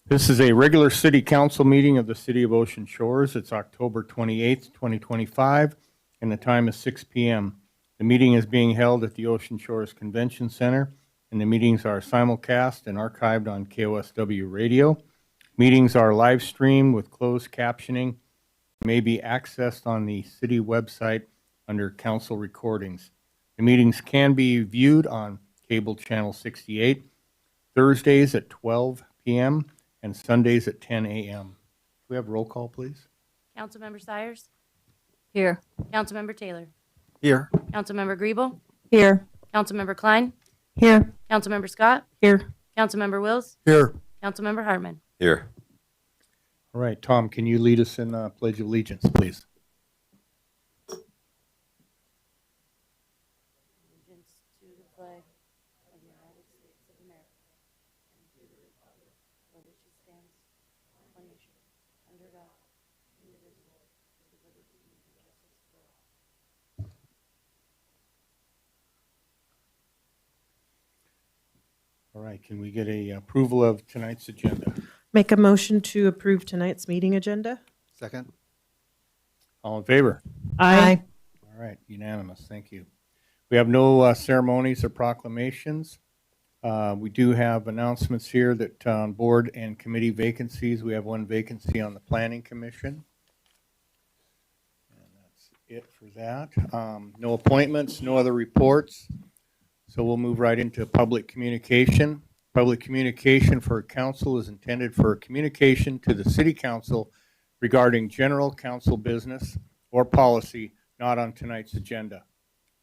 This is a regular city council meeting of the City of Ocean Shores. It's October 28th, 2025, and the time is 6 p.m. The meeting is being held at the Ocean Shores Convention Center, and the meetings are simulcast and archived on KOSW Radio. Meetings are live streamed with closed captioning, may be accessed on the city website under council recordings. The meetings can be viewed on cable channel 68, Thursdays at 12 p.m., and Sundays at 10 a.m. Do we have roll call, please? Councilmember Sires? Here. Councilmember Taylor? Here. Councilmember Griebel? Here. Councilmember Klein? Here. Councilmember Scott? Here. Councilmember Wills? Here. Councilmember Hartman? Here. All right, Tom, can you lead us in Pledge of Allegiance, please? Allegiance to the flag of the United States of America and to the republic for which it stands, one nation, under God, indivisible, with liberty and justice for all. All right, can we get a approval of tonight's agenda? Make a motion to approve tonight's meeting agenda. Second. All in favor? Aye. All right, unanimous, thank you. We have no ceremonies or proclamations. We do have announcements here that on board and committee vacancies, we have one vacancy on the Planning Commission. And that's it for that. No appointments, no other reports. So we'll move right into public communication. Public communication for council is intended for communication to the city council regarding general council business or policy not on tonight's agenda.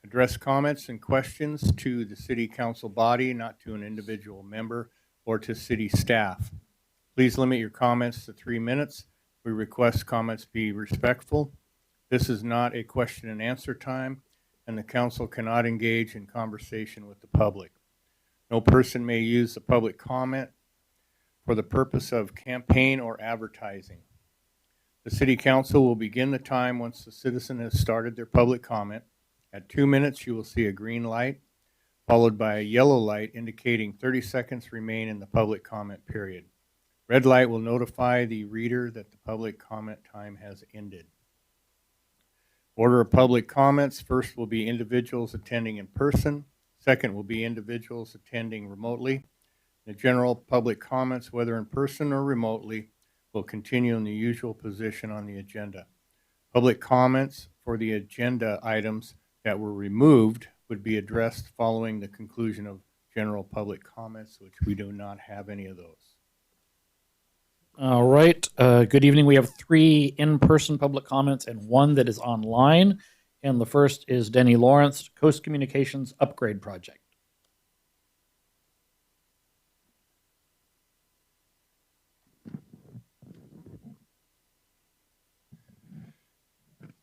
Address comments and questions to the city council body, not to an individual member or to city staff. Please limit your comments to 3 minutes. We request comments be respectful. This is not a question and answer time, and the council cannot engage in conversation with the public. No person may use the public comment for the purpose of campaign or advertising. The city council will begin the time once the citizen has started their public comment. At 2 minutes, you will see a green light, followed by a yellow light indicating 30 seconds remain in the public comment period. Red light will notify the reader that the public comment time has ended. Order of public comments: first will be individuals attending in person. Second will be individuals attending remotely. The general public comments, whether in person or remotely, will continue in the usual position on the agenda. Public comments for the agenda items that were removed would be addressed following the conclusion of general public comments, which we do not have any of those. All right. Good evening. We have 3 in-person public comments and 1 that is online. And the first is Denny Lawrence, Coast Communications Upgrade Project.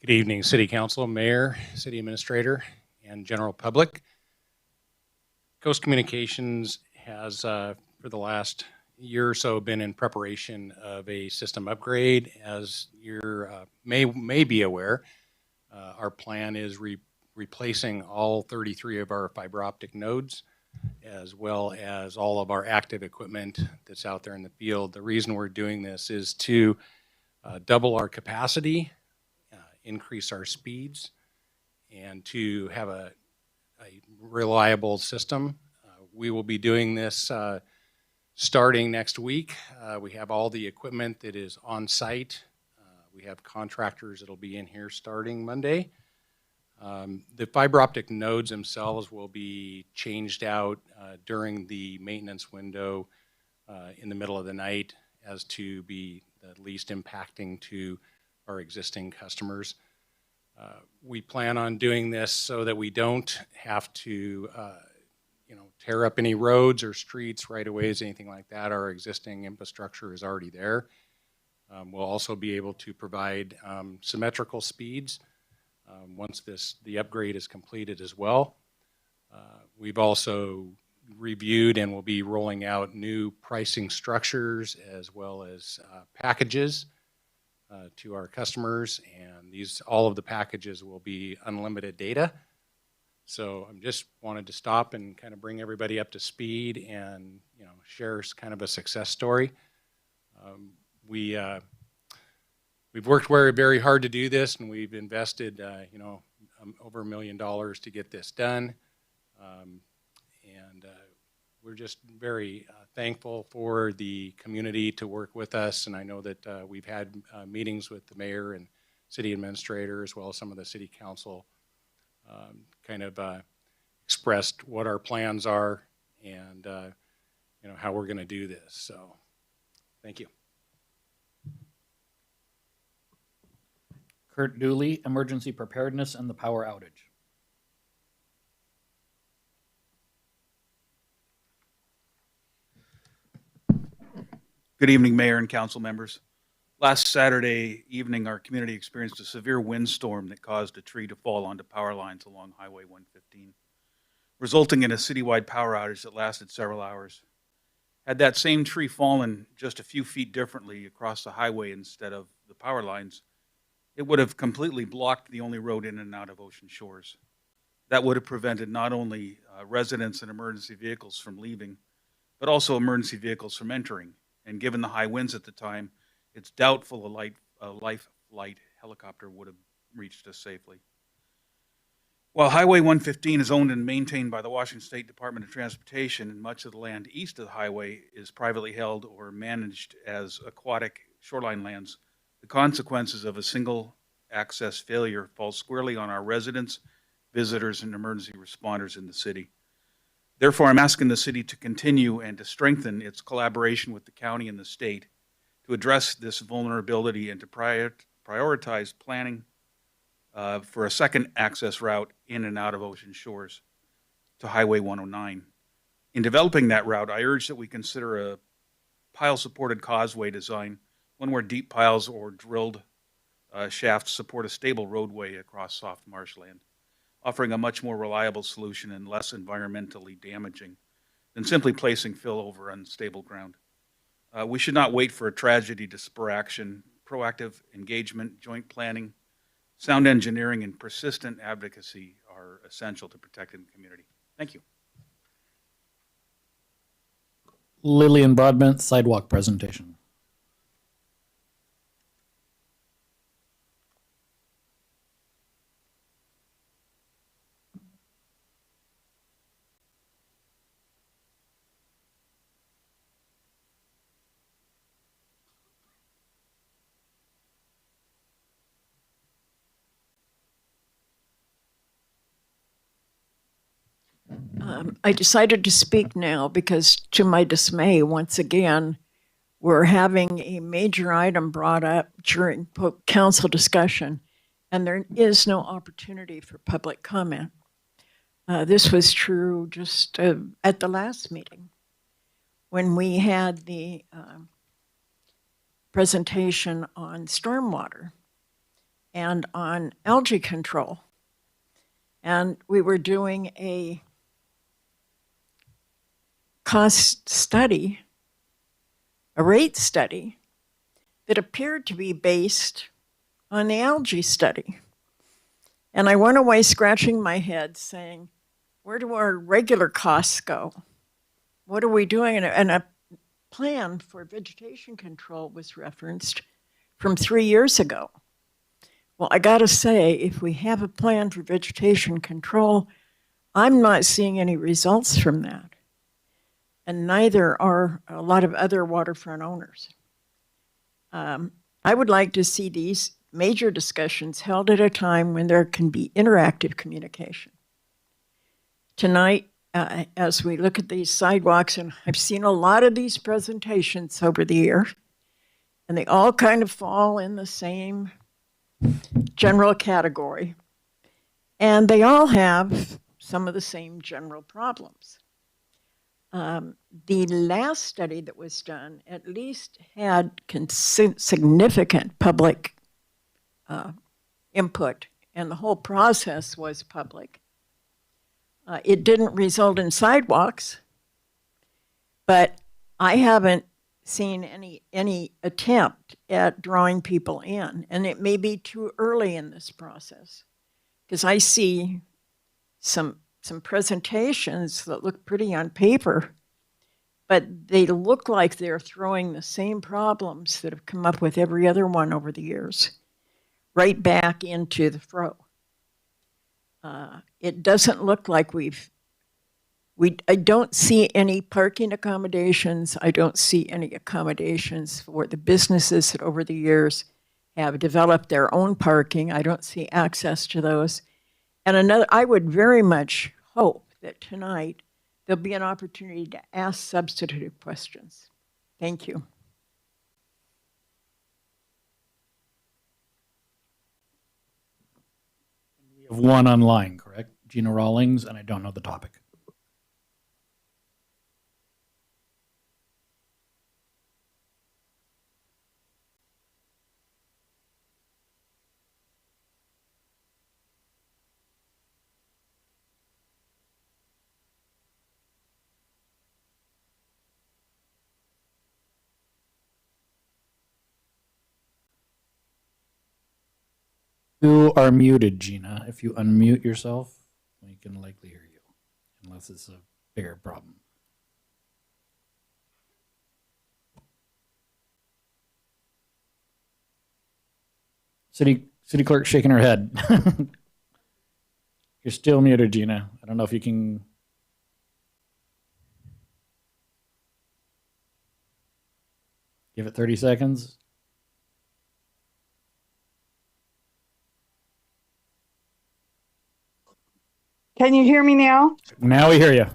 Good evening, City Council, Mayor, City Administrator, and general public. Coast Communications has, for the last year or so, been in preparation of a system upgrade. As you may be aware, our plan is replacing all 33 of our fiber optic nodes, as well as all of our active equipment that's out there in the field. The reason we're doing this is to double our capacity, increase our speeds, and to have a reliable system. We will be doing this starting next week. We have all the equipment that is on site. We have contractors that'll be in here starting Monday. The fiber optic nodes themselves will be changed out during the maintenance window in the middle of the night as to be the least impacting to our existing customers. We plan on doing this so that we don't have to tear up any roads or streets, right-of-ways, anything like that. Our existing infrastructure is already there. We'll also be able to provide symmetrical speeds once the upgrade is completed as well. We've also reviewed and will be rolling out new pricing structures as well as packages to our customers, and all of the packages will be unlimited data. So I just wanted to stop and kind of bring everybody up to speed and share kind of a success story. We've worked very, very hard to do this, and we've invested, over $1 million to get this done. And we're just very thankful for the community to work with us. And I know that we've had meetings with the mayor and city administrator, as well as some of the city council, expressed what our plans are and how we're going to do this. So, thank you. Kurt Dooley, Emergency Preparedness and the Power Outage. Good evening, Mayor and council members. Last Saturday evening, our community experienced a severe windstorm that caused a tree to fall onto power lines along Highway 115, resulting in a citywide power outage that lasted several hours. Had that same tree fallen just a few feet differently across the highway instead of the power lines, it would have completely blocked the only road in and out of Ocean Shores. That would have prevented not only residents and emergency vehicles from leaving, but also emergency vehicles from entering. And given the high winds at the time, it's doubtful a life flight helicopter would have reached us safely. While Highway 115 is owned and maintained by the Washington State Department of Transportation, and much of the land east of the highway is privately held or managed as aquatic shoreline lands, the consequences of a single access failure fall squarely on our residents, visitors, and emergency responders in the city. Therefore, I'm asking the city to continue and to strengthen its collaboration with the county and the state to address this vulnerability and to prioritize planning for a second access route in and out of Ocean Shores to Highway 109. In developing that route, I urge that we consider a pile-supported causeway design, one where deep piles or drilled shafts support a stable roadway across soft marshland, offering a much more reliable solution and less environmentally damaging than simply placing fill over unstable ground. We should not wait for a tragedy to spur action. Proactive engagement, joint planning, sound engineering, and persistent advocacy are essential to protecting the community. Thank you. Lillian Broadbent, Sidewalk presentation. I decided to speak now because, to my dismay, once again, we're having a major item brought up during council discussion, and there is no opportunity for public comment. This was true just at the last meeting when we had the presentation on stormwater and on algae control. And we were doing a cost study, a rate study that appeared to be based on the algae study. And I went away scratching my head saying, where do our regular costs go? What are we doing? And a plan for vegetation control was referenced from 3 years ago. Well, I gotta say, if we have a plan for vegetation control, I'm not seeing any results from that. And neither are a lot of other waterfront owners. I would like to see these major discussions held at a time when there can be interactive communication. Tonight, as we look at these sidewalks, and I've seen a lot of these presentations over the years, and they all kind of fall in the same general category, and they all have some of the same general problems. The last study that was done at least had significant public input, and the whole process was public. It didn't result in sidewalks, but I haven't seen any attempt at drawing people in, and it may be too early in this process because I see some presentations that look pretty on paper, but they look like they're throwing the same problems that have come up with every other one over the years right back into the fro. It doesn't look like I don't see any parking accommodations. I don't see any accommodations for the businesses that over the years have developed their own parking. I don't see access to those. And I would very much hope that tonight there'll be an opportunity to ask substantive questions. Thank you. We have one online, correct? Gina Rawlings, and I don't know the topic. You are muted, Gina. If you unmute yourself, we can likely hear you, unless it's a bigger problem. City clerk shaking her head. You're still muted, Gina. I don't know if you can. Give it 30 seconds. Can you hear me now? Now we hear you.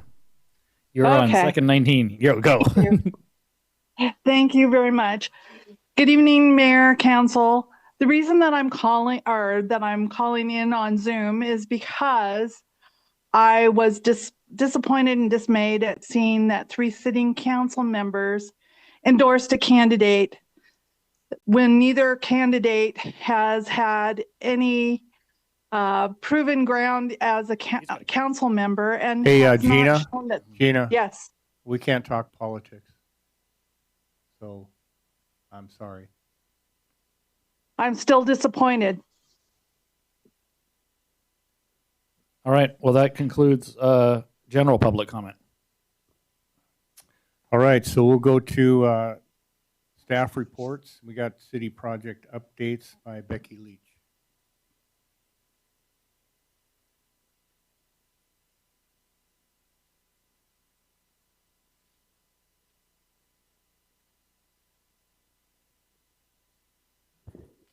You're on Okay. second 19. Go. Thank you very much. Good evening, Mayor, Council. The reason that I'm calling in on Zoom is because I was disappointed and dismayed at seeing that 3 sitting council members endorsed a candidate when neither candidate has had any proven ground as a council member and Hey, has not Gina? shown that. Gina, Yes, we can't talk politics. So, I'm sorry. I'm still disappointed. All right. Well, that concludes general public comment. All right, so we'll go to staff reports. We got city project updates by Becky Leach.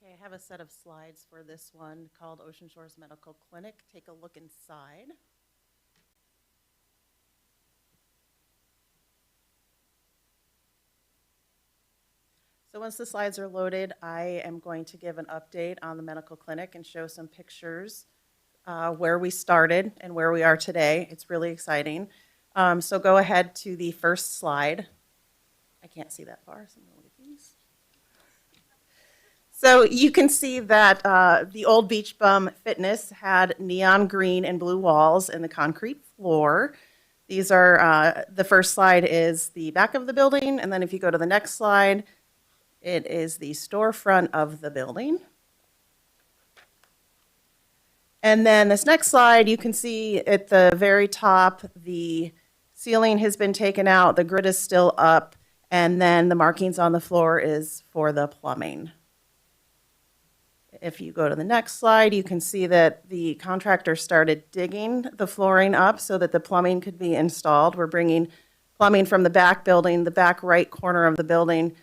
Okay, I have a set of slides for this one called Ocean Shores Medical Clinic. Take a look inside. So once the slides are loaded, I am going to give an update on the medical clinic and show some pictures where we started and where we are today. It's really exciting. So go ahead to the first slide. I can't see that far, so I'm going to look at these. So you can see that the old Beach Bum Fitness had neon green and blue walls and the concrete floor. These are, the first slide is the back of the building, and then if you go to the next slide, it is the storefront of the building. And then this next slide, you can see at the very top, the ceiling has been taken out, the grid is still up, and then the markings on the floor is for the plumbing. If you go to the next slide, you can see that the contractor started digging the flooring up so that the plumbing could be installed. We're bringing plumbing from the back building. The back right corner of the building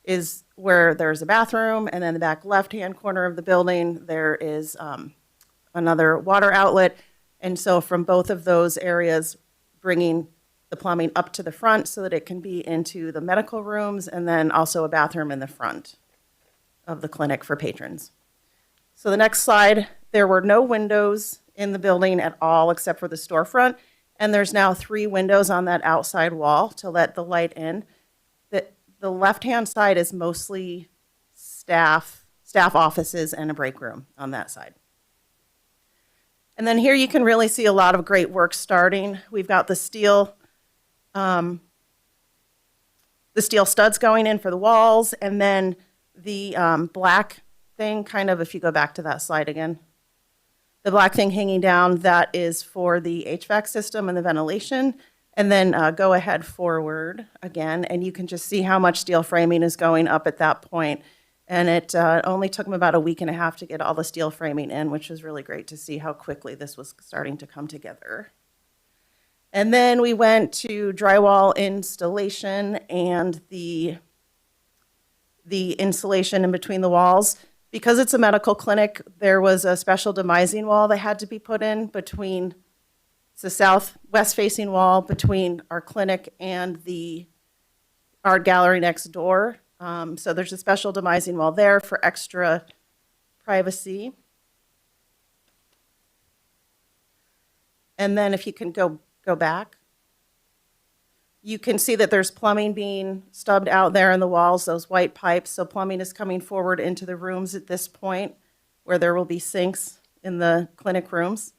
is where there's a bathroom, and then the back left-hand corner of the building, there is another water outlet. And so from both of those areas, bringing the plumbing up to the front so that it can be into the medical rooms, and then also a bathroom in the front of the clinic for patrons. So the next slide, there were no windows in the building at all except for the storefront, and there's now 3 windows on that outside wall to let the light in. The left-hand side is mostly staff offices and a break room on that side. And then here you can really see a lot of great work starting. We've got the steel studs going in for the walls, and then the black thing, kind of, if you go back to that slide again, the black thing hanging down, that is for the HVAC system and the ventilation. And then go ahead forward again, and you can just see how much steel framing is going up at that point. And it only took them about a week and a half to get all the steel framing in, which was really great to see how quickly this was starting to come together. And then we went to drywall installation and the insulation in between the walls. Because it's a medical clinic, there was a special demising wall that had to be put in between, it's the southwest facing wall between our clinic and the art gallery next door. So there's a special demising wall there for extra privacy. And then if you can go back, you can see that there's plumbing being stubbed out there in the walls, those white pipes. So plumbing is coming forward into the rooms at this point where there will be sinks in the clinic rooms.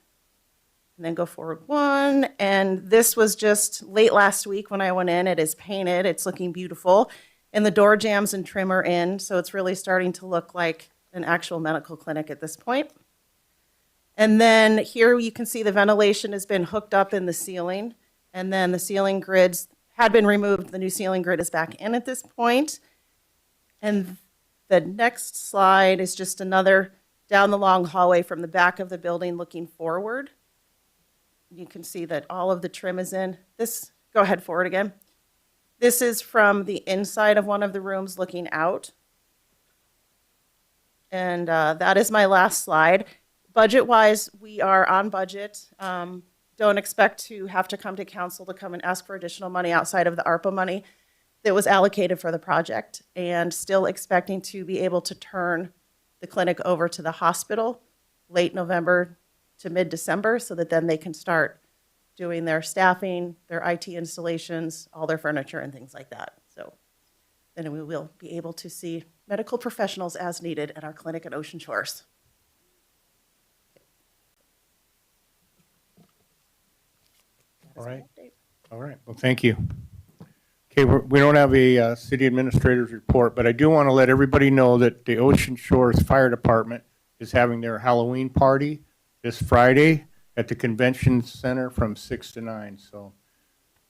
And then go forward one. And this was just late last week when I went in. It is painted. It's looking beautiful. And the door jambs and trim are in. So it's really starting to look like an actual medical clinic at this point. And then here you can see the ventilation has been hooked up in the ceiling. And then the ceiling grids had been removed. The new ceiling grid is back in at this point. And the next slide is just another down the long hallway from the back of the building looking forward. You can see that all of the trim is in. This, go ahead forward again. This is from the inside of one of the rooms looking out. And that is my last slide. Budget-wise, we are on budget. Don't expect to have to come to council to come and ask for additional money outside of the ARPA money that was allocated for the project, and still expecting to be able to turn the clinic over to the hospital late November to mid-December so that then they can start doing their staffing, their IT installations, all their furniture and things like that. So then we will be able to see medical professionals as needed at our clinic at Ocean Shores. All right. All right. Well, thank you. Okay, we don't have a city administrator's report, but I do want to let everybody know that the Ocean Shores Fire Department is having their Halloween party this Friday at the Convention Center from 6 to 9. So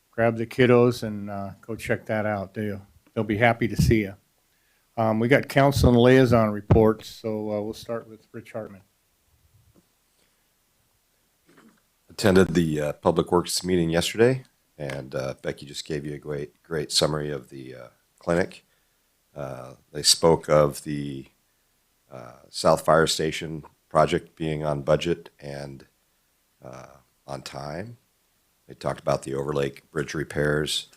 grab the kiddos and go check that out. They'll be happy to see you. We got council and liaison reports, so we'll start with Rich Hartman. Attended the Public Works meeting yesterday, and Becky just gave you a great summary of the clinic. They spoke of the South Fire Station project being on budget and on time. They talked about the Overlake Bridge repairs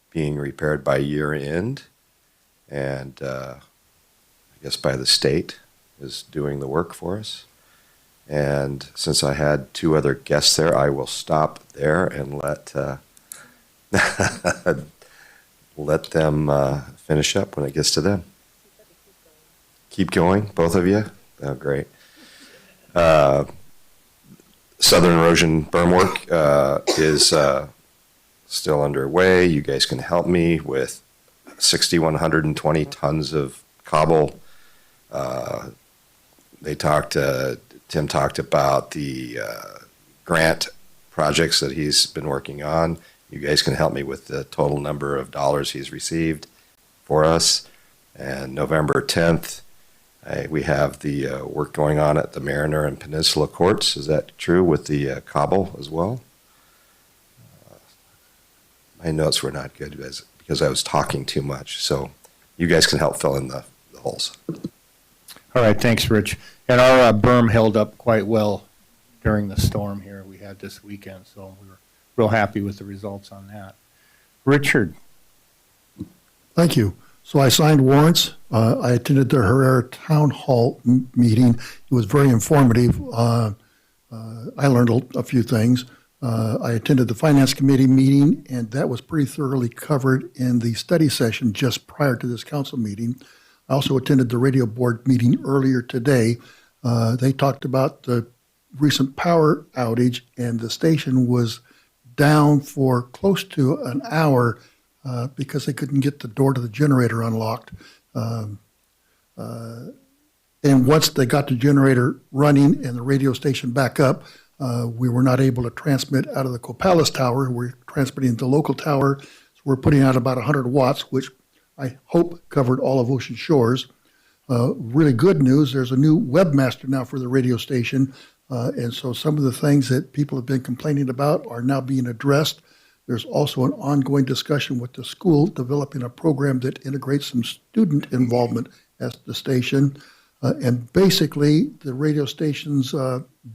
being repaired by year end, and I guess by the state is doing the work for us. And since I had two other guests there, I will stop there and let let them finish up when it gets to them. Keep going, both of you? Oh, great. Southern erosion berm work is still underway. You guys can help me with 6,120 tons of cobble. Tim talked about the grant projects that he's been working on. You guys can help me with the total number of dollars he's received for us. And November 10th, we have the work going on at the Mariner and Peninsula Courts. Is that true with the cobble as well? My notes were not good because I was talking too much. So you guys can help fill in the holes. All right, thanks, Rich. And our berm held up quite well during the storm here we had this weekend, so we were real happy with the results on that. Richard. Thank you. So I signed warrants. I attended the Herrera Town Hall meeting. It was very informative. I learned a few things. I attended the Finance Committee meeting, and that was pretty thoroughly covered in the study session just prior to this council meeting. I also attended the radio board meeting earlier today. They talked about the recent power outage, and the station was down for close to an hour because they couldn't get the door to the generator unlocked. And once they got the generator running and the radio station back up, We were not able to transmit out of the Copalis Tower. We're transmitting to the local tower. So we're putting out about 100 watts, which I hope covered all of Ocean Shores. Really good news, there's a new webmaster now for the radio station. And so some of the things that people have been complaining about are now being addressed. There's also an ongoing discussion with the school developing a program that integrates some student involvement at the station. And basically, the radio station's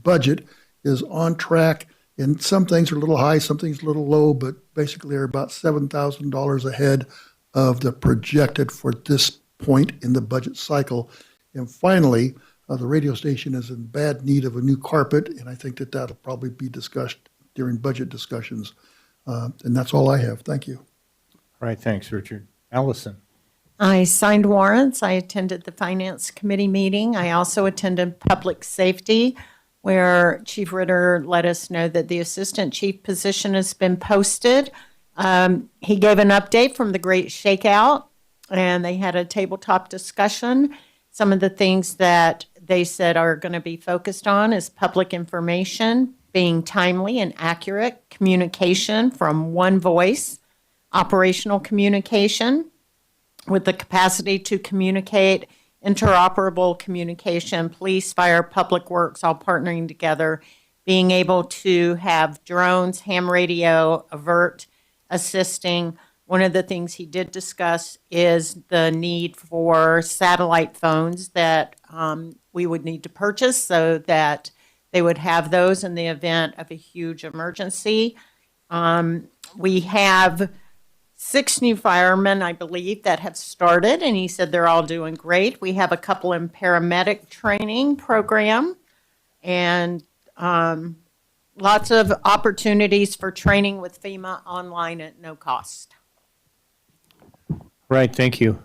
budget is on track. And some things are a little high, some things a little low, but basically they're about $7,000 ahead of the projected for this point in the budget cycle. And finally, the radio station is in bad need of a new carpet, and I think that that'll probably be discussed during budget discussions. And that's all I have. Thank you. All right, thanks, Richard. Allison? I signed warrants. I attended the Finance Committee meeting. I also attended Public Safety, where Chief Ritter let us know that the Assistant Chief position has been posted. He gave an update from the Great Shakeout, and they had a tabletop discussion. Some of the things that they said are going to be focused on is public information, being timely and accurate, communication from one voice, operational communication with the capacity to communicate, interoperable communication, police, fire, public works, all partnering together, being able to have drones, ham radio, avert, assisting. One of the things he did discuss is the need for satellite phones that we would need to purchase so that they would have those in the event of a huge emergency. We have 6 new firemen, I believe, that have started, and he said they're all doing great. We have a couple in paramedic training program, and lots of opportunities for training with FEMA online at no cost. Right, thank you.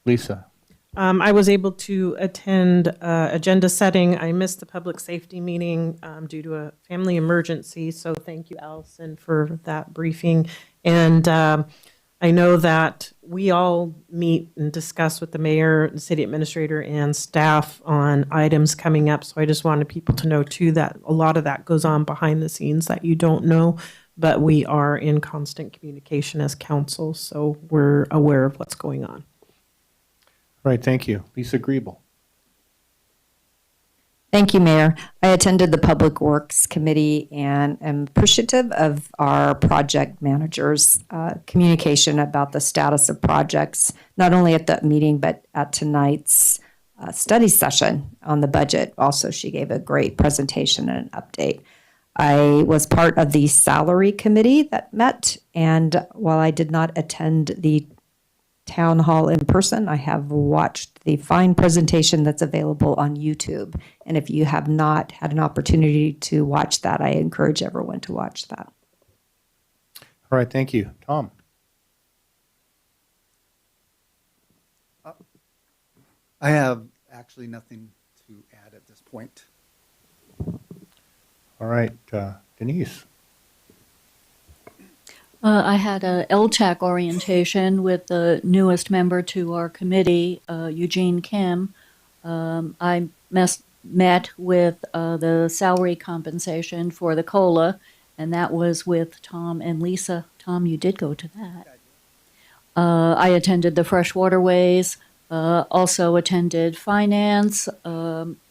Lisa? I was able to attend agenda setting. I missed the public safety meeting due to a family emergency, so thank you, Allison, for that briefing. And I know that we all meet and discuss with the mayor, the city administrator, and staff on items coming up. So I just wanted people to know, too, that a lot of that goes on behind the scenes that you don't know, but we are in constant communication as council, so we're aware of what's going on. Right, thank you. Lisa Griebel? Thank you, Mayor. I attended the Public Works Committee and am appreciative of our project managers' communication about the status of projects, not only at the meeting, but at tonight's study session on the budget. Also, she gave a great presentation and an update. I was part of the salary committee that met, and while I did not attend the town hall in person, I have watched the fine presentation that's available on YouTube. And if you have not had an opportunity to watch that, I encourage everyone to watch that. All right, thank you. Tom? I have actually nothing to add at this point. All right, Denise? I had a LTAC orientation with the newest member to our committee, Eugene Kim. I met with the salary compensation for the COLA, and that was with Tom and Lisa. Tom, you did go to that. I attended the Fresh Waterways, also attended finance,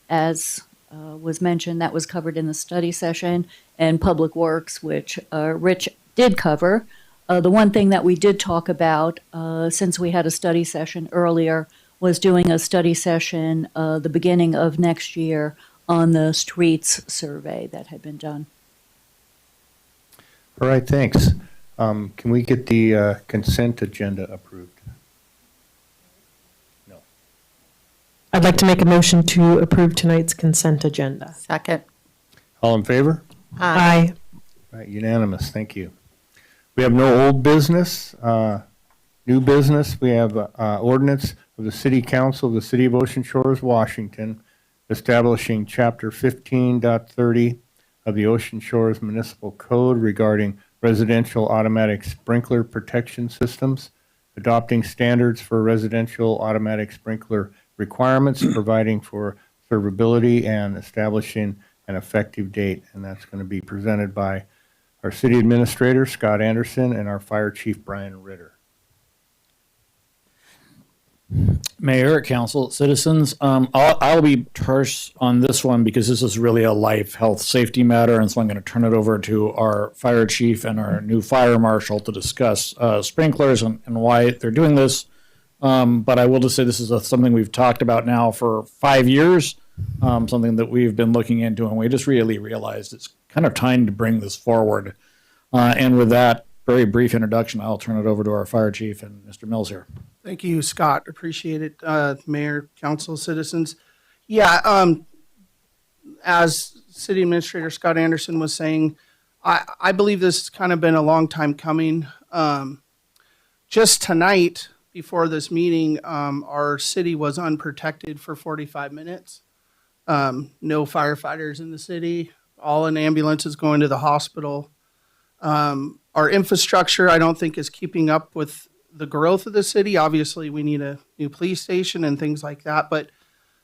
as was mentioned, that was covered in the study session, and public works, which Rich did cover. The one thing that we did talk about, since we had a study session earlier, was doing a study session the beginning of next year on the streets survey that had been done. All right, thanks. Can we get the consent agenda approved? No. I'd like to make a motion to approve tonight's consent agenda. Second. All in favor? Aye. All right, unanimous, thank you. We have no old business, new business. We have ordinance of the City Council of the City of Ocean Shores, Washington, establishing Chapter 15.30 of the Ocean Shores Municipal Code regarding residential automatic sprinkler protection systems, adopting standards for residential automatic sprinkler requirements, providing for servability, and establishing and effective date. And that's going to be presented by our city administrator, Scott Anderson, and our fire chief, Brian Ritter. Mayor, council, citizens, I'll be terse on this one because this is really a life, health, safety matter, and so I'm going to turn it over to our fire chief and our new fire marshal to discuss sprinklers and why they're doing this. But I will just say this is something we've talked about now for 5 years, something that we've been looking into, and we just really realized it's kind of time to bring this forward. And with that very brief introduction, I'll turn it over to our fire chief and Mr. Mills here. Thank you, Scott. Appreciate it, Mayor, council, citizens. Yeah, as City Administrator Scott Anderson was saying, I believe this has kind of been a long time coming. Just tonight, before this meeting, our city was unprotected for 45 minutes. No firefighters in the city, all in ambulances going to the hospital. Our infrastructure, I don't think, is keeping up with the growth of the city. Obviously, we need a new police station and things like that. But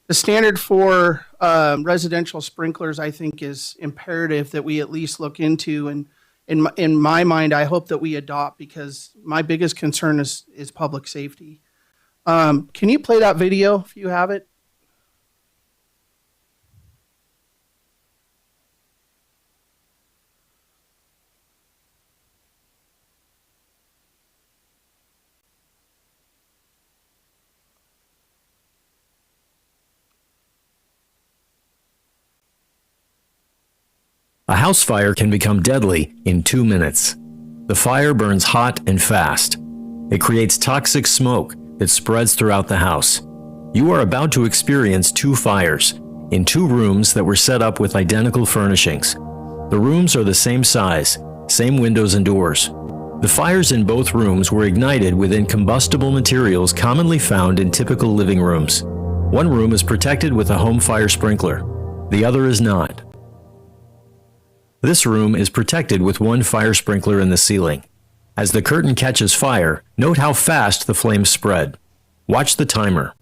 the standard for residential sprinklers, I think, is imperative that we at least look into. And in my mind, I hope that we adopt, because my biggest concern is public safety. Can you play that video if you have it? A house fire can become deadly in 2 minutes. The fire burns hot and fast. It creates toxic smoke that spreads throughout the house. You are about to experience 2 fires in 2 rooms that were set up with identical furnishings. The rooms are the same size, same windows and doors. The fires in both rooms were ignited within combustible materials commonly found in typical living rooms. One room is protected with a home fire sprinkler. The other is not. This room is protected with one fire sprinkler in the ceiling. As the curtain catches fire, note how fast the flames spread. Watch the timer.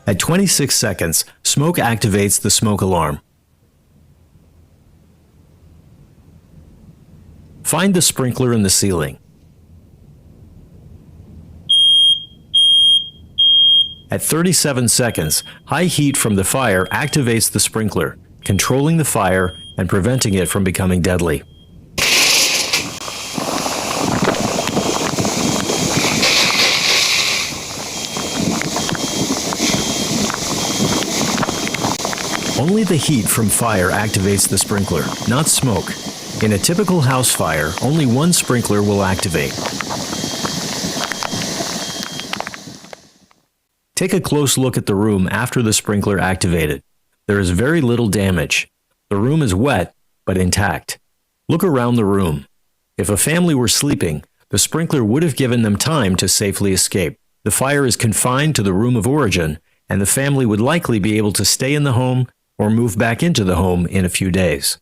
At 26 seconds, smoke activates the smoke alarm. Find the sprinkler in the ceiling. At 37 seconds, high heat from the fire activates the sprinkler, controlling the fire and preventing it from becoming deadly. Only the heat from fire activates the sprinkler, not smoke. In a typical house fire, only one sprinkler will activate. Take a close look at the room after the sprinkler activated. There is very little damage. The room is wet, but intact. Look around the room. If a family were sleeping, the sprinkler would have given them time to safely escape. The fire is confined to the room of origin, and the family would likely be able to stay in the home or move back into the home in a few days.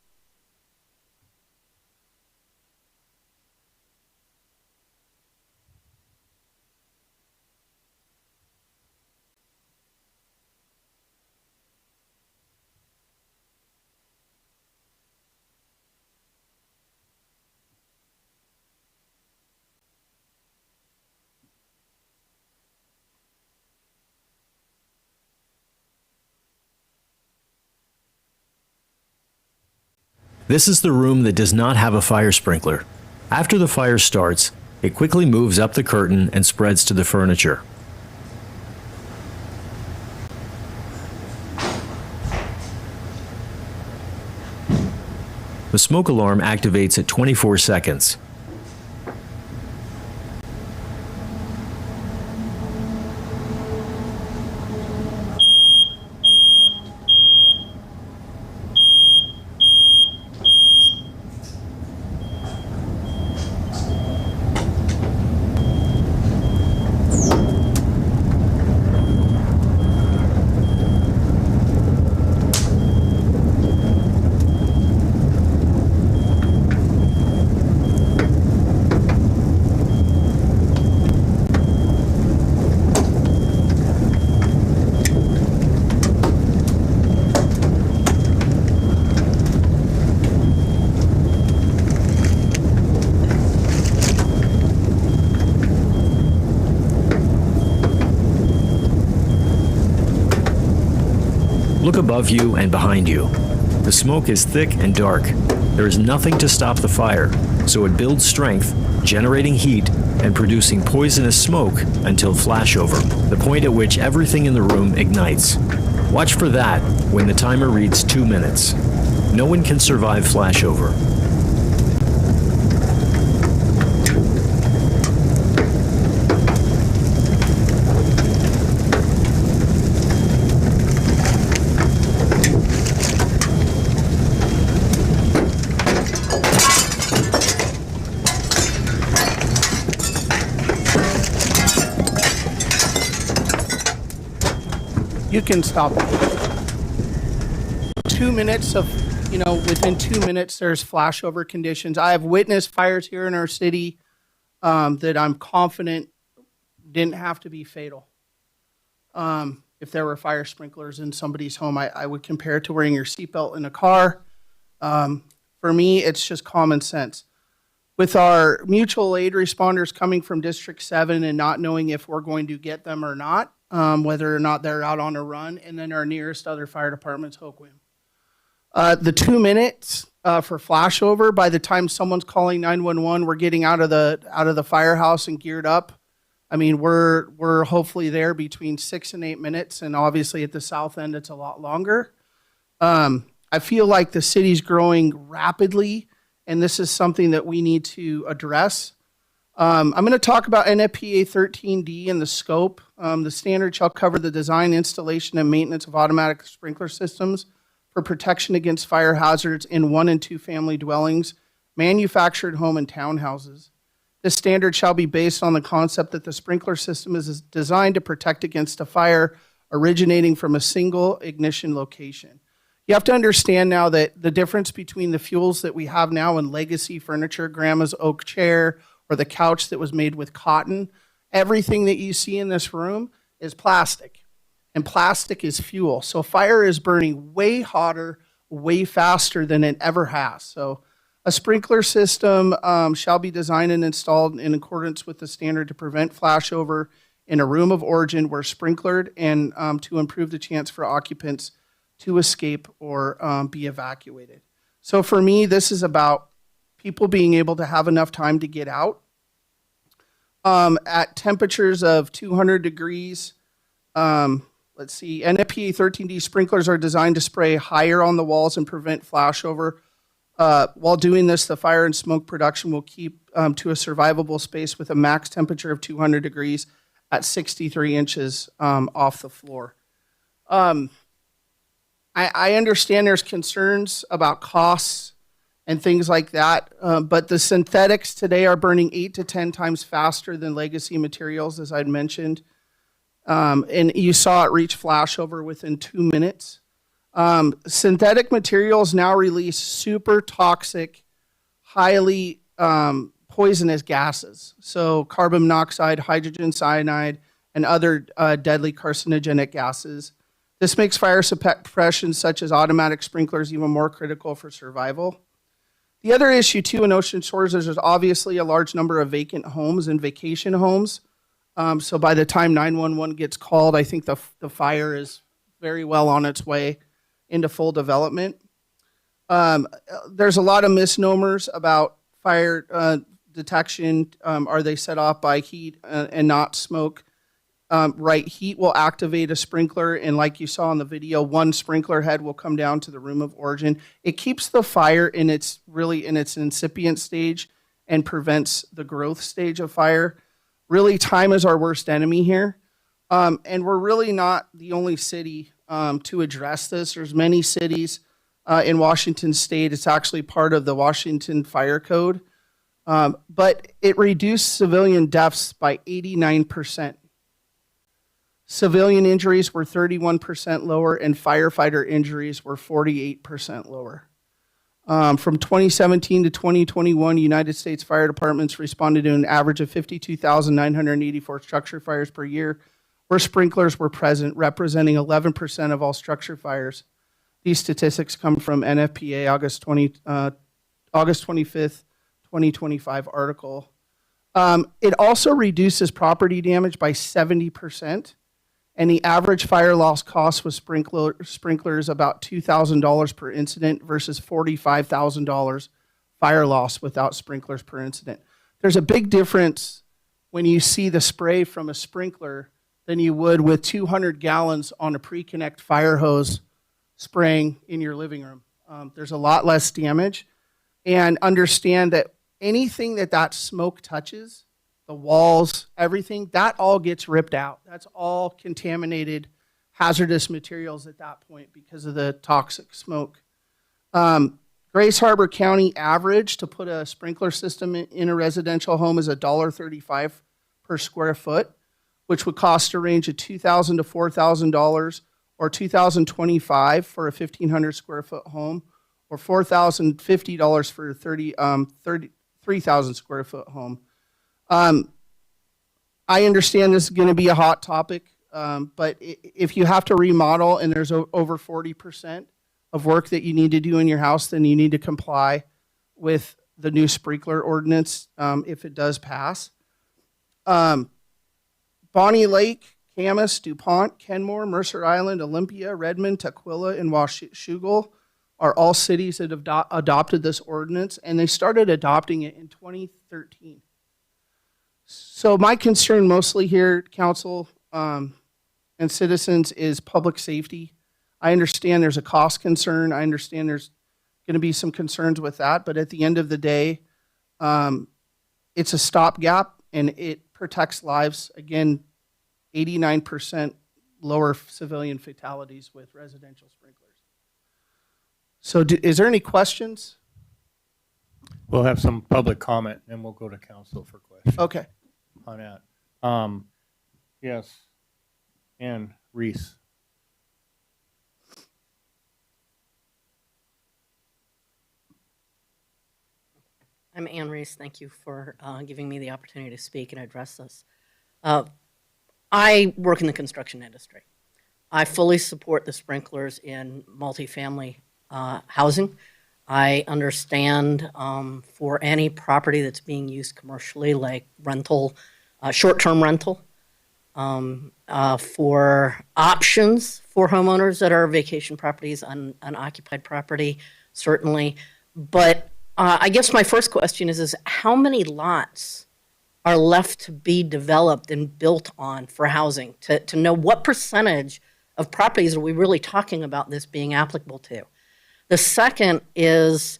This is the room that does not have a fire sprinkler. After the fire starts, it quickly moves up the curtain and spreads to the furniture. The smoke alarm activates at 24 seconds. Look above you and behind you. The smoke is thick and dark. There is nothing to stop the fire, so it builds strength, generating heat and producing poisonous smoke until flashover, the point at which everything in the room ignites. Watch for that when the timer reads 2 minutes. No one can survive flashover. You can stop it. 2 minutes of, within 2 minutes, there's flashover conditions. I have witnessed fires here in our city that I'm confident didn't have to be fatal. If there were fire sprinklers in somebody's home, I would compare it to wearing your seatbelt in a car. For me, it's just common sense. With our mutual aid responders coming from District 7 and not knowing if we're going to get them or not, whether or not they're out on a run, and then our nearest other fire department's Hoquiam. The 2 minutes for flashover, by the time someone's calling 911, we're getting out of the firehouse and geared up. I mean, we're hopefully there between 6 and 8 minutes, and obviously at the south end, it's a lot longer. I feel like the city's growing rapidly, and this is something that we need to address. I'm going to talk about NFPA 13D and the scope. The standard shall cover the design, installation, and maintenance of automatic sprinkler systems for protection against fire hazards in 1 and 2 family dwellings, manufactured home, and townhouses. This standard shall be based on the concept that the sprinkler system is designed to protect against a fire originating from a single ignition location. You have to understand now that the difference between the fuels that we have now and legacy furniture, grandma's oak chair, or the couch that was made with cotton, everything that you see in this room is plastic, and plastic is fuel. So fire is burning way hotter, way faster than it ever has. So a sprinkler system shall be designed and installed in accordance with the standard to prevent flashover in a room of origin where sprinklered and to improve the chance for occupants to escape or be evacuated. So for me, this is about people being able to have enough time to get out. At temperatures of 200 degrees, let's see, NFPA 13D sprinklers are designed to spray higher on the walls and prevent flashover. While doing this, the fire and smoke production will keep to a survivable space with a max temperature of 200 degrees at 63 inches off the floor. I understand there's concerns about costs and things like that, but the synthetics today are burning 8 to 10 times faster than legacy materials, as I'd mentioned. And you saw it reach flashover within 2 minutes. Synthetic materials now release super toxic, highly poisonous gases. So carbon monoxide, hydrogen cyanide, and other deadly carcinogenic gases. This makes fire suppression such as automatic sprinklers even more critical for survival. The other issue too in Ocean Shores is there's obviously a large number of vacant homes and vacation homes. So by the time 911 gets called, I think the fire is very well on its way into full development. There's a lot of misnomers about fire detection. Are they set off by heat and not smoke? Right, heat will activate a sprinkler, and like you saw in the video, one sprinkler head will come down to the room of origin. It keeps the fire in its incipient stage and prevents the growth stage of fire. Really, time is our worst enemy here, and we're really not the only city to address this. There's many cities in Washington State. It's actually part of the Washington Fire Code, but it reduced civilian deaths by 89%. Civilian injuries were 31% lower, and firefighter injuries were 48% lower. From 2017 to 2021, United States fire departments responded to an average of 52,984 structure fires per year, where sprinklers were present, representing 11% of all structure fires. These statistics come from NFPA August 25th, 2025 article. It also reduces property damage by 70%. and the average fire loss cost with sprinklers about $2,000 per incident versus $45,000 fire loss without sprinklers per incident. There's a big difference when you see the spray from a sprinkler than you would with 200 gallons on a pre-connect fire hose spraying in your living room. There's a lot less damage. And understand that anything that smoke touches, the walls, everything, that all gets ripped out. That's all contaminated, hazardous materials at that point because of the toxic smoke. Grace Harbor County average to put a sprinkler system in a residential home is $1.35 per square foot, which would cost a range of $2,000 to $4,000, or $2,025 for a 1,500 square foot home, or $4,050 for a 3,000 square foot home. I understand this is going to be a hot topic, but if you have to remodel and there's over 40% of work that you need to do in your house, then you need to comply with the new sprinkler ordinance if it does pass. Bonnie Lake, Camas, DuPont, Kenmore, Mercer Island, Olympia, Redmond, Tukwila, and Washougal are all cities that have adopted this ordinance, and they started adopting it in 2013. So my concern mostly here, council and citizens, is public safety. I understand there's a cost concern. I understand there's going to be some concerns with that, but at the end of the day, it's a stopgap and it protects lives. Again, 89% lower civilian fatalities with residential sprinklers. So is there any questions? We'll have some public comment, and we'll go to council for questions. Okay. On that. Yes. Ann Reese. I'm Ann Reese. Thank you for giving me the opportunity to speak and address this. I work in the construction industry. I fully support the sprinklers in multifamily housing. I understand for any property that's being used commercially, like rental, short-term rental, for options for homeowners that are vacation properties, unoccupied property, certainly. But I guess my first question is how many lots are left to be developed and built on for housing, to know what percentage of properties are we really talking about this being applicable to? The second is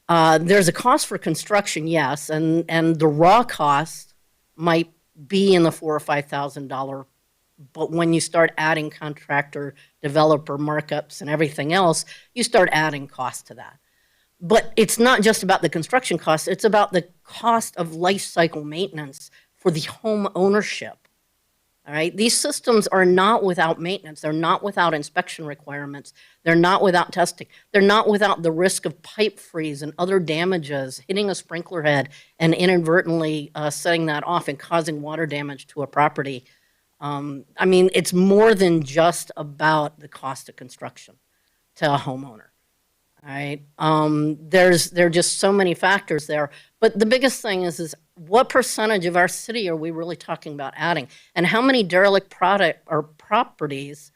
there's a cost for construction, yes, and the raw cost might be in the $4,000 or $5,000, but when you start adding contractor, developer markups and everything else, you start adding cost to that. But it's not just about the construction cost, it's about the cost of life cycle maintenance for the home ownership. All right, these systems are not without maintenance. They're not without inspection requirements. They're not without testing. They're not without the risk of pipe freeze and other damages, hitting a sprinkler head and inadvertently setting that off and causing water damage to a property. I mean, it's more than just about the cost of construction to a homeowner. All right, there are just so many factors there. But the biggest thing is what percentage of our city are we really talking about adding? And how many derelict product or properties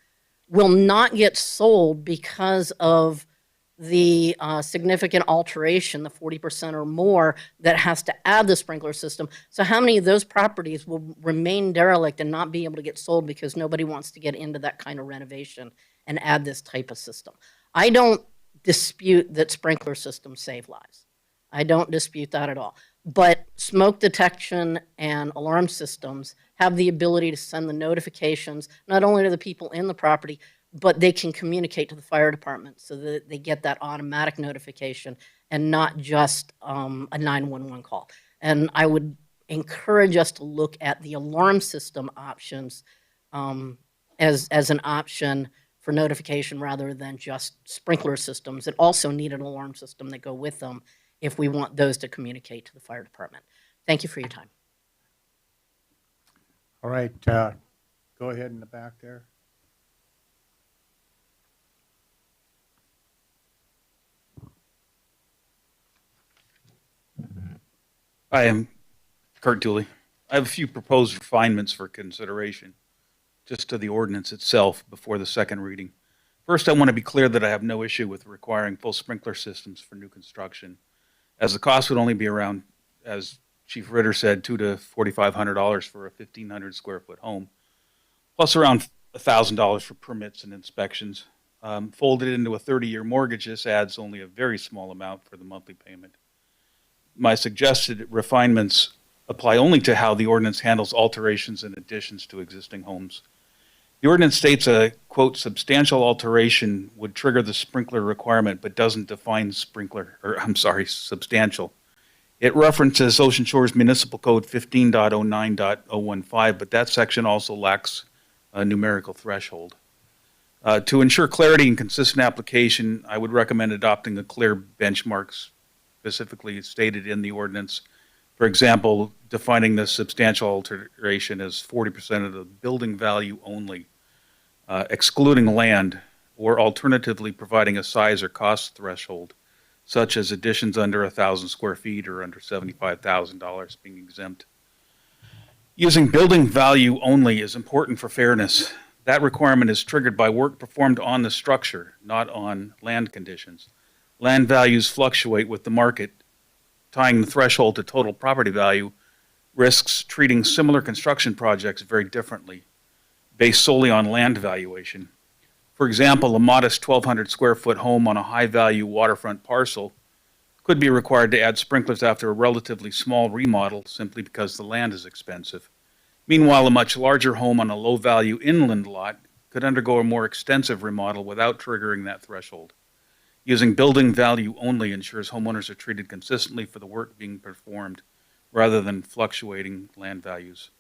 will not get sold because of the significant alteration, the 40% or more that has to add the sprinkler system? So how many of those properties will remain derelict and not be able to get sold because nobody wants to get into that kind of renovation and add this type of system? I don't dispute that sprinkler systems save lives. I don't dispute that at all. But smoke detection and alarm systems have the ability to send the notifications not only to the people in the property, but they can communicate to the fire department so that they get that automatic notification and not just a 911 call. And I would encourage us to look at the alarm system options as an option for notification rather than just sprinkler systems that also need an alarm system that go with them if we want those to communicate to the fire department. Thank you for your time. All right, go ahead in the back there. I am Kurt Dooley. I have a few proposed refinements for consideration. just to the ordinance itself before the second reading. First, I want to be clear that I have no issue with requiring full sprinkler systems for new construction, as the cost would only be around, as Chief Ritter said, $200 to $4,500 for a 1,500 square foot home, plus around $1,000 for permits and inspections. Folded into a 30-year mortgage, this adds only a very small amount for the monthly payment. My suggested refinements apply only to how the ordinance handles alterations and additions to existing homes. The ordinance states a, quote, substantial alteration would trigger the sprinkler requirement, but doesn't define substantial. It references Ocean Shores Municipal Code 15.09.015, but that section also lacks a numerical threshold. To ensure clarity and consistent application, I would recommend adopting a clear benchmark specifically stated in the ordinance. For example, defining the substantial alteration as 40% of the building value only, excluding land, or alternatively providing a size or cost threshold, such as additions under 1,000 square feet or under $75,000 being exempt. Using building value only is important for fairness. That requirement is triggered by work performed on the structure, not on land conditions. Land values fluctuate with the market. Tying the threshold to total property value risks treating similar construction projects very differently, based solely on land valuation. For example, a modest 1,200 square foot home on a high value waterfront parcel could be required to add sprinklers after a relatively small remodel simply because the land is expensive. Meanwhile, a much larger home on a low value inland lot could undergo a more extensive remodel without triggering that threshold. Using building value only ensures homeowners are treated consistently for the work being performed rather than fluctuating land values.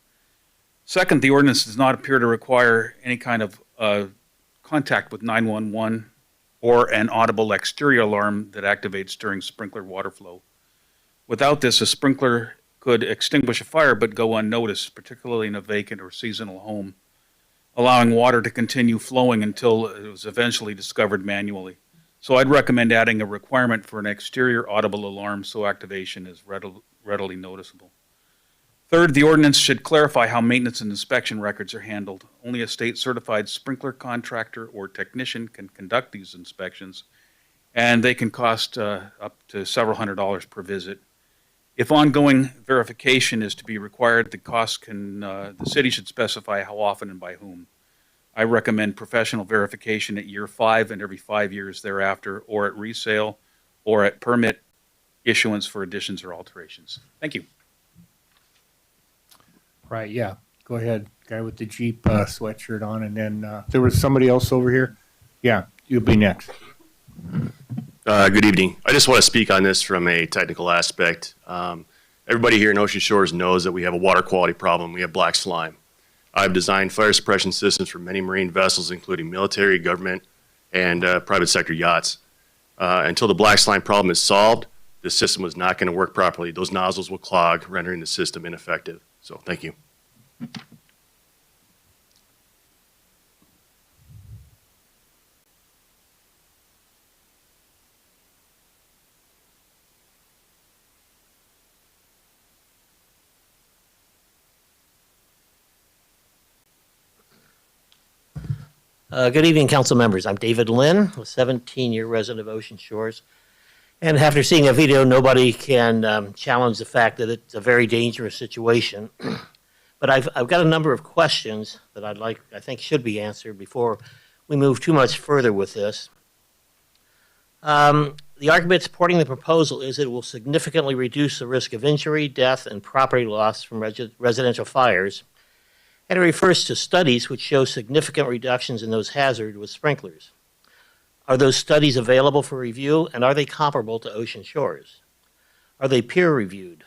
Second, the ordinance does not appear to require any kind of contact with 911 or an audible exterior alarm that activates during sprinkler water flow. Without this, a sprinkler could extinguish a fire but go unnoticed, particularly in a vacant or seasonal home, allowing water to continue flowing until it was eventually discovered manually. So I'd recommend adding a requirement for an exterior audible alarm so activation is readily noticeable. Third, the ordinance should clarify how maintenance and inspection records are handled. Only a state-certified sprinkler contractor or technician can conduct these inspections, and they can cost up to several $100s per visit. If ongoing verification is to be required, the city should specify how often and by whom. I recommend professional verification at year 5 and every 5 years thereafter, or at resale, or at permit issuance for additions or alterations. Thank you. Right, yeah. Go ahead, guy with the Jeep sweatshirt on, and then there was somebody else over here. Yeah, you'll be next. Good evening. I just want to speak on this from a technical aspect. Everybody here in Ocean Shores knows that we have a water quality problem. We have black slime. I've designed fire suppression systems for many marine vessels, including military, government, and private sector yachts. Until the black slime problem is solved, the system was not going to work properly. Those nozzles will clog, rendering the system ineffective. So thank you. Good evening, council members. I'm David Lynn, a 17-year resident of Ocean Shores. And after seeing a video, nobody can challenge the fact that it's a very dangerous situation. But I've got a number of questions that I think should be answered before we move too much further with this. The argument supporting the proposal is that it will significantly reduce the risk of injury, death, and property loss from residential fires. And it refers to studies which show significant reductions in those hazards with sprinklers. Are those studies available for review, and are they comparable to Ocean Shores? Are they peer-reviewed?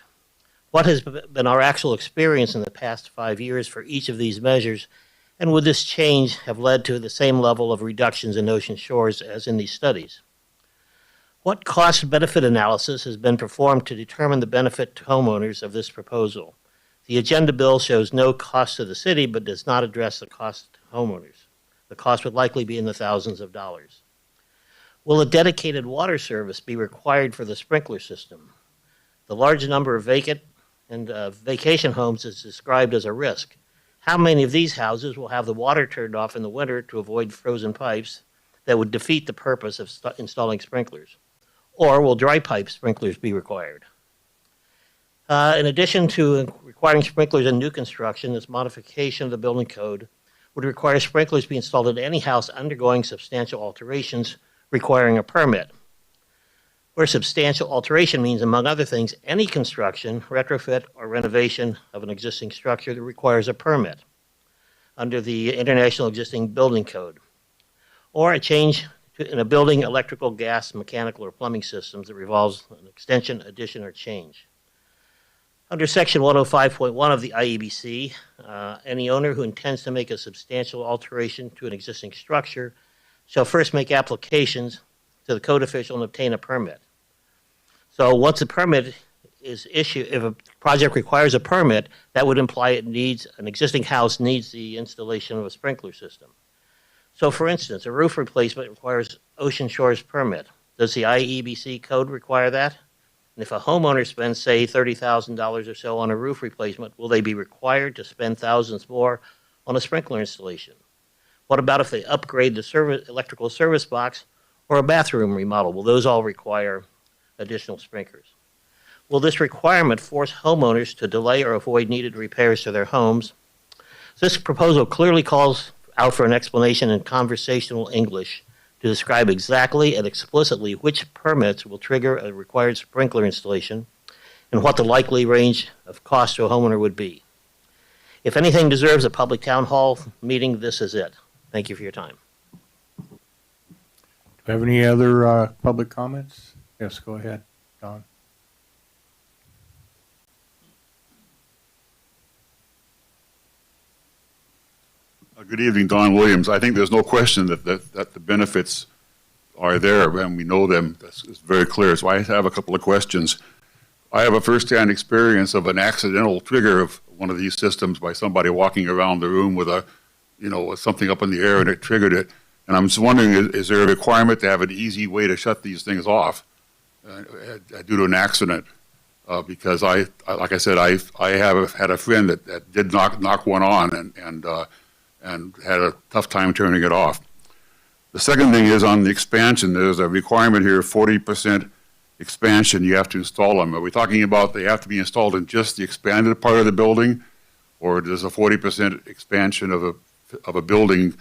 What has been our actual experience in the past 5 years for each of these measures, and would this change have led to the same level of reductions in Ocean Shores as in these studies? What cost-benefit analysis has been performed to determine the benefit to homeowners of this proposal? The agenda bill shows no cost to the city, but does not address the cost to homeowners. The cost would likely be in the thousands of dollars. Will a dedicated water service be required for the sprinkler system? The large number of vacant and vacation homes is described as a risk. How many of these houses will have the water turned off in the winter to avoid frozen pipes that would defeat the purpose of installing sprinklers? Or will dry pipe sprinklers be required? In addition to requiring sprinklers in new construction, this modification of the building code would require sprinklers be installed in any house undergoing substantial alterations requiring a permit. Where substantial alteration means, among other things, any construction, retrofit, or renovation of an existing structure that requires a permit under the International Existing Building Code, or a change in a building, electrical, gas, mechanical, or plumbing systems that revolves an extension, addition, or change. Under Section 105.1 of the IEBC, any owner who intends to make a substantial alteration to an existing structure shall first make applications to the code official and obtain a permit. So once a permit is issued, if a project requires a permit, that would imply an existing house needs the installation of a sprinkler system. So for instance, a roof replacement requires Ocean Shores permit. Does the IEBC code require that? And if a homeowner spends, say, $30,000 or so on a roof replacement, will they be required to spend thousands more on a sprinkler installation? What about if they upgrade the electrical service box or a bathroom remodel? Will those all require additional sprinklers? Will this requirement force homeowners to delay or avoid needed repairs to their homes? This proposal clearly calls out for an explanation in conversational English to describe exactly and explicitly which permits will trigger a required sprinkler installation and what the likely range of cost to a homeowner would be. If anything deserves a public town hall meeting, this is it. Thank you for your time. Do we have any other public comments? Yes, go ahead, Don. Good evening, Don Williams. I think there's no question that the benefits are there, and we know them. It's very clear. So I have a couple of questions. I have a first-hand experience of an accidental trigger of one of these systems by somebody walking around the room with with something up in the air, and it triggered it. And I'm just wondering, is there a requirement to have an easy way to shut these things off due to an accident? Because like I said, I have had a friend that did knock one on and had a tough time turning it off. The second thing is on the expansion. There's a requirement here, 40% expansion. You have to install them. Are we talking about they have to be installed in just the expanded part of the building, or does a 40% expansion of a building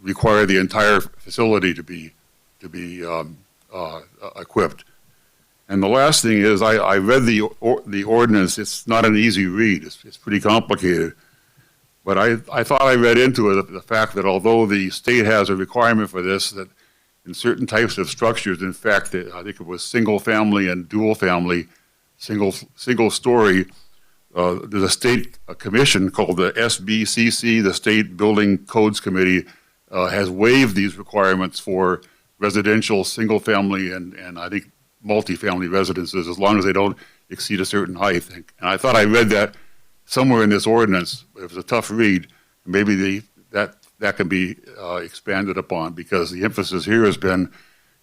require the entire facility to be equipped? And the last thing is, I read the ordinance. It's not an easy read. It's pretty complicated. But I thought I read into it the fact that although the state has a requirement for this, that in certain types of structures, in fact, I think it was single family and dual family, single story, there's a state commission called the SBCC, the State Building Codes Committee, has waived these requirements for residential, single family, and I think multifamily residences, as long as they don't exceed a certain height. And I thought I read that somewhere in this ordinance. It was a tough read. Maybe that can be expanded upon, because the emphasis here has been,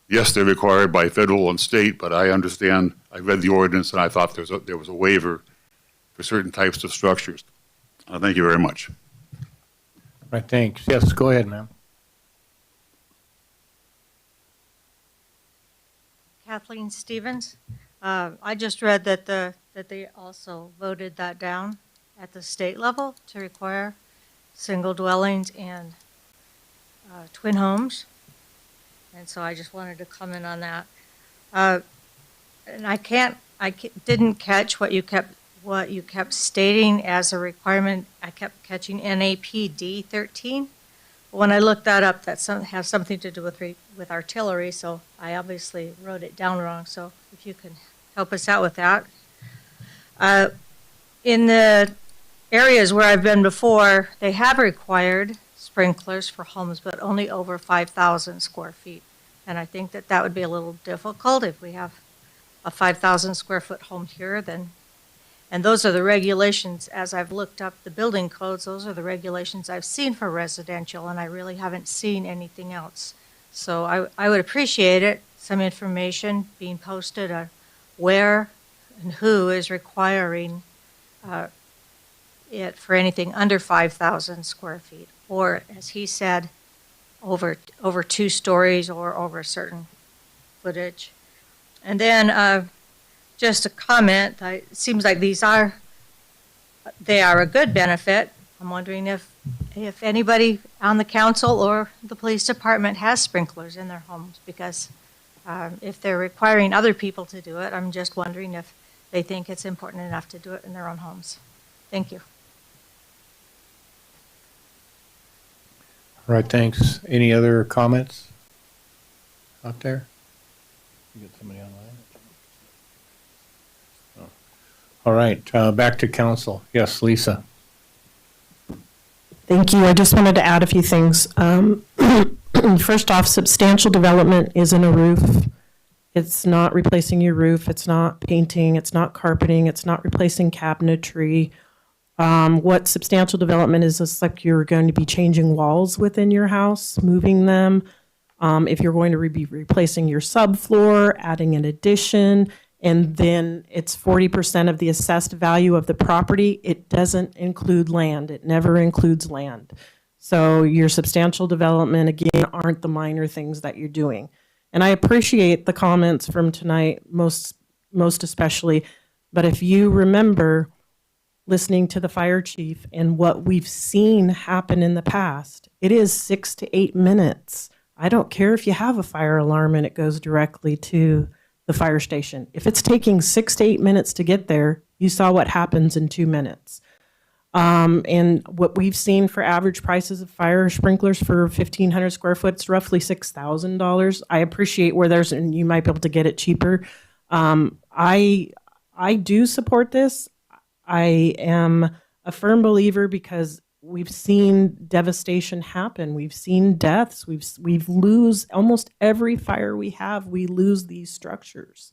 yes, they're required by federal and state, but I understand, I read the ordinance and I thought there was a waiver for certain types of structures. Thank you very much. Right, thanks. Yes, go ahead, ma'am. Kathleen Stevens. I just read that they also voted that down at the state level to require single dwellings and twin homes. And so I just wanted to comment on that. And I didn't catch what you kept stating as a requirement. I kept catching NAPD 13. When I looked that up, that has something to do with artillery, so I obviously wrote it down wrong. So if you can help us out with that. In the areas where I've been before, they have required sprinklers for homes, but only over 5,000 square feet. And I think that would be a little difficult if we have a 5,000 square foot home here, and those are the regulations, as I've looked up the building codes, those are the regulations I've seen for residential, and I really haven't seen anything else. So I would appreciate it, some information being posted on where and who is requiring it for anything under 5,000 square feet, or as he said, over 2 stories or over a certain footage. And then just a comment, it seems like they are a good benefit. I'm wondering if anybody on the council or the police department has sprinklers in their homes, because if they're requiring other people to do it, I'm just wondering if they think it's important enough to do it in their own homes. Thank you. All right, thanks. Any other comments out there? You got somebody online? Oh. All right, back to council. Yes, Lisa. Thank you. I just wanted to add a few things. First off, substantial development isn't a roof. It's not replacing your roof. It's not painting. It's not carpeting. It's not replacing cabinetry. What substantial development is like you're going to be changing walls within your house, moving them. If you're going to be replacing your subfloor, adding an addition, and then it's 40% of the assessed value of the property. It doesn't include land. It never includes land. So your substantial development, again, aren't the minor things that you're doing. And I appreciate the comments from tonight, most especially. But if you remember listening to the fire chief and what we've seen happen in the past, it is 6 to 8 minutes. I don't care if you have a fire alarm and it goes directly to the fire station. If it's taking 6 to 8 minutes to get there, you saw what happens in 2 minutes. And what we've seen for average prices of fire sprinklers for 1,500 square foot, it's roughly $6,000. I appreciate where and you might be able to get it cheaper. I do support this. I am a firm believer because we've seen devastation happen. We've seen deaths. We've lose almost every fire we have. We lose these structures.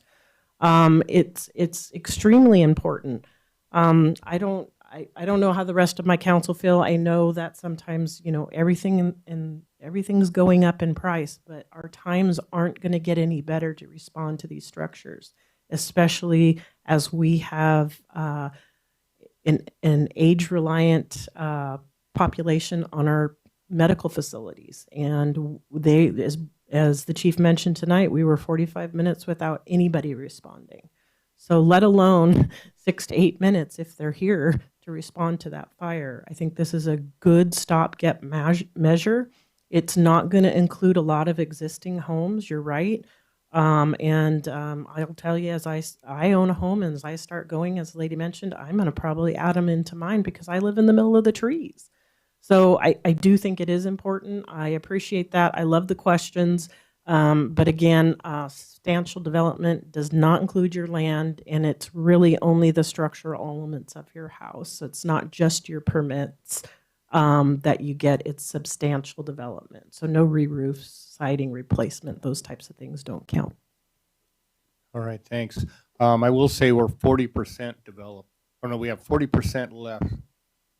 It's extremely important. I don't know how the rest of my council feel. I know that sometimes everything's going up in price, but our times aren't going to get any better to respond to these structures, especially as we have an age-reliant population on our medical facilities. And as the chief mentioned tonight, we were 45 minutes without anybody responding. So let alone 6 to 8 minutes if they're here to respond to that fire. I think this is a good stopgap measure. It's not going to include a lot of existing homes, you're right. I'll tell you, as I own a home, and as I start going, as the lady mentioned, I'm going to probably add them into mine because I live in the middle of the trees. So I do think it is important. I appreciate that. I love the questions. But again, substantial development does not include your land, and it's really only the structural elements of your house. So it's not just your permits that you get, it's substantial development. So no re-roofs, siding replacement, those types of things don't count. All right, thanks. I will say we're 40% developed. Or no, we have 40% left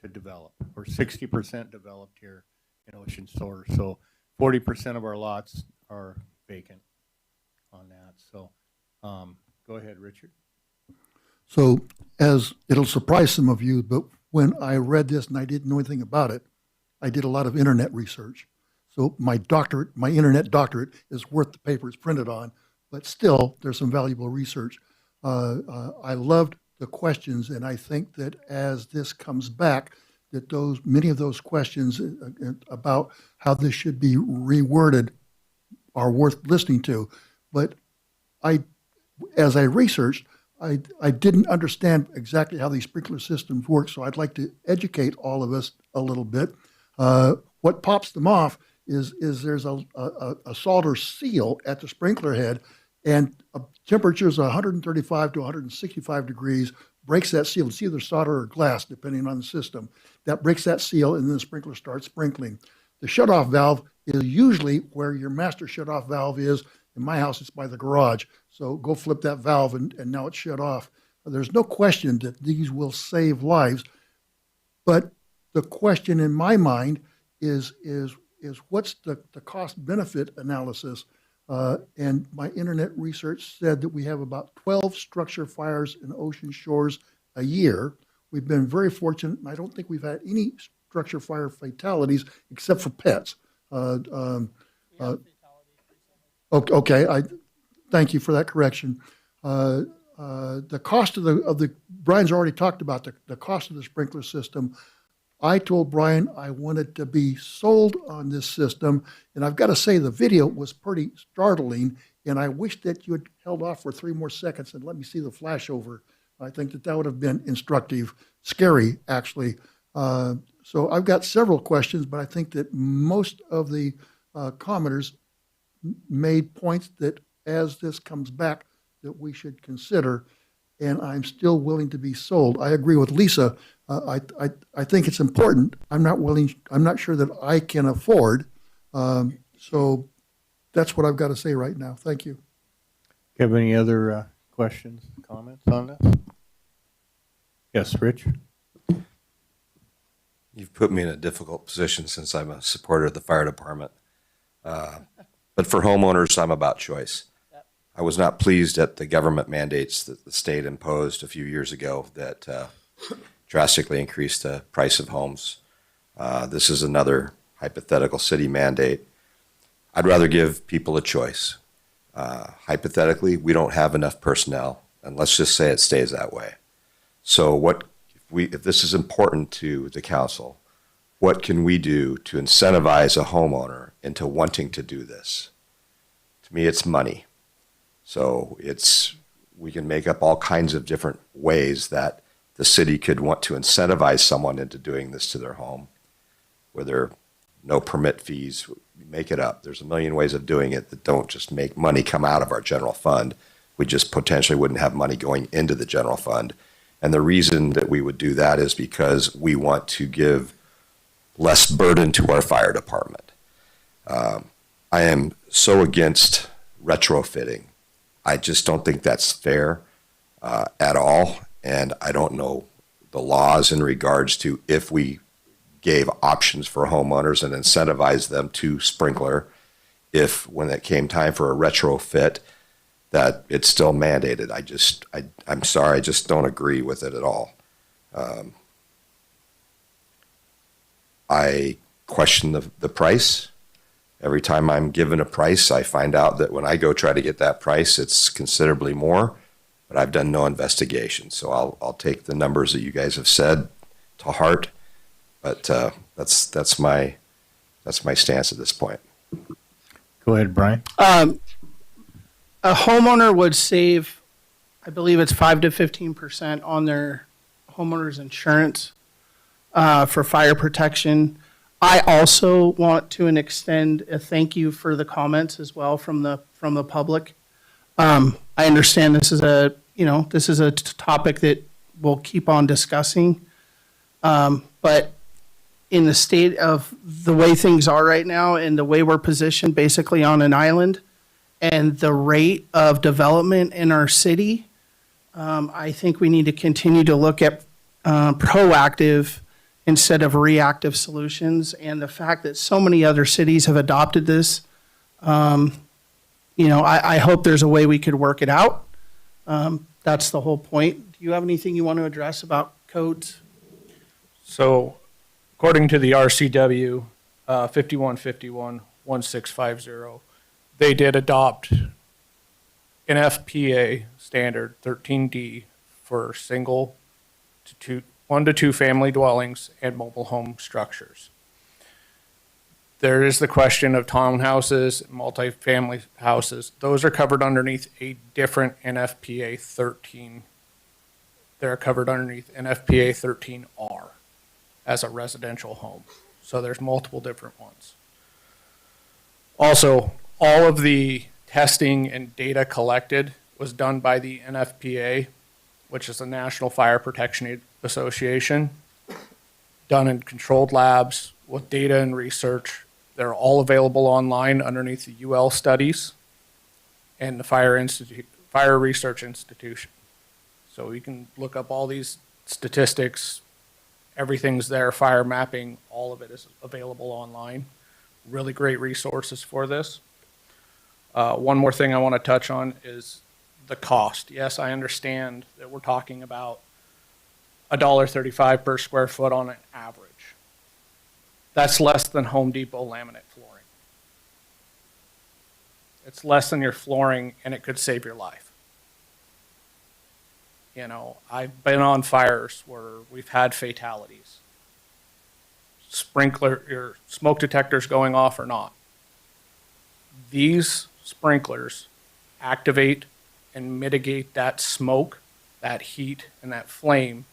to develop. We're 60% developed here in Ocean Shores. So 40% of our lots are vacant on that. So go ahead, Richard. So as it'll surprise some of you, but when I read this and I didn't know anything about it, I did a lot of internet research. So my internet doctorate is worth the paper it's printed on, but still there's some valuable research. I loved the questions, and I think that as this comes back, that many of those questions about how this should be reworded are worth listening to. But as I researched, I didn't understand exactly how these sprinkler systems work, so I'd like to educate all of us a little bit. What pops them off is there's a solder seal at the sprinkler head, and temperatures 135 to 165 degrees breaks that seal. It's either solder or glass, depending on the system. That breaks that seal, and then the sprinkler starts sprinkling. The shutoff valve is usually where your master shutoff valve is. In my house, it's by the garage. So go flip that valve, and now it's shut off. There's no question that these will save lives. But the question in my mind is what's the cost-benefit analysis? And my internet research said that we have about 12 structure fires in Ocean Shores a year, we've been very fortunate, and I don't think we've had any structure fire fatalities except for pets. Okay, thank you for that correction. The cost of the Brian's already talked about the cost of the sprinkler system. I told Brian I wanted to be sold on this system, and I've got to say the video was pretty startling, and I wish that you had held off for 3 more seconds and let me see the flashover. I think that would have been instructive, scary actually. So I've got several questions, but I think that most of the commenters made points that as this comes back that we should consider, and I'm still willing to be sold. I agree with Lisa. I think it's important. I'm not sure that I can afford. So that's what I've got to say right now. Thank you. Have any other questions, comments on this? Yes, Rich? You've put me in a difficult position since I'm a supporter of the fire department. But for homeowners, I'm about choice. I was not pleased at the government mandates that the state imposed a few years ago that drastically increased the price of homes. This is another hypothetical city mandate. I'd rather give people a choice. Hypothetically, we don't have enough personnel, and let's just say it stays that way. So if this is important to the council, what can we do to incentivize a homeowner into wanting to do this? To me, it's money. So we can make up all kinds of different ways that the city could want to incentivize someone into doing this to their home, where there are no permit fees. Make it up. There's a million ways of doing it that don't just make money come out of our general fund. We just potentially wouldn't have money going into the general fund. And the reason that we would do that is because we want to give less burden to our fire department. I am so against retrofitting. I just don't think that's fair at all. And I don't know the laws in regards to if we gave options for homeowners and incentivized them to sprinkler, if when it came time for a retrofit, that it's still mandated. I'm sorry, I just don't agree with it at all. I question the price. Every time I'm given a price, I find out that when I go try to get that price, it's considerably more, but I've done no investigation. So I'll take the numbers that you guys have said to heart, but that's my stance at this point. Go ahead, Brian. A homeowner would save, I believe it's 5 to 15% on their homeowner's insurance for fire protection. I also want to extend a thank you for the comments as well from the public. I understand this is a topic that we'll keep on discussing, but in the state of the way things are right now and the way we're positioned basically on an island and the rate of development in our city, I think we need to continue to look at proactive instead of reactive solutions. And the fact that so many other cities have adopted this, I hope there's a way we could work it out. That's the whole point. Do you have anything you want to address about codes? So, according to the RCW 5151-1650, they did adopt an FPA standard 13D for one to two family dwellings and mobile home structures. There is the question of townhouses, multifamily houses. Those are covered underneath a different NFPA 13. They're covered underneath NFPA 13R as a residential home. So there's multiple different ones. Also, all of the testing and data collected was done by the NFPA, which is the National Fire Protection Association, done in controlled labs with data and research. They're all available online underneath the UL studies and the Fire Research Institution. So you can look up all these statistics. Everything's there, fire mapping, all of it is available online. Really great resources for this. One more thing I want to touch on is the cost. Yes, I understand that we're talking about $1.35 per square foot on an average. That's less than Home Depot laminate flooring. It's less than your flooring, and it could save your life. You know, I've been on fires where we've had fatalities. Your smoke detectors going off or not. These sprinklers activate and mitigate that smoke, that heat, and that flame,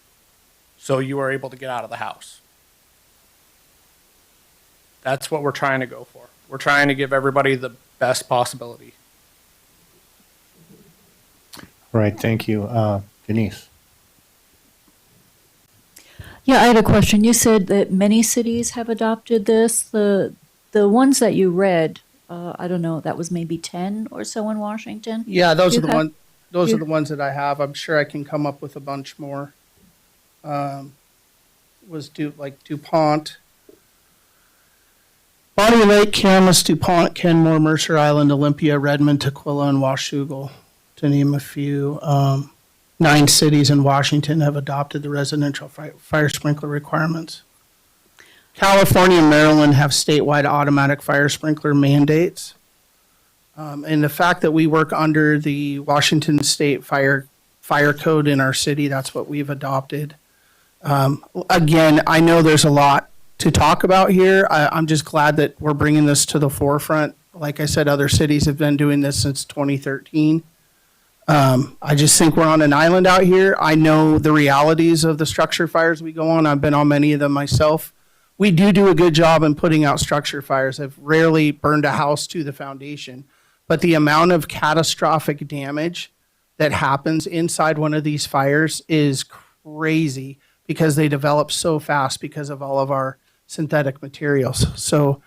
so you are able to get out of the house. That's what we're trying to go for. We're trying to give everybody the best possibility. Right, thank you. Denise? Yeah, I had a question. You said that many cities have adopted this. The ones that you read, I don't know, that was maybe 10 or so in Washington? Yeah, those You are the have- ones. Those you- are the ones that I have. I'm sure I can come up with a bunch more. Like DuPont, Bonnie Lake, Camas, DuPont, Kenmore, Mercer Island, Olympia, Redmond, Tukwila, and Washougal, to name a few. 9 cities in Washington have adopted the residential fire sprinkler requirements. California and Maryland have statewide automatic fire sprinkler mandates. And the fact that we work under the Washington State Fire Code in our city, that's what we've adopted. Again, I know there's a lot to talk about here. I'm just glad that we're bringing this to the forefront. Like I said, other cities have been doing this since 2013. I just think we're on an island out here. I know the realities of the structure fires we go on. I've been on many of them myself. We do a good job in putting out structure fires. I've rarely burned a house to the foundation, but the amount of catastrophic damage that happens inside one of these fires is crazy because they develop so fast because of all of our synthetic materials. So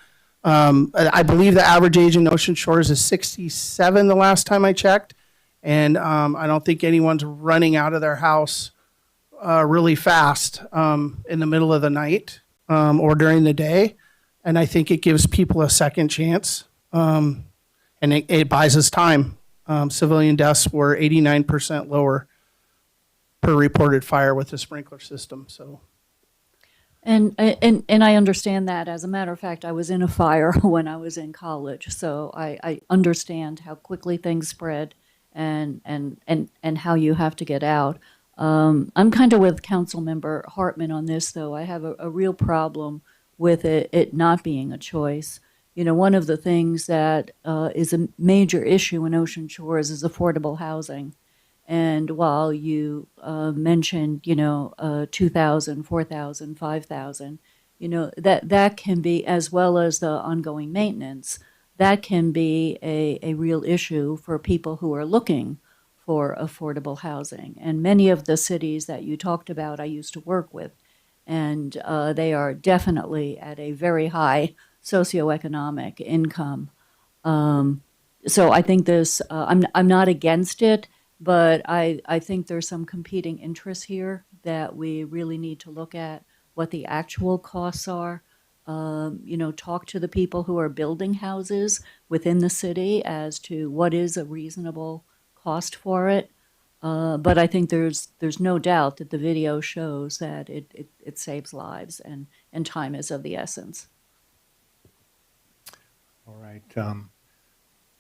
I believe the average age in Ocean Shores is 67 the last time I checked. And I don't think anyone's running out of their house really fast in the middle of the night or during the day. And I think it gives people a second chance. And it buys us time. Civilian deaths were 89% lower per reported fire with the sprinkler system. So, And I understand that. As a matter of fact, I was in a fire when I was in college, so I understand how quickly things spread and how you have to get out. I'm kind of with Councilmember Hartman on this, though. I have a real problem with it not being a choice. You know, one of the things that is a major issue in Ocean Shores is affordable housing. And while you mentioned, 2,000, 4,000, 5,000, that can be, as well as the ongoing maintenance, that can be a real issue for people who are looking for affordable housing. And many of the cities that you talked about, I used to work with, and they are definitely at a very high socioeconomic income. So I think this, I'm not against it, but I think there's some competing interests here that we really need to look at what the actual costs are. Talk to the people who are building houses within the city as to what is a reasonable cost for it. But I think there's no doubt that the video shows that it saves lives and time is of the essence. All right. Could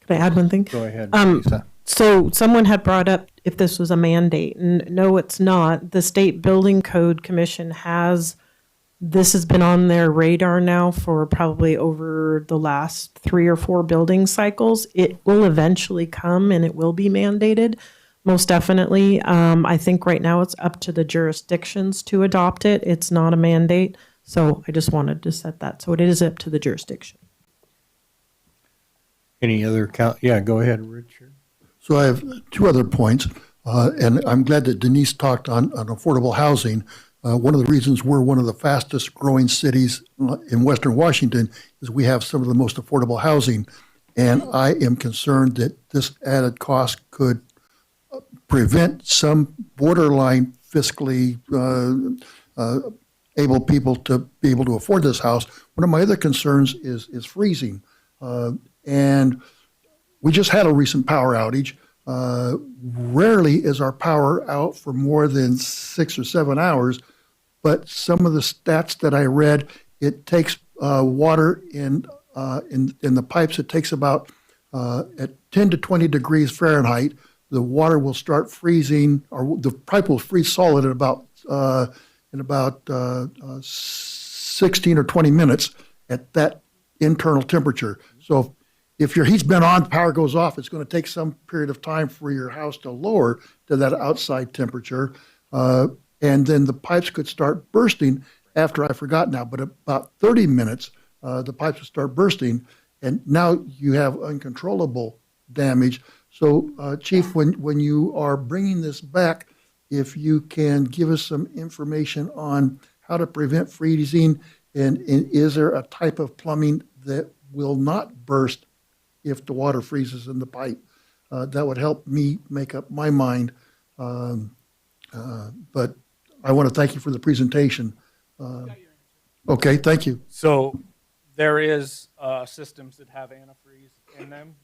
I add one thing? Go ahead, Lisa. So someone had brought up if this was a mandate, and no, it's not. The State Building Code Commission this has been on their radar now for probably over the last 3 or 4 building cycles. It will eventually come and it will be mandated, most definitely. I think right now it's up to the jurisdictions to adopt it. It's not a mandate. So I just wanted to set that. So it is up to the jurisdiction. Any other yeah, go ahead, Richard. So I have 2 other points, and I'm glad that Denise talked on affordable housing. One of the reasons we're one of the fastest growing cities in Western Washington is we have some of the most affordable housing. And I am concerned that this added cost could prevent some borderline fiscally able people to be able to afford this house. One of my other concerns is freezing. And we just had a recent power outage. Rarely is our power out for more than 6 or 7 hours, but some of the stats that I read, it takes water in the pipes. It takes about at 10 to 20 degrees Fahrenheit. The water will start freezing, or the pipe will freeze solid in about 16 or 20 minutes at that internal temperature. So if your heat's been on, power goes off, it's going to take some period of time for your house to lower to that outside temperature. And then the pipes could start bursting after, I forgot now, but about 30 minutes, the pipes will start bursting. And now you have uncontrollable damage. So, Chief, when you are bringing this back, if you can give us some information on how to prevent freezing, and is there a type of plumbing that will not burst if the water freezes in the pipe? That would help me make up my mind. But I want to thank you for the presentation. Okay, thank you. So there is systems that have antifreeze in them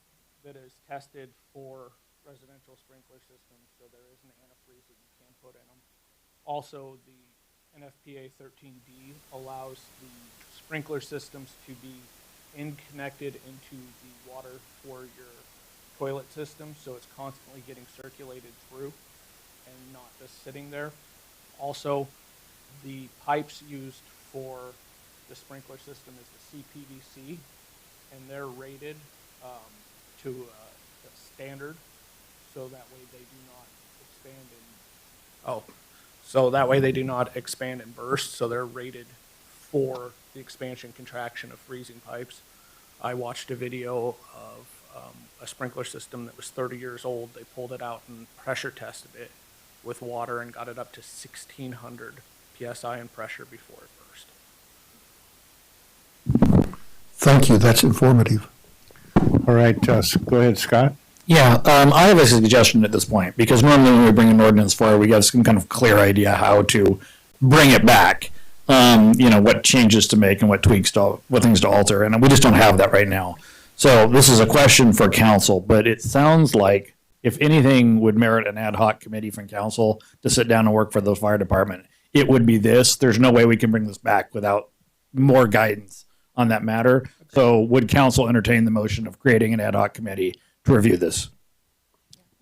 that is tested for residential sprinkler systems. So there is an antifreeze that you can put in them. Also, the NFPA 13D allows the sprinkler systems to be connected into the water for your toilet system, so it's constantly getting circulated through and not just sitting there. Also, the pipes used for the sprinkler system is the CPVC, and they're rated to a standard, so that way they do not expand and burst. So they're rated for the expansion contraction of freezing pipes. I watched a video of a sprinkler system that was 30 years old. They pulled it out and pressure tested it with water and got it up to 1,600 psi in pressure before it burst. Thank you. That's informative. All right, go ahead, Scott. Yeah, I have a suggestion at this point, because normally when we bring an ordinance forward, we have some kind of clear idea how to bring it back. What changes to make and what things to alter, and we just don't have that right now. So this is a question for council, but it sounds like if anything would merit an ad hoc committee from council to sit down and work for the fire department, it would be this. There's no way we can bring this back without more guidance on that matter. So would council entertain the motion of creating an ad hoc committee to review this?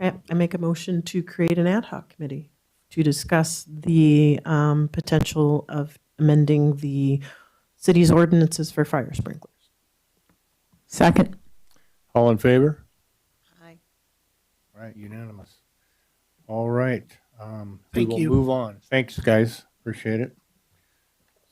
I make a motion to create an ad hoc committee to discuss the potential of amending the city's ordinances for fire sprinklers. Second. All in favor? Aye. All right, unanimous. All right. Thank we you. will move on. Thanks, guys. Appreciate it.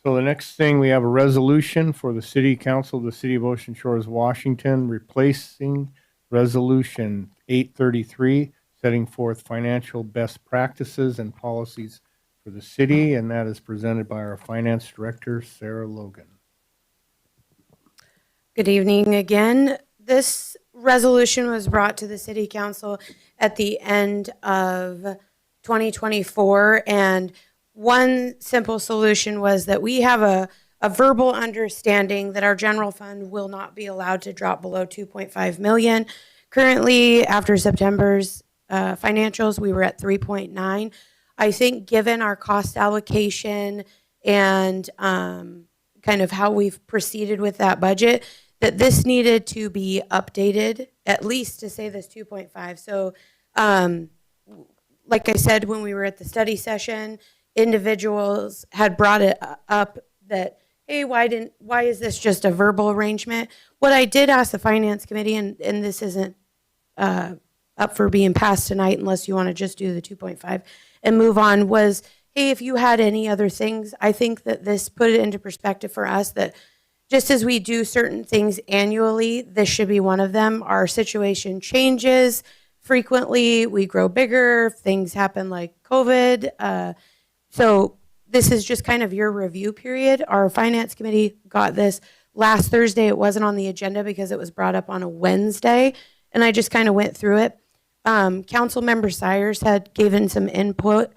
So the next thing, we have a resolution for the City Council of the City of Ocean Shores, Washington, replacing Resolution 833, setting forth financial best practices and policies for the city, and that is presented by our Finance Director, Sarah Logan. Good evening again. This resolution was brought to the City Council at the end of 2024, and one simple solution was that we have a verbal understanding that our general fund will not be allowed to drop below 2.5 million. Currently, after September's financials, we were at 3.9. I think given our cost allocation and kind of how we've proceeded with that budget, that this needed to be updated, at least to say this 2.5. So like I said, when we were at the study session, individuals had brought it up that, hey, why is this just a verbal arrangement? What I did ask the Finance Committee, and this isn't up for being passed tonight unless you want to just do the 2.5 and move on, was, hey, if you had any other things, I think that this put it into perspective for us that just as we do certain things annually, this should be one of them. Our situation changes frequently. We grow bigger. Things happen like COVID. So this is just kind of your review period. Our Finance Committee got this last Thursday. It wasn't on the agenda because it was brought up on a Wednesday, and I just kind of went through it. Councilmember Sires had given some input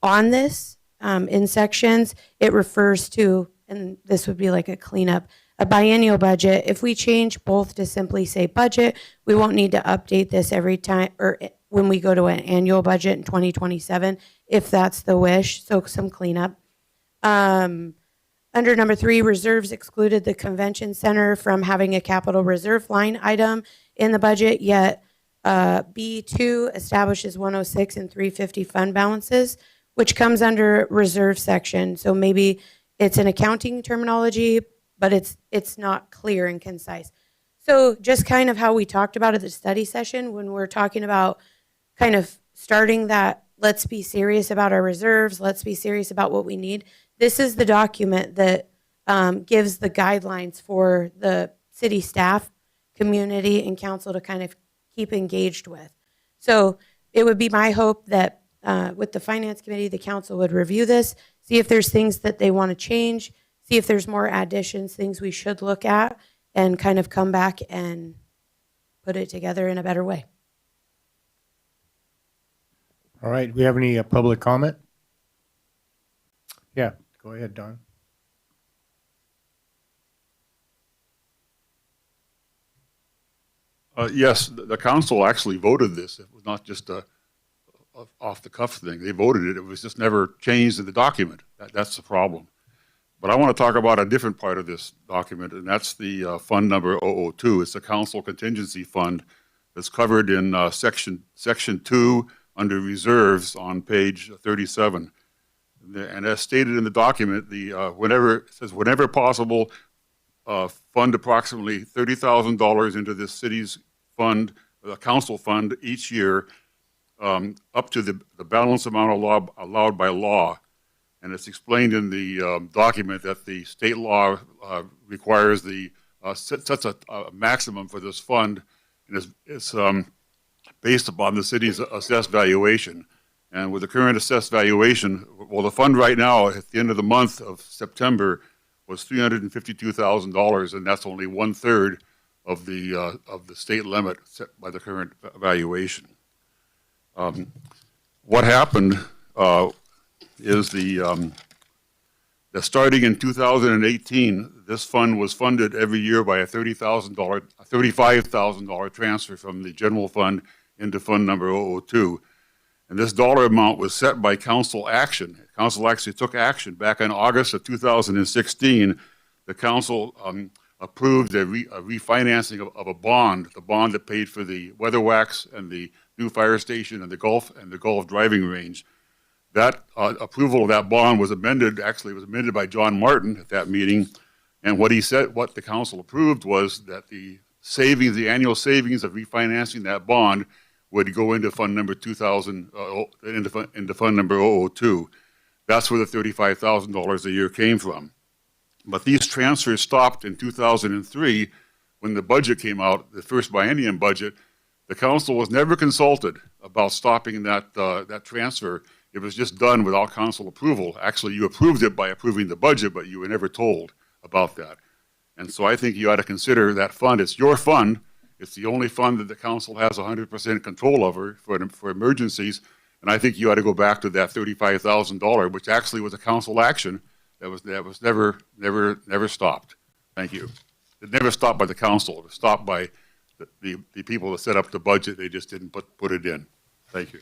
on this in sections. It refers to, and this would be like a cleanup, a biennial budget. If we change both to simply say budget, we won't need to update this every time or when we go to an annual budget in 2027, if that's the wish. So some cleanup. Under number 3, reserves excluded the convention center from having a capital reserve line item in the budget, yet B2 establishes 106 and 350 fund balances, which comes under reserve section. So maybe it's an accounting terminology, but it's not clear and concise. So just kind of how we talked about at the study session when we're talking about kind of starting that, let's be serious about our reserves, let's be serious about what we need. This is the document that gives the guidelines for the city staff, community, and council to kind of keep engaged with. So it would be my hope that with the finance committee, the council would review this, see if there's things that they want to change, see if there's more additions, things we should look at, and kind of come back and put it together in a better way. All right, do we have any public comment? Yeah, go ahead, Don. Yes, the council actually voted this. It was not just a off-the-cuff thing. They voted it. It was just never changed in the document. That's the problem. But I want to talk about a different part of this document, and that's the fund number 002. It's a council contingency fund that's covered in section 2 under reserves on page 37. And as stated in the document, it says whenever possible, fund approximately $30,000 into this city's fund, the council fund each year, up to the balance amount allowed by law. And it's explained in the document that the state law requires sets a maximum for this fund, and it's based upon the city's assessed valuation. And with the current assessed valuation, well, the fund right now at the end of the month of September was $352,000, and that's only 1/3 of the state limit set by the current valuation. What happened is that starting in 2018, this fund was funded every year by a $35,000 transfer from the general fund into fund number 002. And this dollar amount was set by council action. Council actually took action. Back in August of 2016, the council approved a refinancing of a bond, the bond that paid for the weather wax and the new fire station and the golf driving range. That approval of that bond was amended. Actually, it was amended by John Martin at that meeting. And what the council approved was that the annual savings of refinancing that bond would go into fund number into fund number 002. That's where the $35,000 a year came from. But these transfers stopped in 2003 when the budget came out, the first biennium budget. The council was never consulted about stopping that transfer. It was just done without council approval. Actually, you approved it by approving the budget, but you were never told about that. And so I think you ought to consider that fund. It's your fund. It's the only fund that the council has 100% control over for emergencies. And I think you ought to go back to that $35,000, which actually was a council action that was never stopped. Thank you. It never stopped by the council. It was stopped by the people that set up the budget. They just didn't put it in. Thank you.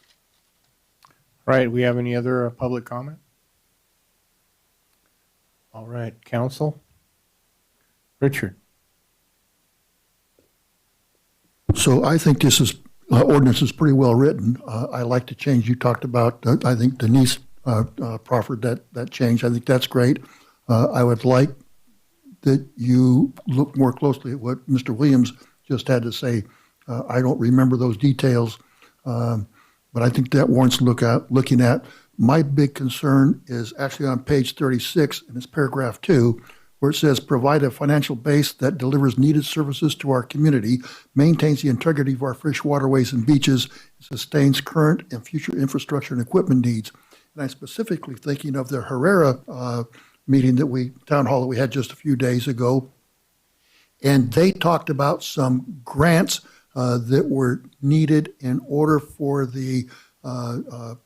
All right, we have any other public comment? All right, council. Richard. So I think this ordinance is pretty well written. I like the change you talked about. I think Denise proffered that change. I think that's great. I would like that you look more closely at what Mr. Williams just had to say. I don't remember those details, but I think that warrants looking at. My big concern is actually on page 36 in this paragraph 2, where it says, provide a financial base that delivers needed services to our community, maintains the integrity of our fish waterways and beaches, sustains current and future infrastructure and equipment needs. And I'm specifically thinking of the Herrera town hall that we had just a few days ago. And they talked about some grants that were needed in order for the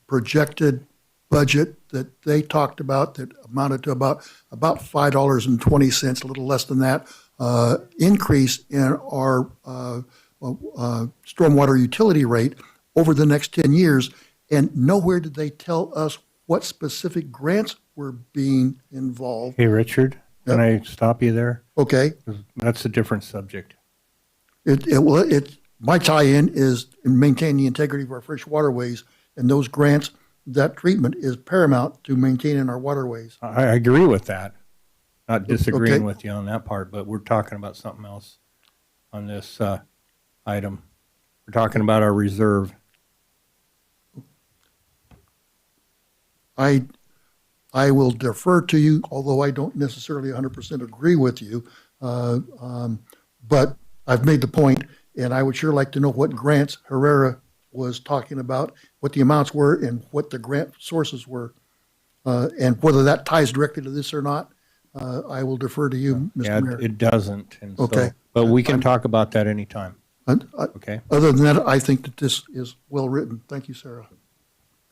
projected budget that they talked about that amounted to about $5.20, a little less than that, increase in our stormwater utility rate over the next 10 years, and nowhere did they tell us what specific grants were being involved. Hey, Richard, can I stop you there? Okay. That's a different subject. My tie-in is in maintaining the integrity of our fresh waterways, and those grants, that treatment is paramount to maintaining our waterways. I agree with that. Not disagreeing Okay. with you on that part, but we're talking about something else on this item. We're talking about our reserve. I will defer to you, although I don't necessarily 100% agree with you. But I've made the point, and I would sure like to know what grants Herrera was talking about, what the amounts were, and what the grant sources were, and whether that ties directly to this or not. I will defer to you, Mr. Yeah, Mayor. it doesn't. And Okay. So, but we can talk about that anytime. Okay. Other than that, I think that this is well written. Thank you, Sarah.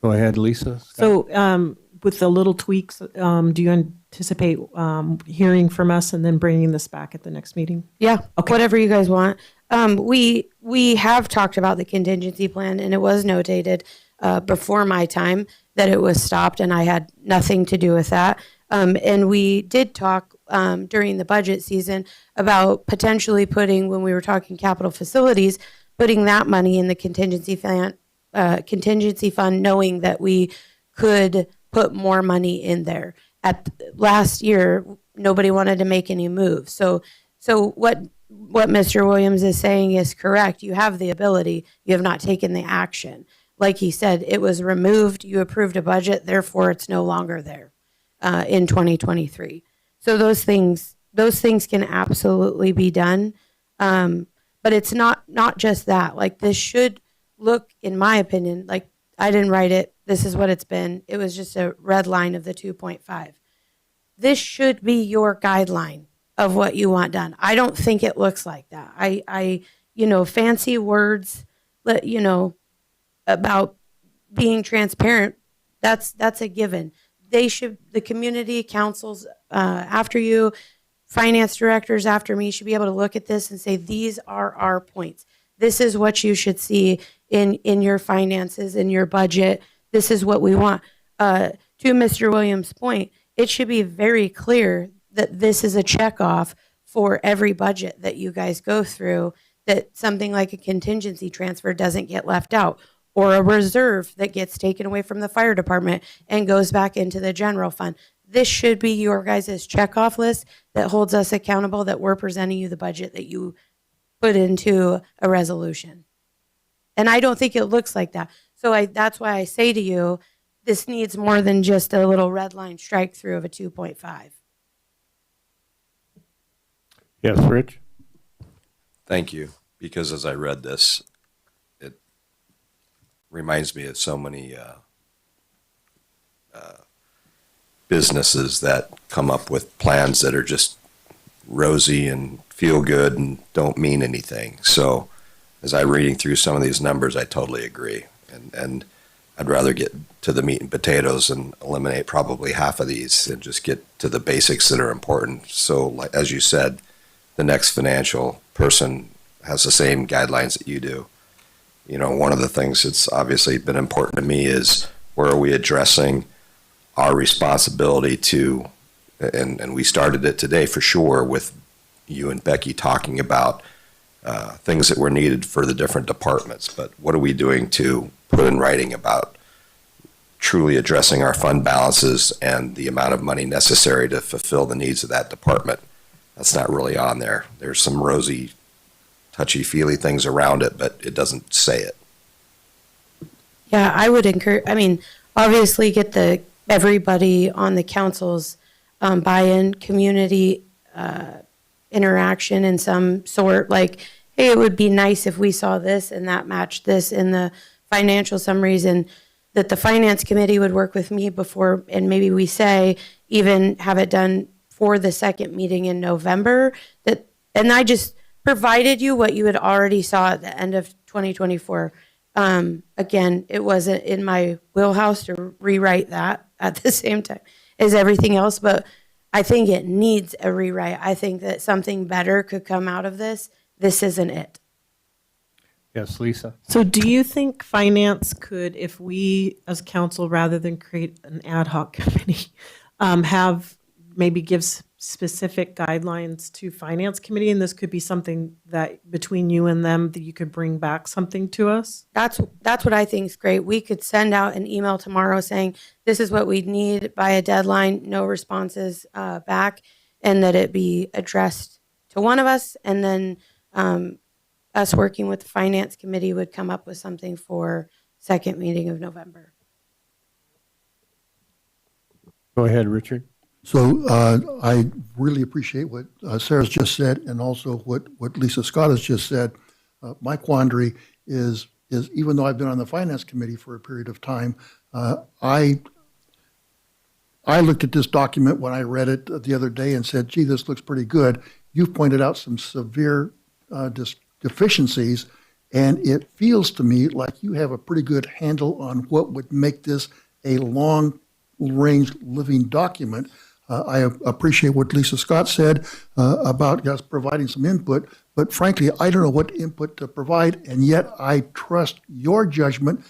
Go ahead, Lisa. So with the little tweaks, do you anticipate hearing from us and then bringing this back at the next meeting? Yeah, whatever you guys want. We have talked about the contingency plan, and it was notated before my time that it was stopped, and I had nothing to do with that. And we did talk during the budget season about potentially putting, when we were talking capital facilities, putting that money in the contingency fund, knowing that we could put more money in there. At last year, nobody wanted to make any moves. So what Mr. Williams is saying is correct. You have the ability. You have not taken the action. Like he said, it was removed. You approved a budget. Therefore, it's no longer there in 2023. So those things can absolutely be done. But it's not just that. Like, this should look, in my opinion, like, I didn't write it. This is what it's been. It was just a red line of the 2.5. This should be your guideline of what you want done. I don't think it looks like that. I fancy words, about being transparent. That's a given. The community councils after you, finance directors after me should be able to look at this and say, these are our points. This is what you should see in your finances, in your budget. This is what we want. To Mr. Williams' point, it should be very clear that this is a checkoff for every budget that you guys go through, that something like a contingency transfer doesn't get left out, or a reserve that gets taken away from the fire department and goes back into the general fund. This should be your guys' checkoff list that holds us accountable, that we're presenting you the budget that you put into a resolution. And I don't think it looks like that. So that's why I say to you, this needs more than just a little red line strike through of a 2.5. Yes, Rich? Thank you. Because as I read this, it reminds me of so many businesses that come up with plans that are just rosy and feel good and don't mean anything. So as I'm reading through some of these numbers, I totally agree. And I'd rather get to the meat and potatoes and eliminate probably half of these and just get to the basics that are important. So like, as you said, the next financial person has the same guidelines that you do. You know, one of the things that's obviously been important to me is, where are we addressing our responsibility to, and we started it today for sure with you and Becky talking about things that were needed for the different departments, but what are we doing to put in writing about truly addressing our fund balances and the amount of money necessary to fulfill the needs of that department? That's not really on there. There's some rosy, touchy-feely things around it, but it doesn't say it. Yeah, I would encourage, obviously get everybody on the council's buy-in, community interaction in some sort, like, hey, it would be nice if we saw this and that matched this in the financial summaries, and that the finance committee would work with me before, and maybe we say, even have it done for the second meeting in November. And I just provided you what you had already saw at the end of 2024. Again, it wasn't in my wheelhouse to rewrite that at the same time as everything else, but I think it needs a rewrite. I think that something better could come out of this. This isn't it. Yes, Lisa. So do you think finance could, if we as council, rather than create an ad hoc committee, have maybe gives specific guidelines to finance committee? And this could be something that between you and them that you could bring back something to us? That's what I think is great. We could send out an email tomorrow saying, this is what we need by a deadline, no responses back, and that it be addressed to one of us. And then us working with the finance committee would come up with something for second meeting of November. Go ahead, Richard. So I really appreciate what Sarah's just said, and also what Lisa Scott has just said. My quandary is even though I've been on the finance committee for a period of time, I looked at this document when I read it the other day and said, gee, this looks pretty good. You've pointed out some severe deficiencies, and it feels to me like you have a pretty good handle on what would make this a long-range living document. I appreciate what Lisa Scott said about us providing some input, but frankly, I don't know what input to provide, and yet I trust your judgment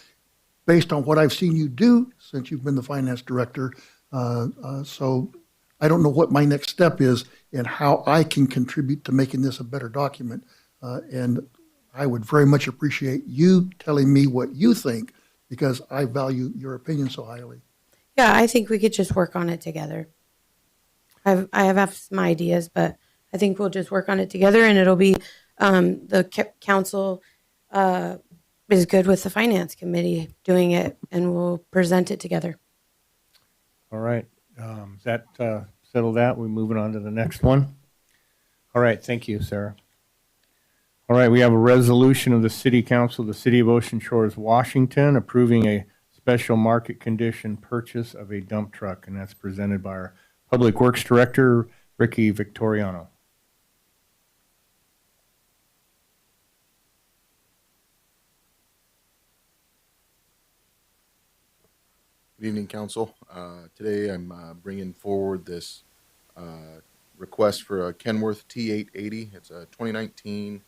based on what I've seen you do since you've been the finance director. So I don't know what my next step is and how I can contribute to making this a better document. And I would very much appreciate you telling me what you think, because I value your opinion so highly. Yeah, I think we could just work on it together. I have some ideas, but I think we'll just work on it together, and it'll be the council is good with the finance committee doing it, and we'll present it together. All right. Does that settle that? We're moving on to the next one. All right. Thank you, Sarah. All right. We have a resolution of the City Council of the City of Ocean Shores, Washington, approving a special market condition purchase of a dump truck, and that's presented by our Public Works Director, Ricky Victoriano. Good evening, Council. Today I'm bringing forward this request for a Kenworth T880. It's a 2019.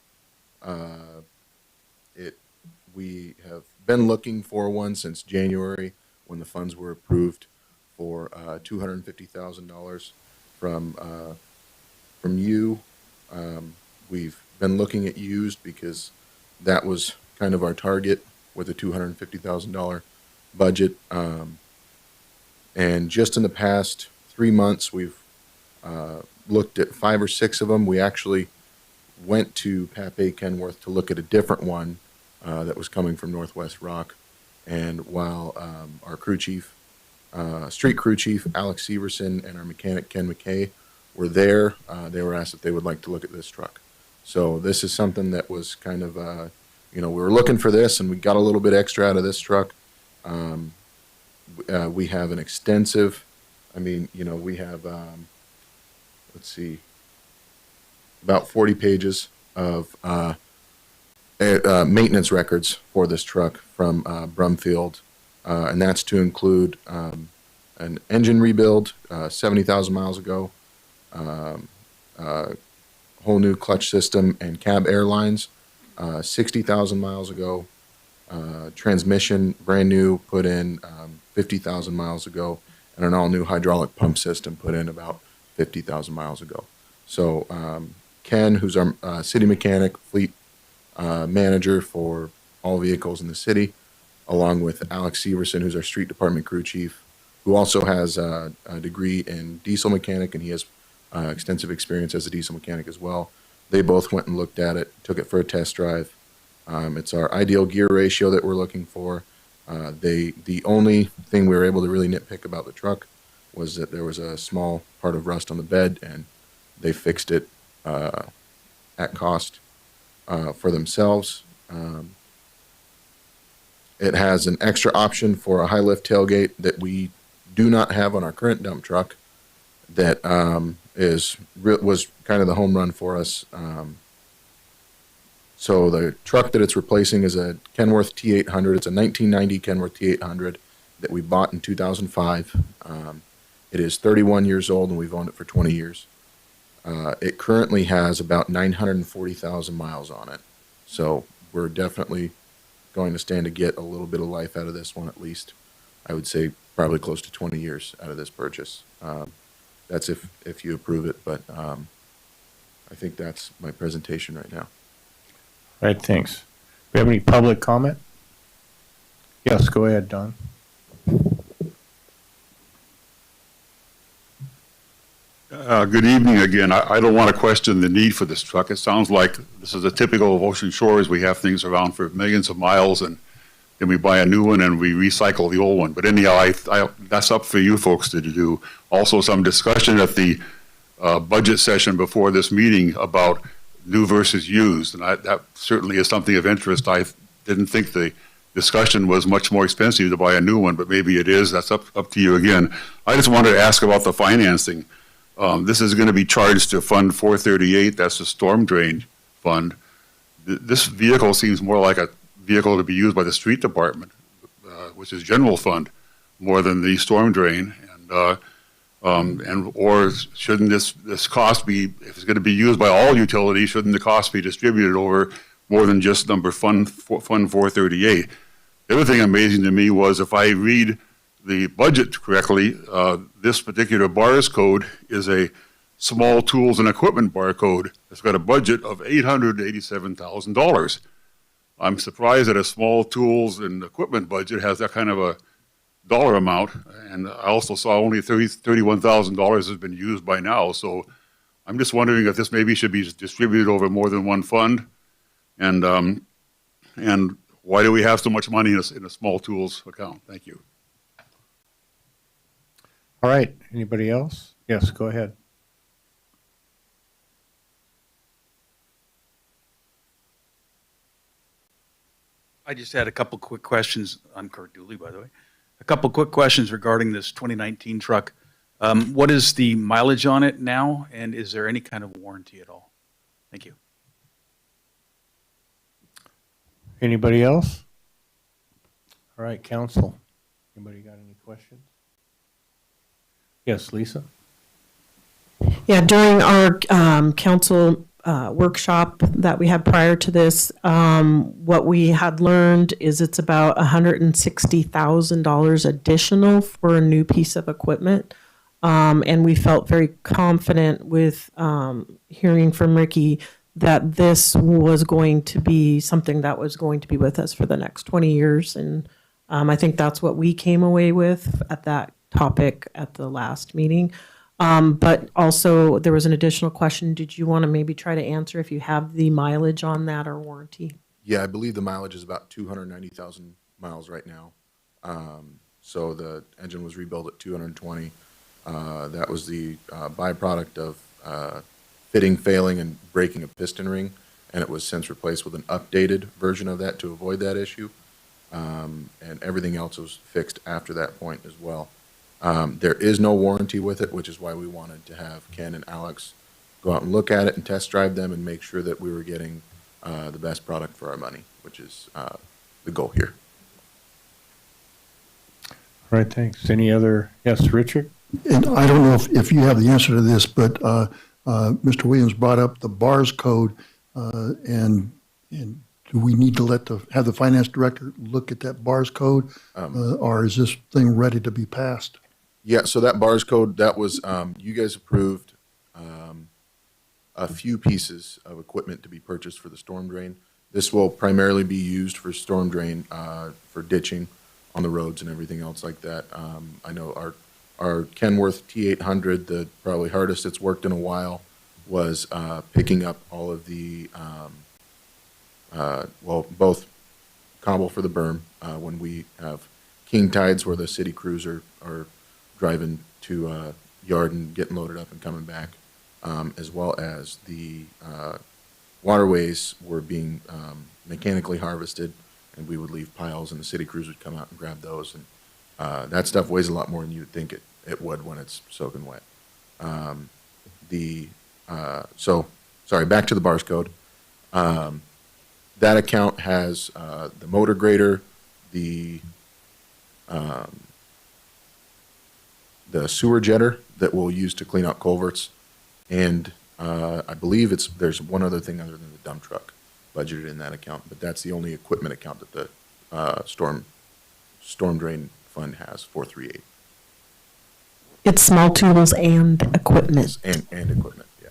We have been looking for one since January when the funds were approved for $250,000 from you. We've been looking at used because that was kind of our target with a $250,000 budget. And just in the past 3 months, we've looked at 5 or 6 of them. We actually went to Pape Kenworth to look at a different one that was coming from Northwest Rock. And while our crew chief, street crew chief, Alex Severson, and our mechanic, Ken McKay, were there, they were asked if they would like to look at this truck. So this is something that was kind of, we were looking for this, and we got a little bit extra out of this truck. We have an extensive, we have, let's see, about 40 pages of maintenance records for this truck from Brumfield, and that's to include an engine rebuild 70,000 miles ago, whole new clutch system and cab air lines 60,000 miles ago, transmission brand new, put in 50,000 miles ago, and an all new hydraulic pump system put in about 50,000 miles ago. So Ken, who's our city mechanic, fleet manager for all vehicles in the city, along with Alex Severson, who's our street department crew chief, who also has a degree in diesel mechanic, and he has extensive experience as a diesel mechanic as well. They both went and looked at it, took it for a test drive. It's our ideal gear ratio that we're looking for. The only thing we were able to really nitpick about the truck was that there was a small part of rust on the bed, and they fixed it at cost for themselves. It has an extra option for a high lift tailgate that we do not have on our current dump truck. That was kind of the home run for us. So the truck that it's replacing is a Kenworth T800. It's a 1990 Kenworth T800 that we bought in 2005. It is 31 years old, and we've owned it for 20 years. It currently has about 940,000 miles on it. So we're definitely going to stand to get a little bit of life out of this one, at least. I would say probably close to 20 years out of this purchase. That's if you approve it, but I think that's my presentation right now. All right, thanks. Do we have any public comment? Yes, go ahead, Don. Good evening again. I don't want to question the need for this truck. It sounds like this is a typical of Ocean Shores. We have things around for millions of miles, and then we buy a new one and we recycle the old one. But anyhow, that's up for you folks to do. Also, some discussion at the budget session before this meeting about new versus used, and that certainly is something of interest. I didn't think the discussion was much more expensive to buy a new one, but maybe it is. That's up to you again. I just wanted to ask about the financing. This is going to be charged to Fund 438. That's the storm drain fund. This vehicle seems more like a vehicle to be used by the street department, which is general fund, more than the storm drain. Or shouldn't this cost be, if it's going to be used by all utilities, shouldn't the cost be distributed over more than just Fund 438? The other thing amazing to me was, if I read the budget correctly, this particular BARS code is a small tools and equipment barcode. It's got a budget of $887,000. I'm surprised that a small tools and equipment budget has that kind of a dollar amount. And I also saw only $31,000 has been used by now. So I'm just wondering if this maybe should be distributed over more than one fund. And why do we have so much money in a small tools account? Thank you. All right, anybody else? Yes, go ahead. I just had a couple quick questions. I'm Kurt Dooley, by the way. A couple quick questions regarding this 2019 truck. What is the mileage on it now, and is there any kind of warranty at all? Thank you. Anybody else? All right, council. Anybody got any questions? Yes, Lisa? Yeah, during our council workshop that we had prior to this, what we had learned is it's about $160,000 additional for a new piece of equipment. And we felt very confident with hearing from Ricky that this was going to be something that was going to be with us for the next 20 years. And I think that's what we came away with at that topic at the last meeting. But also there was an additional question. Did you want to maybe try to answer if you have the mileage on that or warranty? Yeah, I believe the mileage is about 290,000 miles right now. So the engine was rebuilt at 220. That was the byproduct of fitting, failing, and breaking a piston ring, and it was since replaced with an updated version of that to avoid that issue. And everything else was fixed after that point as well. There is no warranty with it, which is why we wanted to have Ken and Alex go out and look at it and test drive them and make sure that we were getting the best product for our money, which is the goal here. All right, thanks. Any other? Yes, Richard? And I don't know if you have the answer to this, but Mr. Williams brought up the BARS code, and do we need to have the finance director look at that BARS code, or is this thing ready to be passed? Yeah, so that BARS code, that was, you guys approved a few pieces of equipment to be purchased for the storm drain. This will primarily be used for storm drain, for ditching on the roads and everything else like that. I know our Kenworth T800, the probably hardest it's worked in a while, was picking up all of the, both cobble for the berm when we have king tides where the city crews are driving to yard and getting loaded up and coming back, as well as the waterways were being mechanically harvested, and we would leave piles and the city crews would come out and grab those. And that stuff weighs a lot more than you would think it would when it's soaking wet. Sorry, back to the BARS code. That account has the motor grader, the sewer jetter that we'll use to clean out culverts, and I believe there's one other thing other than the dump truck. budgeted in that account, but that's the only equipment account that the storm drain fund has, 438. It's small tools and equipment. And equipment, yeah.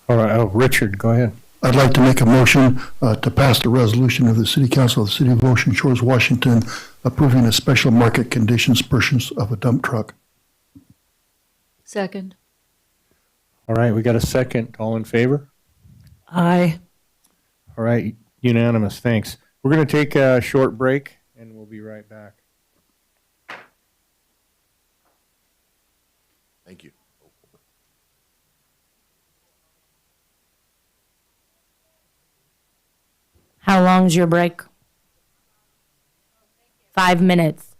All right, Richard, go ahead. I'd like to make a motion to pass the resolution of the City Council of the City of Ocean Shores, Washington, approving a special market conditions purchase of a dump truck. Second. All right, we got a second. All in favor? Aye. All right, unanimous. Thanks. We're going to take a short break, and we'll be right back. Thank you. How long's your break? 5 minutes.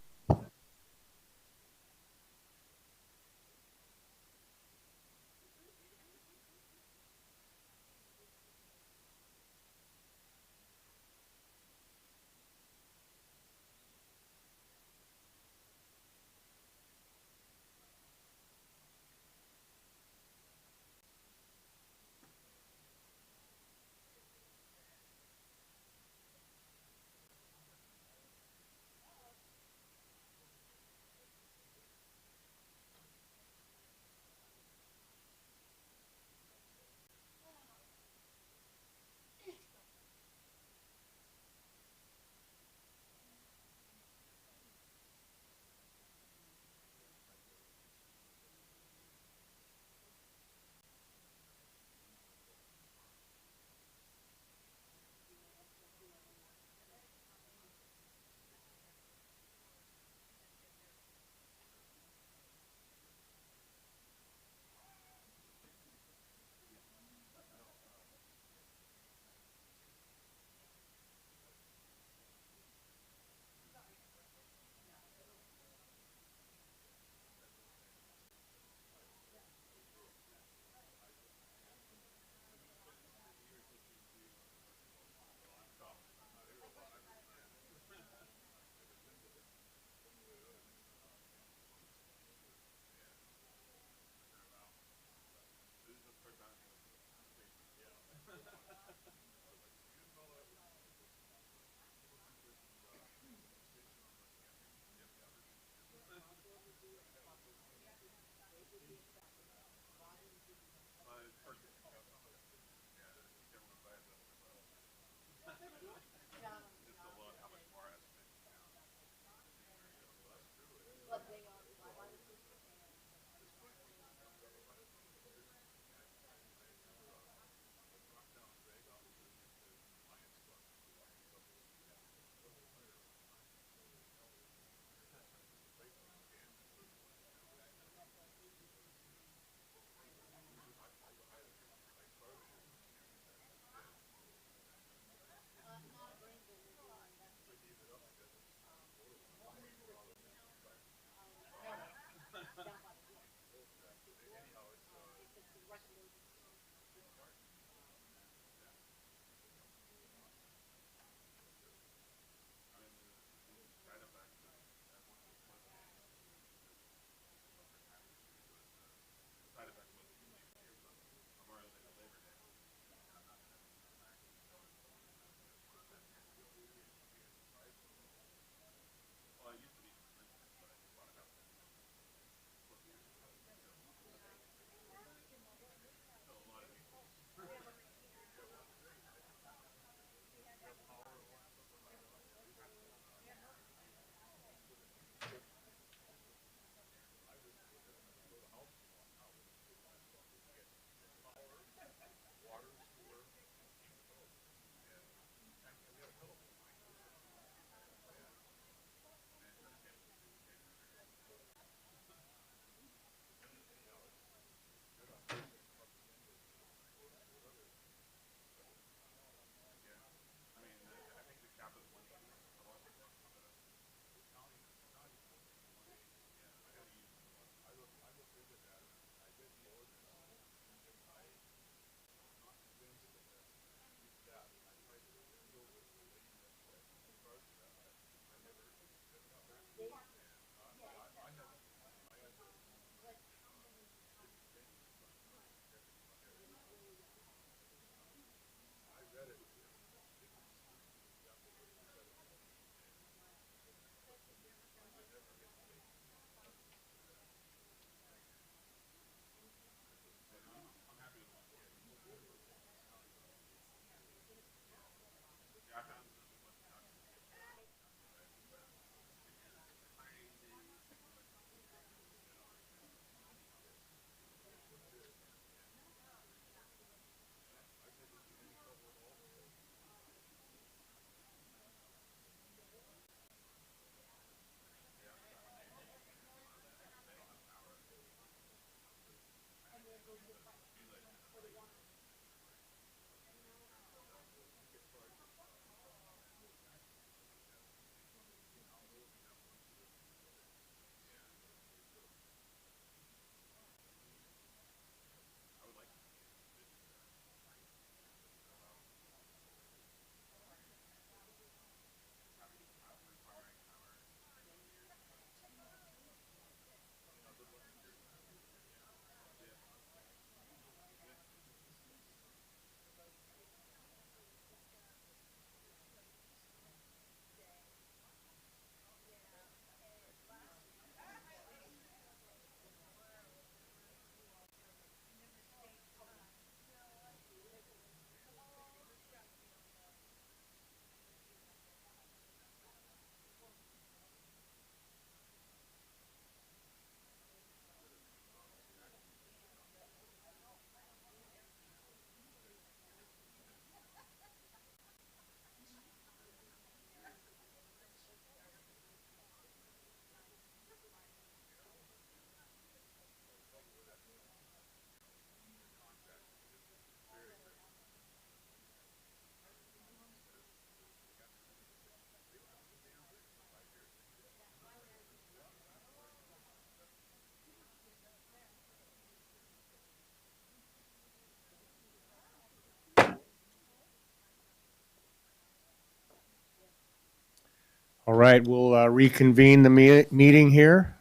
All right, we'll reconvene the meeting here.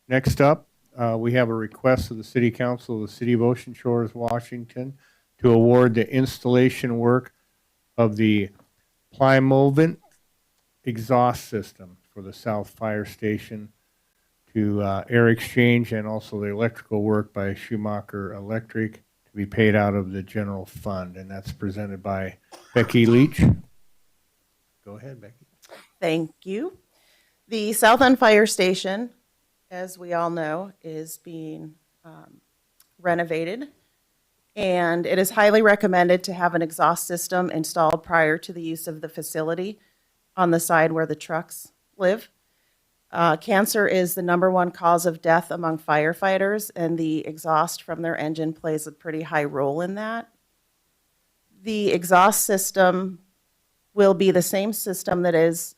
Next up, we have a request of the City Council of the City of Ocean Shores, Washington, to award the installation work of the Plymouth exhaust system for the South Fire Station to Air Exchange, and also the electrical work by Schumacher Electric to be paid out of the general fund. And that's presented by Becky Leach. Go ahead, Becky. Thank you. The South End Fire Station, as we all know, is being renovated, and it is highly recommended to have an exhaust system installed prior to the use of the facility on the side where the trucks live. Cancer is the #1 cause of death among firefighters, and the exhaust from their engine plays a pretty high role in that. The exhaust system will be the same system that is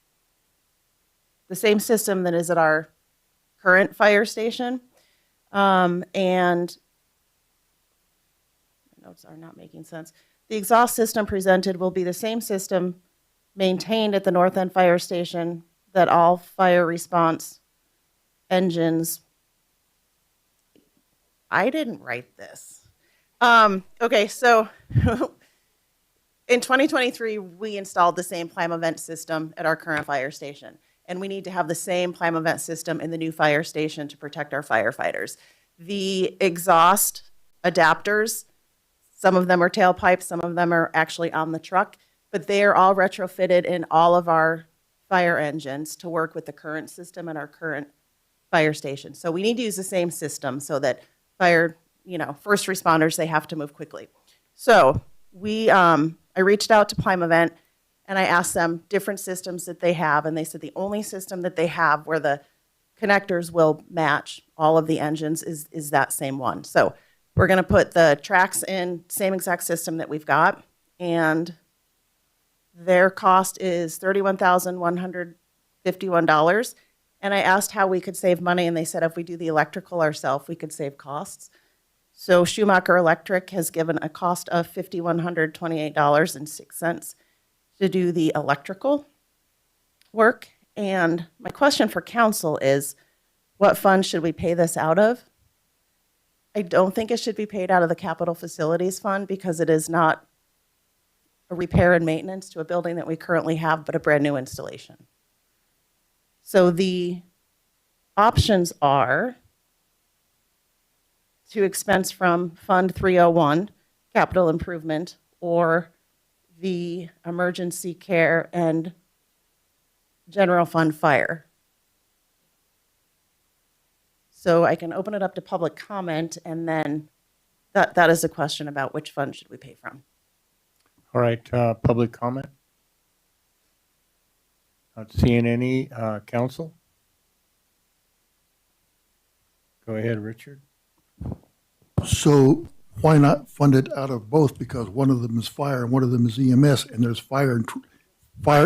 at our current fire station. And my notes are not making sense. The exhaust system presented will be the same system maintained at the North End Fire Station that all fire response engines. I didn't write this. Okay, so in 2023, we installed the same Plymouth vent system at our current fire station, and we need to have the same Plymouth vent system in the new fire station to protect our firefighters. The exhaust adapters, some of them are tailpipes, some of them are actually on the truck, but they are all retrofitted in all of our fire engines to work with the current system and our current fire station. So we need to use the same system so that first responders, they have to move quickly. So I reached out to Plymouth Vent and I asked them different systems that they have, and they said the only system that they have where the connectors will match all of the engines is that same one. So we're going to put the tracks in, same exact system that we've got, and their cost is $31,151. And I asked how we could save money, and they said if we do the electrical ourselves, we could save costs. So Schumacher Electric has given a cost of $5,128.06 to do the electrical work. And my question for council is, what fund should we pay this out of? I don't think it should be paid out of the Capital Facilities Fund because it is not a repair and maintenance to a building that we currently have, but a brand new installation. So the options are to expense from Fund 301, capital improvement, or the emergency care and general fund fire. So I can open it up to public comment, and then that is a question about which fund should we pay from. All right, public comment? Not seeing any. Council? Go ahead, Richard. So why not fund it out of both? Because one of them is fire and one of them is EMS, and there's fire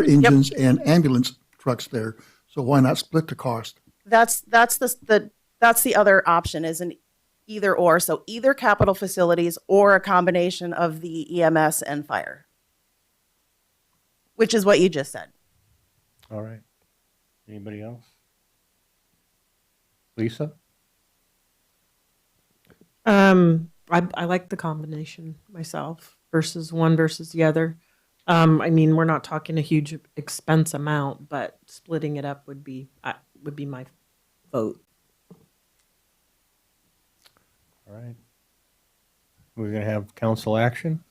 engines and ambulance trucks there. So why not split the cost? That's the other option, is an either or. So either capital facilities or a combination of the EMS and fire, which is what you just said. All right. Anybody else? Lisa? I like the combination myself versus one versus the other. I mean, we're not talking a huge expense amount, but splitting it up would be my vote. All right. We're going to have council action.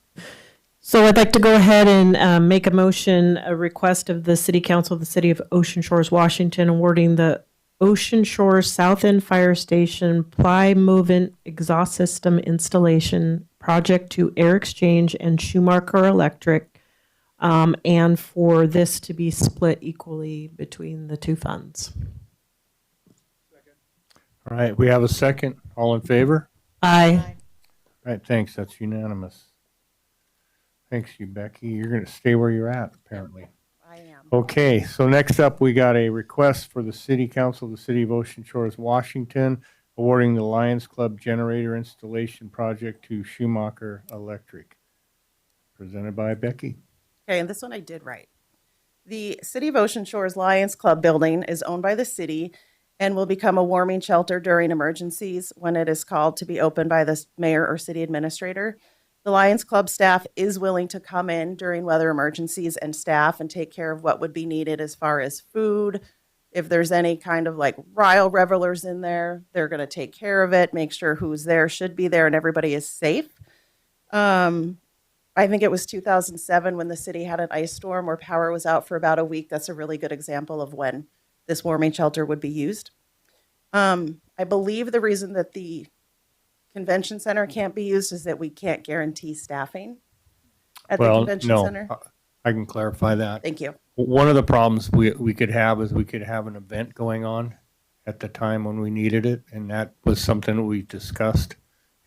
So I'd like to go ahead and make a motion, a request of the City Council of the City of Ocean Shores, Washington, awarding the Ocean Shores South End Fire Station Plymouth exhaust system installation project to Air Exchange and Schumacher Electric, and for this to be split equally between the two funds. All right, we have a second. All in favor? Aye. All right, thanks. That's unanimous. Thanks, you, Becky. You're going to stay where you're at, apparently. I am. Okay, so next up, we got a request for the City Council of the City of Ocean Shores, Washington, awarding the Lions Club generator installation project to Schumacher Electric. Presented by Becky. Okay, and this one I did right. The City of Ocean Shore's Lions Club building is owned by the city and will become a warming shelter during emergencies when it is called to be opened by the mayor or city administrator. The Lions Club staff is willing to come in during weather emergencies and staff and take care of what would be needed as far as food. If there's any kind of like wild revelers in there, they're going to take care of it, make sure who's there should be there and everybody is safe. I think it was 2007 when the city had an ice storm where power was out for about a week. That's a really good example of when this warming shelter would be used. I believe the reason that the convention center can't be used is that we can't guarantee staffing at the convention center. I can clarify that. Thank you. One of the problems we could have is we could have an event going on at the time when we needed it, and that was something that we discussed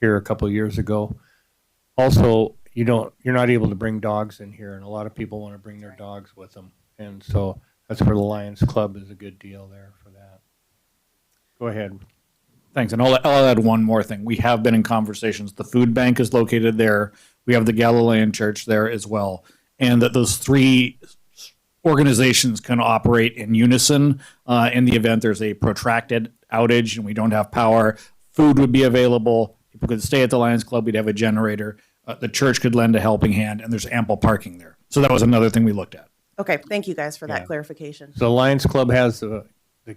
here a couple of years ago. Also, you're not able to bring dogs in here, and a lot of people want to bring their dogs with them, and so that's where the Lions Club is a good deal there for that. Go ahead. Thanks. And I'll add one more thing. We have been in conversations. The food bank is located there. We have the Galilean Church there as well. And that those three organizations can operate in unison in the event there's a protracted outage and we don't have power. Food would be available. People could stay at the Lions Club. We'd have a generator. The church could lend a helping hand, and there's ample parking there. So that was another thing we looked at. Okay, thank you guys for that clarification. So Lions Club has the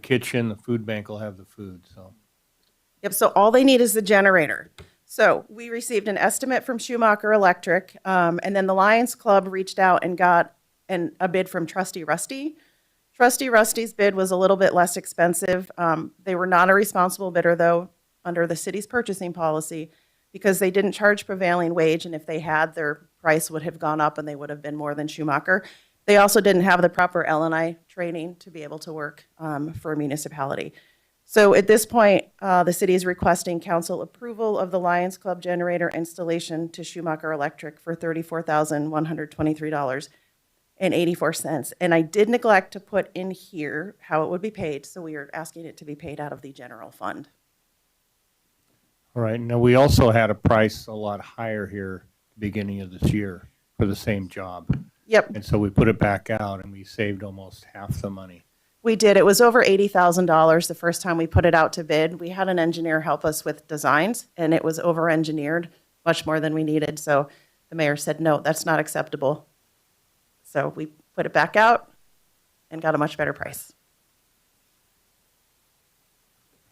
kitchen, the food bank will have the food, so. Yep, so all they need is the generator. So we received an estimate from Schumacher Electric, and then the Lions Club reached out and got a bid from Trusty Rusty. Trusty Rusty's bid was a little bit less expensive. They were not a responsible bidder, though, under the city's purchasing policy, because they didn't charge prevailing wage, and if they had, their price would have gone up and they would have been more than Schumacher. They also didn't have the proper L&I training to be able to work for a municipality. So at this point, the city is requesting council approval of the Lions Club generator installation to Schumacher Electric for $34,123.84. And I did neglect to put in here how it would be paid, so we are asking it to be paid out of the general fund. All right. Now, we also had a price a lot higher here at the beginning of this year for the same job. Yep. And so we put it back out and we saved almost half the money. We did. It was over $80,000 the first time we put it out to bid. We had an engineer help us with designs, and it was over-engineered much more than we needed. So the mayor said, no, that's not acceptable. So we put it back out and got a much better price.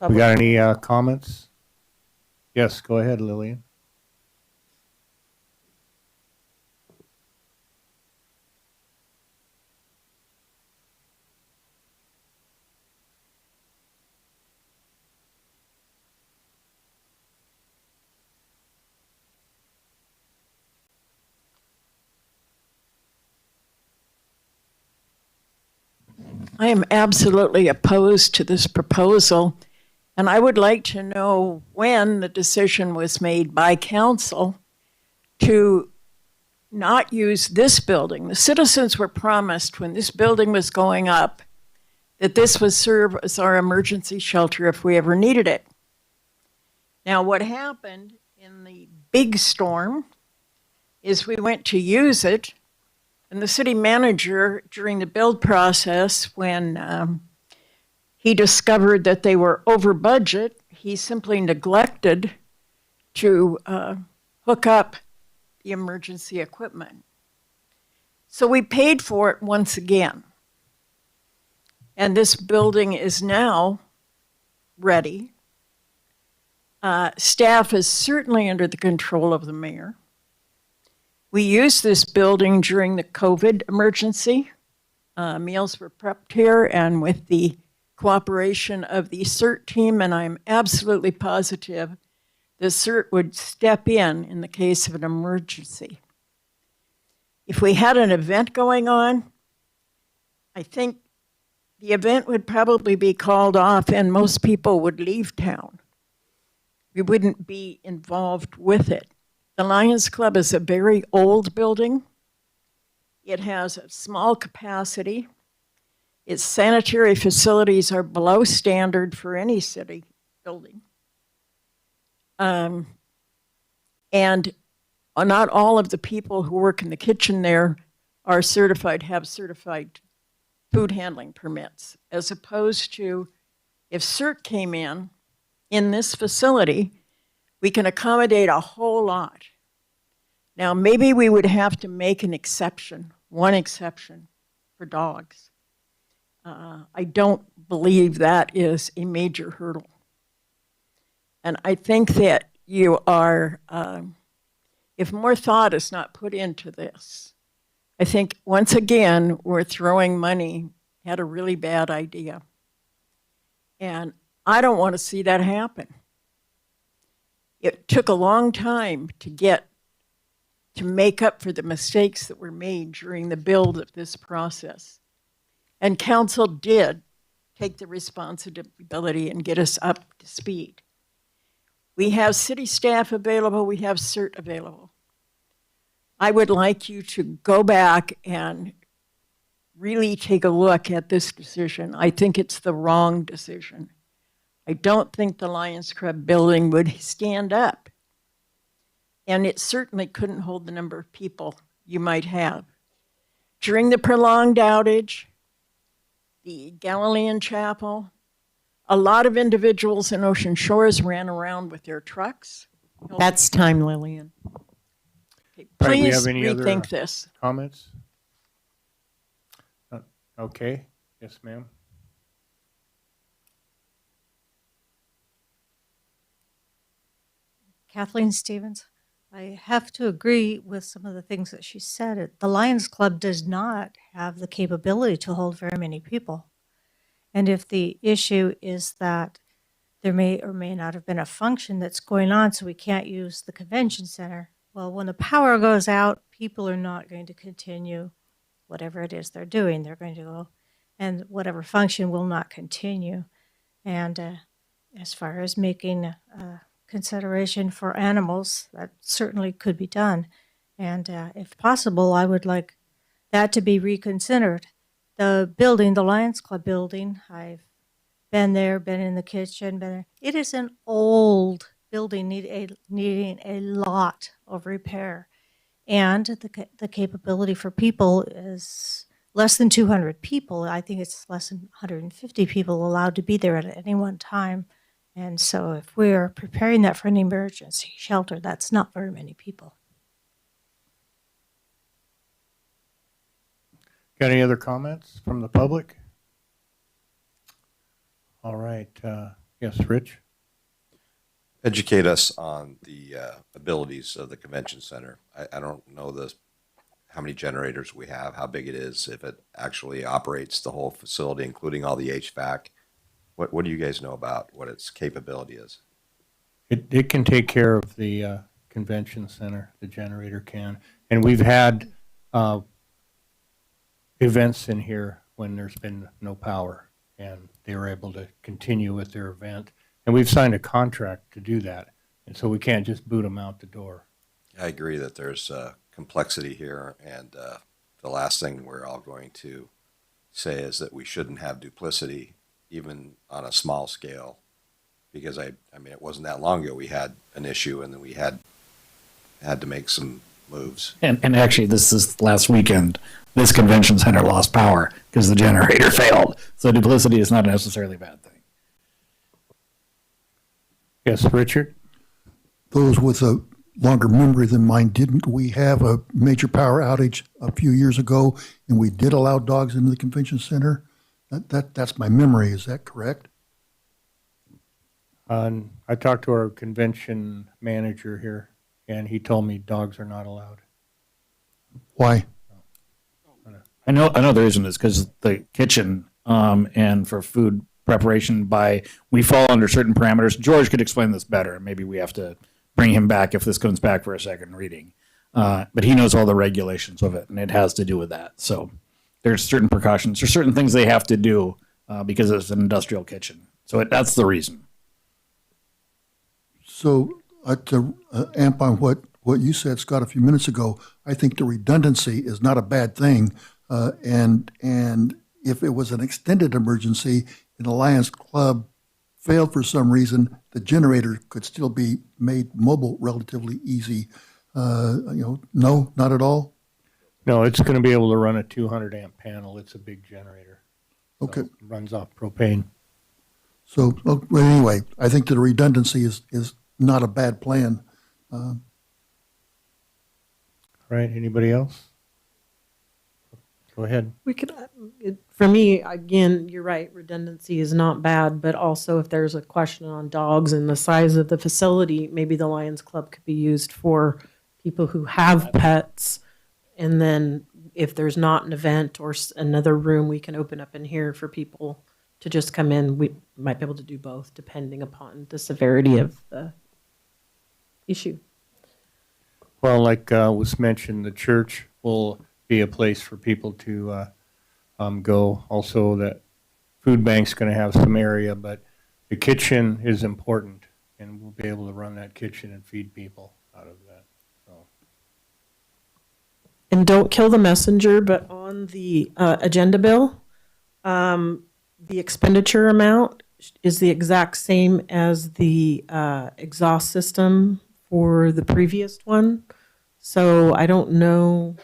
We got any comments? Yes, go ahead, Lillian. I am absolutely opposed to this proposal, and I would like to know when the decision was made by council to not use this building. The citizens were promised when this building was going up that this would serve as our emergency shelter if we ever needed it. Now, what happened in the big storm is we went to use it, and the city manager, during the build process, when he discovered that they were over budget, he simply neglected to hook up the emergency equipment. So we paid for it once again. And this building is now ready. Staff is certainly under the control of the mayor. We used this building during the COVID emergency. Meals were prepped here, and with the cooperation of the CERT team, and I'm absolutely positive the CERT would step in the case of an emergency. If we had an event going on, I think the event would probably be called off and most people would leave town. We wouldn't be involved with it. The Lions Club is a very old building. It has a small capacity. Its sanitary facilities are below standard for any city building. And not all of the people who work in the kitchen there are certified, have certified food handling permits, as opposed to if CERT came in this facility, we can accommodate a whole lot. Now, maybe we would have to make an exception, one exception for dogs. I don't believe that is a major hurdle. And I think that you are, if more thought is not put into this, I think once again, we're throwing money at a really bad idea. And I don't want to see that happen. It took a long time to make up for the mistakes that were made during the build of this process. And council did take the responsibility and get us up to speed. We have city staff available, we have CERT available. I would like you to go back and really take a look at this decision. I think it's the wrong decision. I don't think the Lions Club building would stand up. And it certainly couldn't hold the number of people you might have. During the prolonged outage, the Galilean Chapel, a lot of individuals in Ocean Shores ran around with their trucks. That's time, Lillian. Okay, All right, we please have any other rethink this. comments? Okay, yes, ma'am. Kathleen Stevens, I have to agree with some of the things that she said. The Lions Club does not have the capability to hold very many people. And if the issue is that there may or may not have been a function that's going on, so we can't use the convention center, well, when the power goes out, people are not going to continue whatever it is they're doing. They're going to go, and whatever function will not continue. And as far as making consideration for animals, that certainly could be done. And if possible, I would like that to be reconsidered. The building, the Lions Club building, I've been there, been in the kitchen, been there. It is an old building needing a lot of repair. And the capability for people is less than 200 people. I think it's less than 150 people allowed to be there at any one time. And so if we're preparing that for an emergency shelter, that's not very many people. Got any other comments from the public? All right, yes, Rich? Educate us on the abilities of the convention center. I don't know how many generators we have, how big it is, if it actually operates the whole facility, including all the HVAC. What do you guys know about what its capability is? It can take care of the convention center, the generator can. And we've had events in here when there's been no power, and they were able to continue with their event. And we've signed a contract to do that, and so we can't just boot them out the door. I agree that there's complexity here, and the last thing we're all going to say is that we shouldn't have duplicity, even on a small scale, because I mean, it wasn't that long ago we had an issue, and then we had to make some moves. And actually, this is last weekend. This convention center lost power because the generator failed. So duplicity is not necessarily a bad thing. Yes, Richard? Those with a longer memory than mine, didn't we have a major power outage a few years ago, and we did allow dogs into the convention center? That's my memory. Is that correct? I talked to our convention manager here, and he told me dogs are not allowed. Why? I know the reason is because the kitchen and for food preparation we fall under certain parameters. George could explain this better. Maybe we have to bring him back if this comes back for a second reading. But he knows all the regulations of it, and it has to do with that. So there's certain precautions. There's certain things they have to do because it's an industrial kitchen. So that's the reason. So to amp on what you said, Scott, a few minutes ago, I think the redundancy is not a bad thing. And if it was an extended emergency and the Lions Club failed for some reason, the generator could still be made mobile relatively easy. No, not at all. No, it's going to be able to run a 200 amp panel. It's a big generator. So Okay. it runs off propane. So, well, anyway, I think that the redundancy is not a bad plan. Right, anybody else? Go ahead. We could, for me, again, you're right, redundancy is not bad, but also if there's a question on dogs and the size of the facility, maybe the Lions Club could be used for people who have pets. And then if there's not an event or another room we can open up in here for people to just come in, we might be able to do both depending upon the severity of the issue. Well, like was mentioned, the church will be a place for people to go. Also, that food bank's going to have some area, but the kitchen is important, and we'll be able to run that kitchen and feed people out of that. So. And don't kill the messenger, but on the agenda bill, the expenditure amount is the exact same as the exhaust system for the previous one. So I don't know.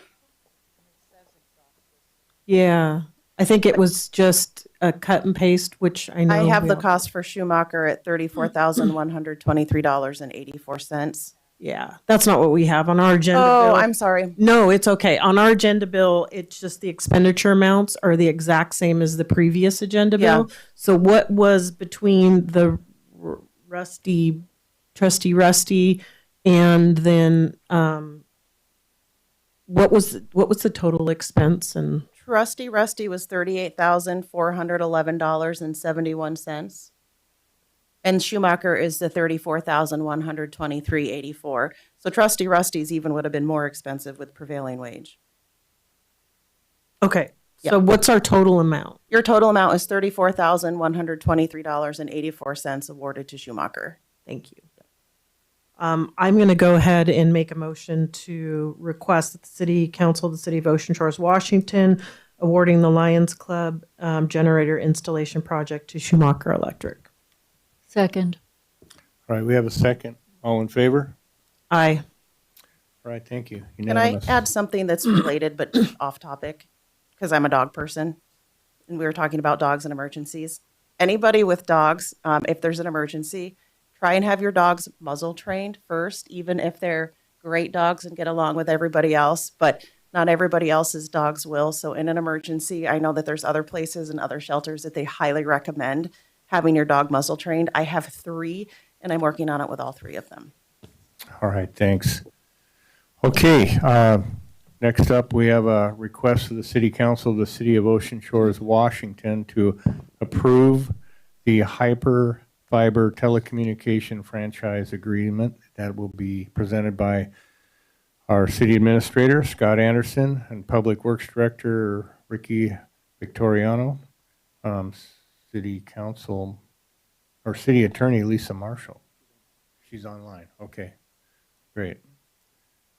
Yeah, I think it was just a cut and paste, which I know. I have we the all- cost for Schumacher at $34,123.84. Yeah, that's not what we have on our agenda Oh, bill. I'm sorry. No, it's okay. On our agenda bill, it's just the expenditure amounts are the exact same as the previous agenda bill. So what was between the trustee Rusty, and then what was the total expense? And Trusty Rusty was $38,411.71. And Schumacher is the $34,123.84. So Trusty Rusty's even would have been more expensive with prevailing wage. okay, Yeah. so what's our total amount? Your total amount is $34,123.84 awarded to Schumacher. Thank you. I'm going to go ahead and make a motion to request that the City Council of the City of Ocean Shores, Washington, awarding the Lions Club generator installation project to Schumacher Electric. Second. All right, we have a second. All in favor? Aye. All right, thank you. Can I Unanimous. add something that's related but off topic? Because I'm a dog person, and we were talking about dogs and emergencies. Anybody with dogs, if there's an emergency, try and have your dogs muzzle trained first, even if they're great dogs and get along with everybody else. But not everybody else's dogs will. So in an emergency, I know that there's other places and other shelters that they highly recommend having your dog muzzle trained. I have 3, and I'm working on it with all 3 of them. All right, thanks. Okay, next up, we have a request of the City Council of the City of Ocean Shores, Washington, to approve the Hyperfiber telecommunication franchise agreement that will be presented by our City Administrator, Scott Anderson, and Public Works Director, Ricky Victoriano, City Council, or City Attorney, Lisa Marshall. She's online. Okay, great.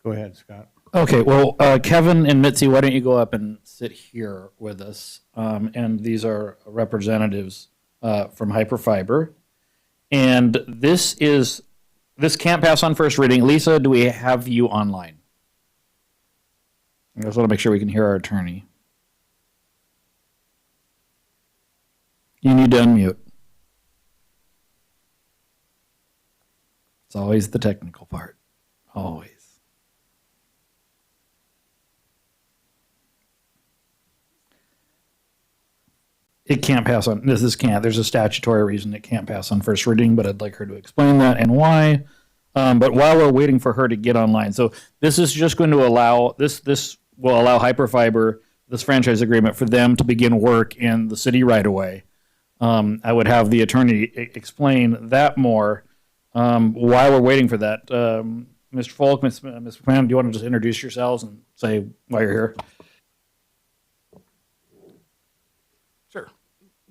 Go ahead, Scott. Okay, well, Kevin and Mitzi, why don't you go up and sit here with us? And these are representatives from Hyperfiber. And this can't pass on first reading. Lisa, do we have you online? I just want to make sure we can hear our attorney. You need to unmute. It's always the technical part. Always. It can't pass on, this can't, there's a statutory reason it can't pass on first reading, but I'd like her to explain that and why. But while we're waiting for her to get online, so this is just going to allow, this will allow Hyperfiber, this franchise agreement, for them to begin work in the city right away. I would have the attorney explain that more while we're waiting for that. Mr. Folk, Ms. McMahon, do you want to just introduce yourselves and say why you're here? Sure.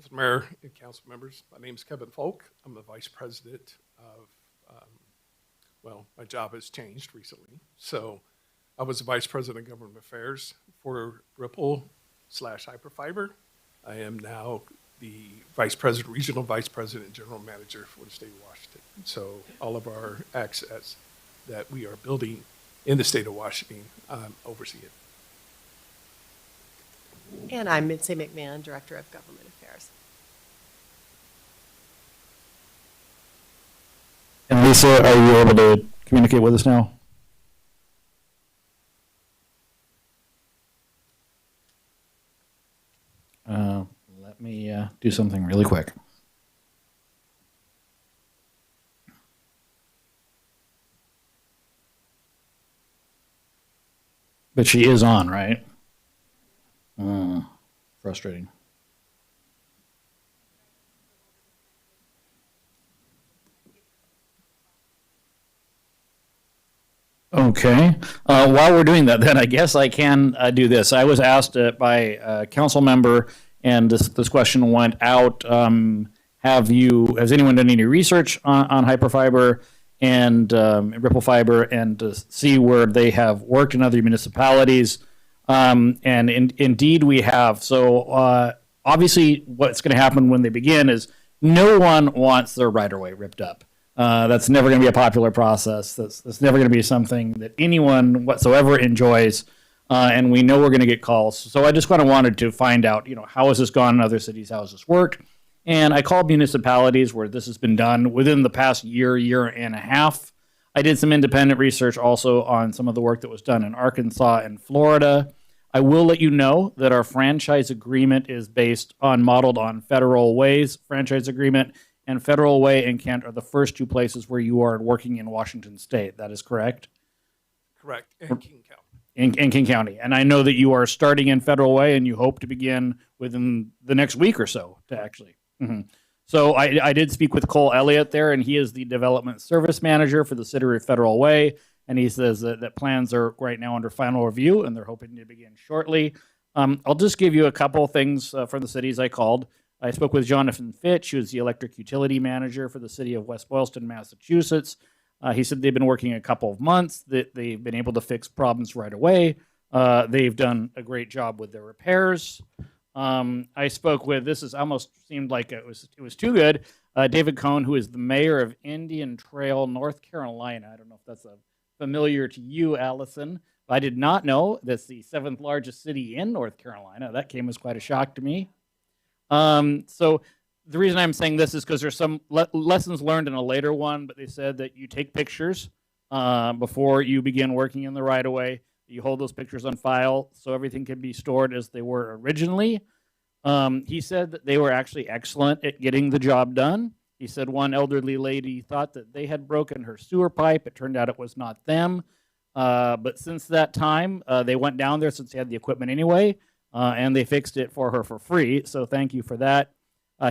Mr. Mayor and council members, my name is Kevin Folk. I'm the vice president of, my job has changed recently. So I was the vice president of government affairs for Ripple/Hyperfiber. I am now the vice president, regional vice president, and general manager for the state of Washington. So all of our access that we are building in the state of Washington, oversee it. And I'm Mitzi McMahon, Director of Government Affairs. repairs. And Lisa, are you able to communicate with us now? Let me do something really quick. But she is on, right? Frustrating. Okay. While we're doing that, then I guess I can do this. I was asked by a council member, and this question went out. Has anyone done any research on Hyperfiber and Ripple Fiber, and to see where they have worked in other municipalities? Indeed, we have. So obviously, what's going to happen when they begin is no one wants their right-of-way ripped up. That's never going to be a popular process. That's never going to be something that anyone whatsoever enjoys. And we know we're going to get calls. So I just kind of wanted to find out, how has this gone in other cities? How has this worked? And I called municipalities where this has been done within the past year and a half. I did some independent research also on some of the work that was done in Arkansas and Florida. I will let you know that our franchise agreement is modeled on Federal Way's franchise agreement, and Federal Way and Kent are the first two places where you are working in Washington State. That is correct? Correct, and King County. In King County. And I know that you are starting in Federal Way, and you hope to begin within the next week or so to actually. So I did speak with Cole Elliott there, and he is the development service manager for the city of Federal Way. And he says that plans are right now under final review, and they're hoping to begin shortly. I'll just give you a couple things from the cities I called. I spoke with Jonathan Fitch, who's the electric utility manager for the city of West Boylston, Massachusetts. He said they've been working a couple of months, that they've been able to fix problems right away. They've done a great job with their repairs. I spoke with, this is almost seemed like it was too good, David Cohn, who is the mayor of Indian Trail, North Carolina. I don't know if that's familiar to you, Allison. I did not know that's the 7th largest city in North Carolina. That came as quite a shock to me. So the reason I'm saying this is because there's some lessons learned in a later one, but they said that you take pictures before you begin working in the right-of-way. You hold those pictures on file so everything can be stored as they were originally. He said that they were actually excellent at getting the job done. He said one elderly lady thought that they had broken her sewer pipe. It turned out it was not them. But since that time, they went down there since they had the equipment anyway, and they fixed it for her for free. So thank you for that.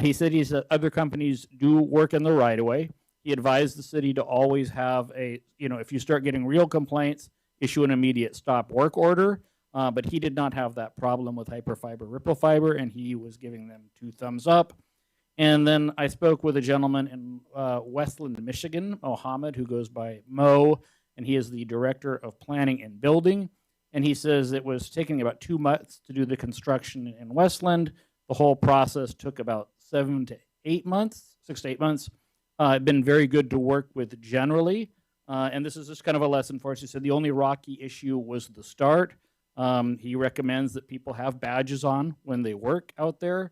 He said other companies do work in the right-of-way. He advised the city to always have if you start getting real complaints, issue an immediate stop work order. But he did not have that problem with Hyperfiber, Ripple Fiber, and he was giving them 2 thumbs up. And then I spoke with a gentleman in Westland, Michigan, Mohammed, who goes by Mo, and he is the director of planning and building. And he says it was taking about 2 months to do the construction in Westland. The whole process took about 6 to 8 months. Been very good to work with generally. And this is just kind of a lesson for us. He said the only rocky issue was the start. He recommends that people have badges on when they work out there.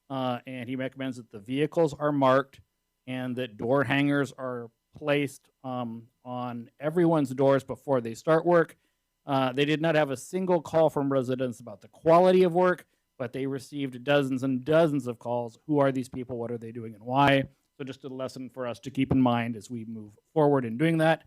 And he recommends that the vehicles are marked and that door hangers are placed on everyone's doors before they start work. They did not have a single call from residents about the quality of work, but they received dozens and dozens of calls. Who are these people? What are they doing and why? So just a lesson for us to keep in mind as we move forward in doing that.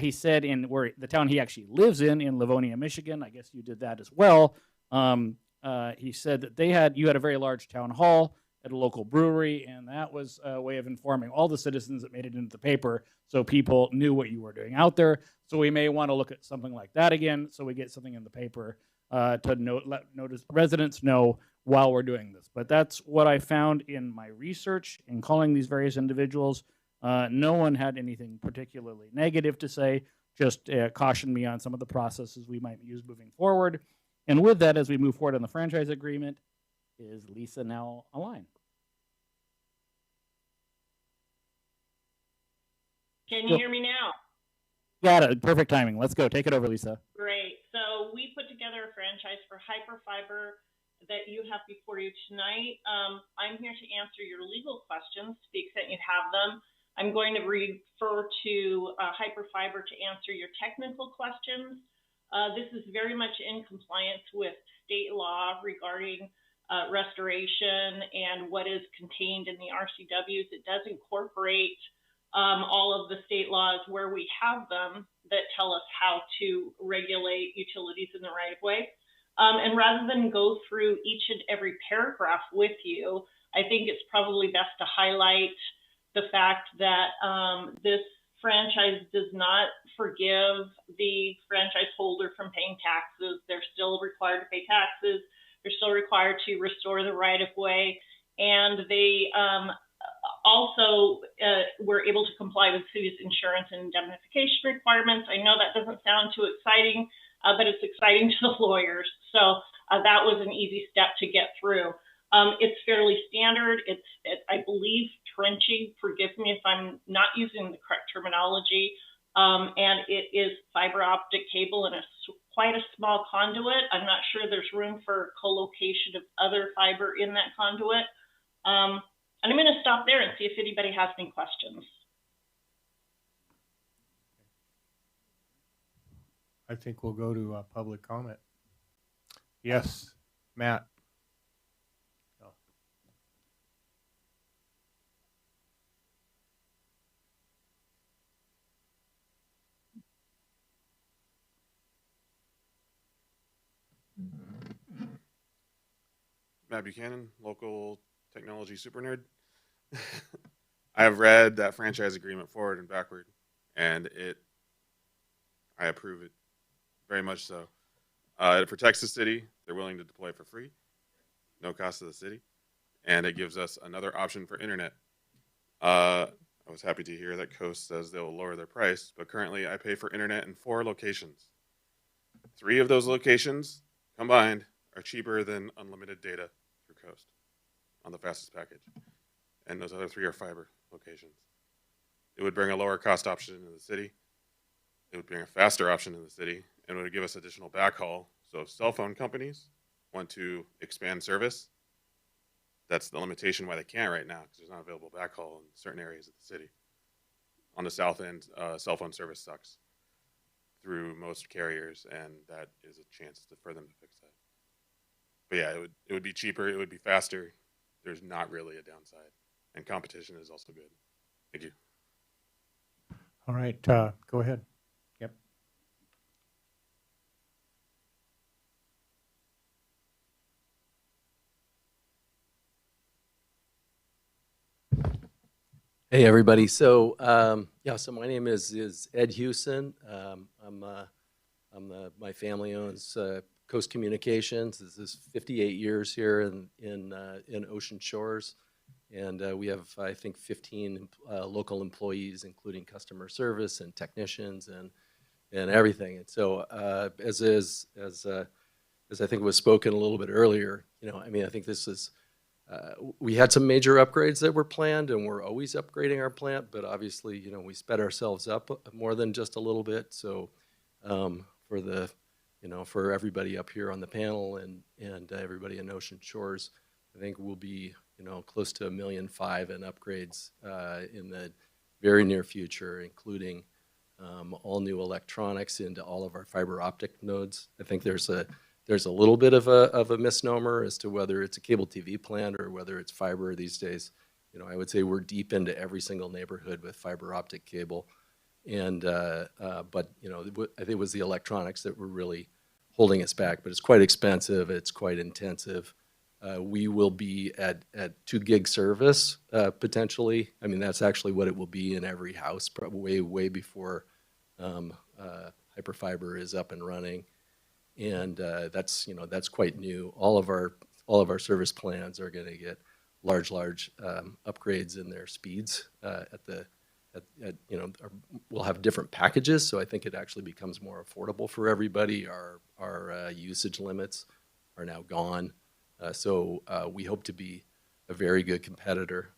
He said the town he actually lives in Livonia, Michigan, I guess you did that as well. He said that you had a very large town hall at a local brewery, and that was a way of informing all the citizens that made it into the paper so people knew what you were doing out there. So we may want to look at something like that again so we get something in the paper to let residents know while we're doing this. But that's what I found in my research in calling these various individuals. No one had anything particularly negative to say, just cautioned me on some of the processes we might use moving forward. And with that, as we move forward on the franchise agreement, is Lisa now online? Can you hear me now? Got it. Perfect timing. Let's go. Take it over, Lisa. Great. So we put together a franchise for Hyperfiber. that you have before you tonight. I'm here to answer your legal questions to the extent you have them. I'm going to refer to Hyperfiber to answer your technical questions. This is very much in compliance with state law regarding restoration and what is contained in the RCWs. It does incorporate all of the state laws where we have them that tell us how to regulate utilities in the right of way. And rather than go through each and every paragraph with you, I think it's probably best to highlight the fact that this franchise does not forgive the franchise holder from paying taxes. They're still required to pay taxes. They're still required to restore the right of way. And they also were able to comply with city's insurance and indemnification requirements. I know that doesn't sound too exciting, but it's exciting to the lawyers. So that was an easy step to get through. It's fairly standard. It's I believe, trenching. Forgive me if I'm not using the correct terminology. And it is fiber optic cable in quite a small conduit. I'm not sure there's room for co-location of other fiber in that conduit. And I'm going to stop there and see if anybody has any questions. I think we'll go to public comment. Yes, Matt. Oh. Matt Buchanan, local technology super nerd. I have read that franchise agreement forward and backward, and I approve it very much so. It protects the city. They're willing to deploy for free, no cost to the city, and it gives us another option for internet. I was happy to hear that Coast says they will lower their price, but currently I pay for internet in 4 locations. 3 of those locations combined are cheaper than unlimited data through Coast on the fastest package. And those other 3 are fiber locations. It would bring a lower cost option into the city. It would bring a faster option in the city, and it would give us additional backhaul. So if cell phone companies want to expand service, that's the limitation why they can't right now, because there's not available backhaul in certain areas of the city. On the south end, cell phone service sucks through most carriers, and that is a chance for them to fix that. But yeah, it would be cheaper, it would be faster. There's not really a downside, and competition is also good. Thank you. All right, go ahead. Yep. Hey everybody. So so my name is Ed Hewson. My family owns Coast Communications. This is 58 years here in Ocean Shores, and we have, I think, 15 local employees, including customer service and technicians and everything. And so as I think was spoken a little bit earlier, I think this is. We had some major upgrades that were planned, and we're always upgrading our plant, but obviously, we sped ourselves up more than just a little bit. So for everybody up here on the panel and everybody in Ocean Shores, I think we'll be, close to $1.5 million in upgrades in the very near future, including all new electronics into all of our fiber optic nodes. I think there's a little bit of a misnomer as to whether it's a cable TV plant or whether it's fiber these days. I would say we're deep into every single neighborhood with fiber optic cable. And, but, I think it was the electronics that were really holding us back, but it's quite expensive. It's quite intensive. We will be at 2 gig service, potentially. I mean, that's actually what it will be in every house, probably way before Hyperfiber is up and running. And that's quite new. All of our service plans are going to get large upgrades in their speeds. We'll have different packages, so I think it actually becomes more affordable for everybody. Our usage limits are now gone, so we hope to be a very good competitor.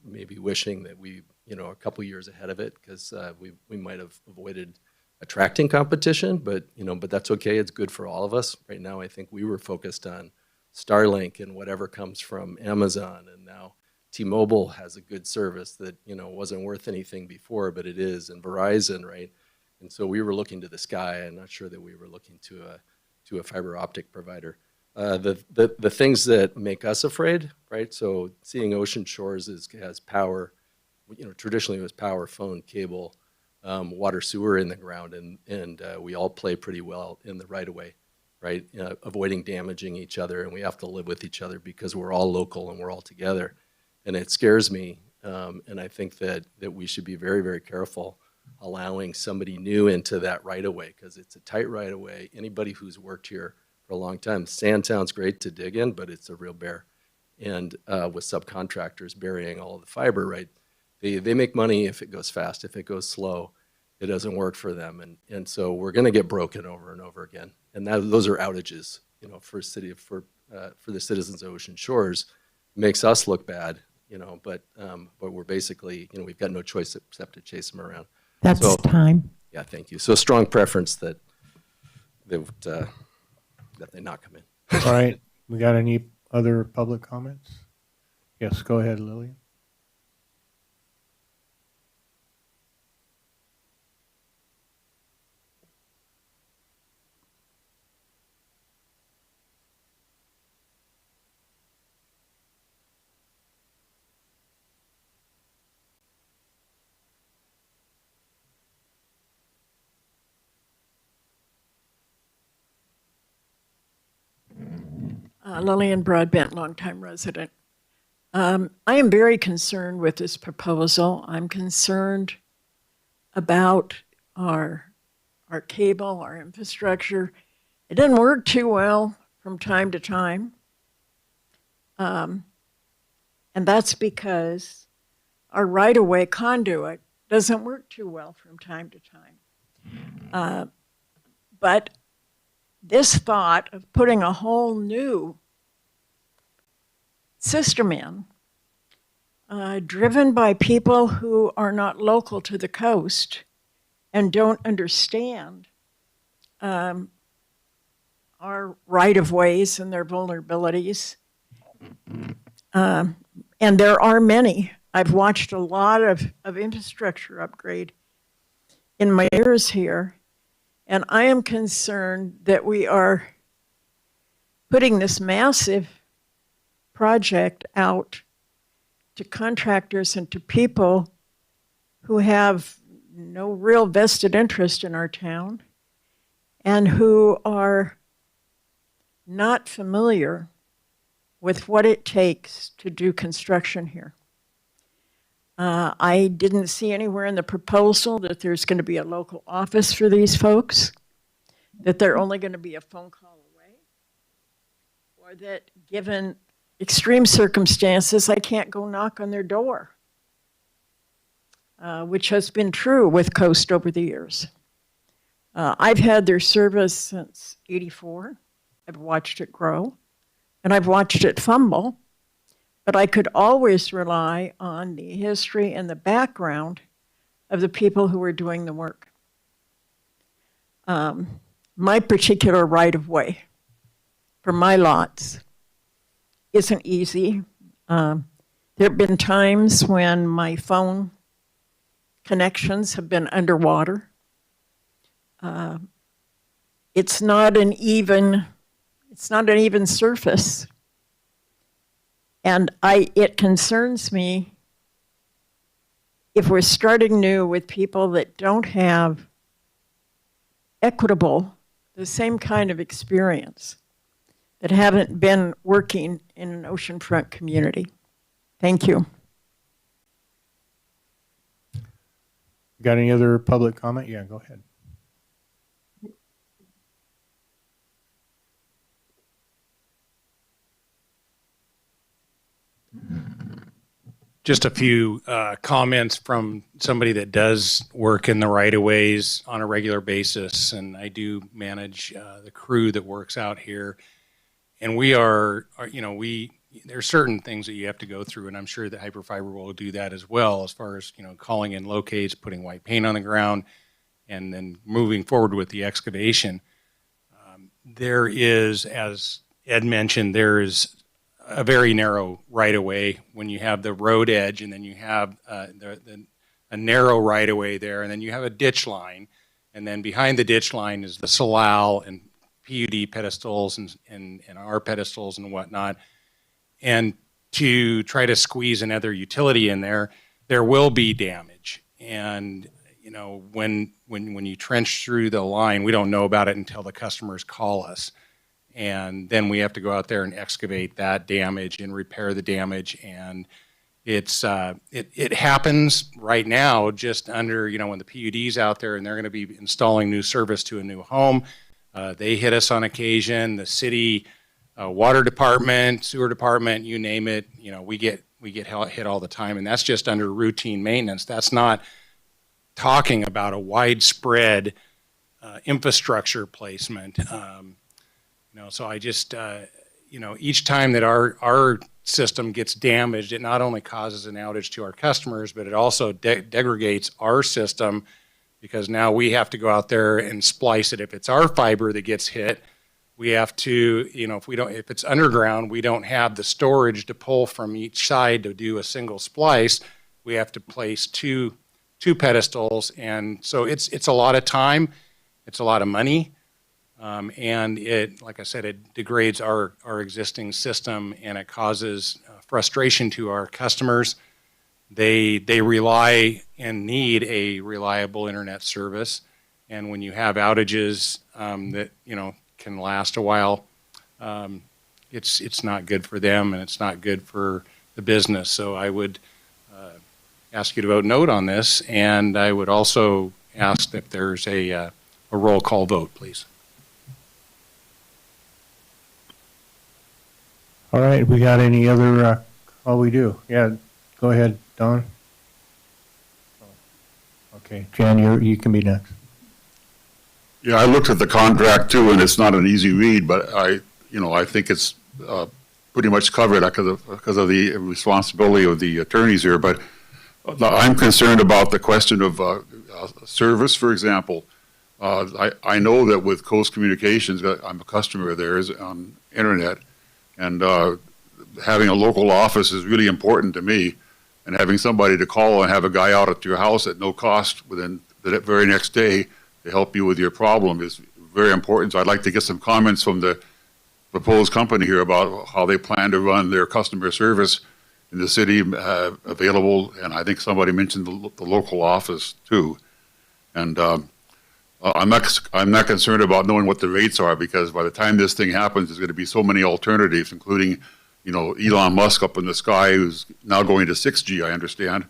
Maybe wishing that we a couple years ahead of it, because we might have avoided attracting competition, but that's okay. It's good for all of us. Right now, I think we were focused on Starlink and whatever comes from Amazon, and now T-Mobile has a good service that, you know, wasn't worth anything before, but it is, and Verizon, right? And so we were looking to the sky. I'm not sure that we were looking to a fiber optic provider. The things that make us afraid, right? So seeing Ocean Shores has power, you know, traditionally it was power, phone, cable, water, sewer in the ground, and we all play pretty well in the right of way, right? Avoiding damaging each other, and we have to live with each other because we're all local and we're all together. And it scares me, and I think that we should be very, very careful allowing somebody new into that right of way, because it's a tight right of way. Anybody who's worked here for a long time, Sandtown's great to dig in, but it's a real bear. And with subcontractors burying all of the fiber, right? They make money if it goes fast. If it goes slow, it doesn't work for them. And so we're going to get broken over and over again. And those are outages, you know, for the citizens of Ocean Shores. It makes us look bad, you know, but we're basically, you know, we've got no choice except to chase them around. That's time. Yeah, thank you. So strong preference that they not come in. All right. We got any other public comments? Yes, go ahead, Lillian. Lillian Broadbent, longtime resident. I am very concerned with this proposal. I'm concerned about our cable, our infrastructure. It doesn't work too well from time to time. And that's because our right-of-way conduit doesn't work too well from time to time. But this thought of putting a whole new system in, driven by people who are not local to the coast and don't understand our right-of-ways and their vulnerabilities. And there are many. I've watched a lot of infrastructure upgrade in my years here, and I am concerned that we are putting this massive project out to contractors and to people who have no real vested interest in our town and who are not familiar with what it takes to do construction here. I didn't see anywhere in the proposal that there's going to be a local office for these folks, that they're only going to be a phone call away, or that given extreme circumstances, I can't go knock on their door, which has been true with Coast over the years. I've had their service since '84. I've watched it grow, and I've watched it fumble, but I could always rely on the history and the background of the people who were doing the work. My particular right-of-way for my lots isn't easy. There have been times when my phone connections have been underwater. It's not an even surface. And it concerns me if we're starting new with people that don't have the same kind of experience, that haven't been working in an oceanfront community. Thank you. Got any other public comment? Yeah, go ahead. Just a few comments from somebody that does work in the right-of-ways on a regular basis, and I do manage the crew that works out here. And we are there's certain things that you have to go through, and I'm sure that Hyperfiber will do that as well, as far as, calling in locates, putting white paint on the ground, and then moving forward with the excavation. There is, as Ed mentioned, there's a very narrow right-of-way when you have the road edge, and then you have a narrow right-of-way there, and then you have a ditch line, and then behind the ditch line is the Salal and PUD pedestals and our pedestals and whatnot. And to try to squeeze another utility in there, there will be damage. And you know, when you trench through the line, we don't know about it until the customers call us. And then we have to go out there and excavate that damage and repair the damage. And it happens right now just under, you know, when the PUD's out there and they're going to be installing new service to a new home. They hit us on occasion. The city water department, sewer department, you name it, you know, we get hit all the time. And that's just under routine maintenance. That's not talking about a widespread infrastructure placement. You know, so I just, you know, each time that our system gets damaged, it not only causes an outage to our customers, but it also degrades our system, because now we have to go out there and splice it. If it's our fiber that gets hit, we have to, you know, if it's underground, we don't have the storage to pull from each side to do a single splice. We have to place two pedestals, and so it's a lot of time, it's a lot of money. And it, like I said, it degrades our existing system, and it causes frustration to our customers. They rely and need a reliable internet service, and when you have outages that, you know, can last a while, it's not good for them, and it's not good for the business. So I would ask you to vote no on this, and I would also ask if there's a roll call vote, please. All right, we got any other, we do. Yeah, go ahead, Don. Okay, Jan, you can be next. Yeah, I looked at the contract too, and it's not an easy read, but I think it's pretty much covered because of the responsibility of the attorneys here. But I'm concerned about the question of service, for example. I know that with Coast Communications, I'm a customer of theirs on internet, and having a local office is really important to me. And having somebody to call and have a guy out at your house at no cost within the very next day to help you with your problem is very important. So I'd like to get some comments from the proposed company here about how they plan to run their customer service in the city available. And I think somebody mentioned the local office too. And I'm not concerned about knowing what the rates are, because by the time this thing happens, there's going to be so many alternatives, including, you know, Elon Musk up in the sky, who's now going to 6G, I understand,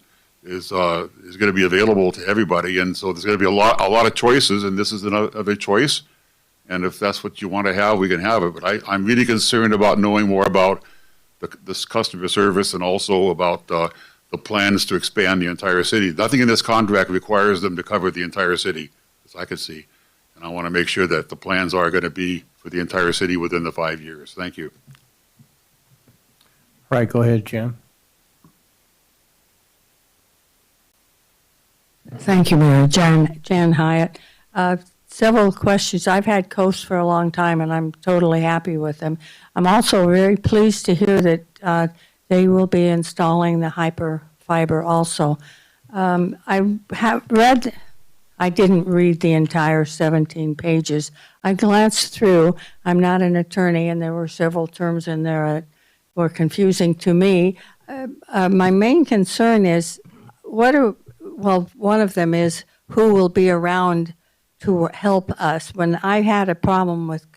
is going to be available to everybody. And so there's going to be a lot of choices, and this is another choice. And if that's what you want to have, we can have it. But I'm really concerned about knowing more about this customer service, and also about the plans to expand the entire city. Nothing in this contract requires them to cover the entire city, as I can see. And I want to make sure that the plans are going to be for the entire city within the 5 years. Thank you. All right, go ahead, Jim. Thank you, Mayor. Jan Hyatt. Several questions. I've had Coast for a long time, and I'm totally happy with them. I'm also very pleased to hear that they will be installing the Hyperfiber also. I didn't read the entire 17 pages. I glanced through. I'm not an attorney, and there were several terms in there that were confusing to me. My main concern is one of them is who will be around to help us. When I had a problem with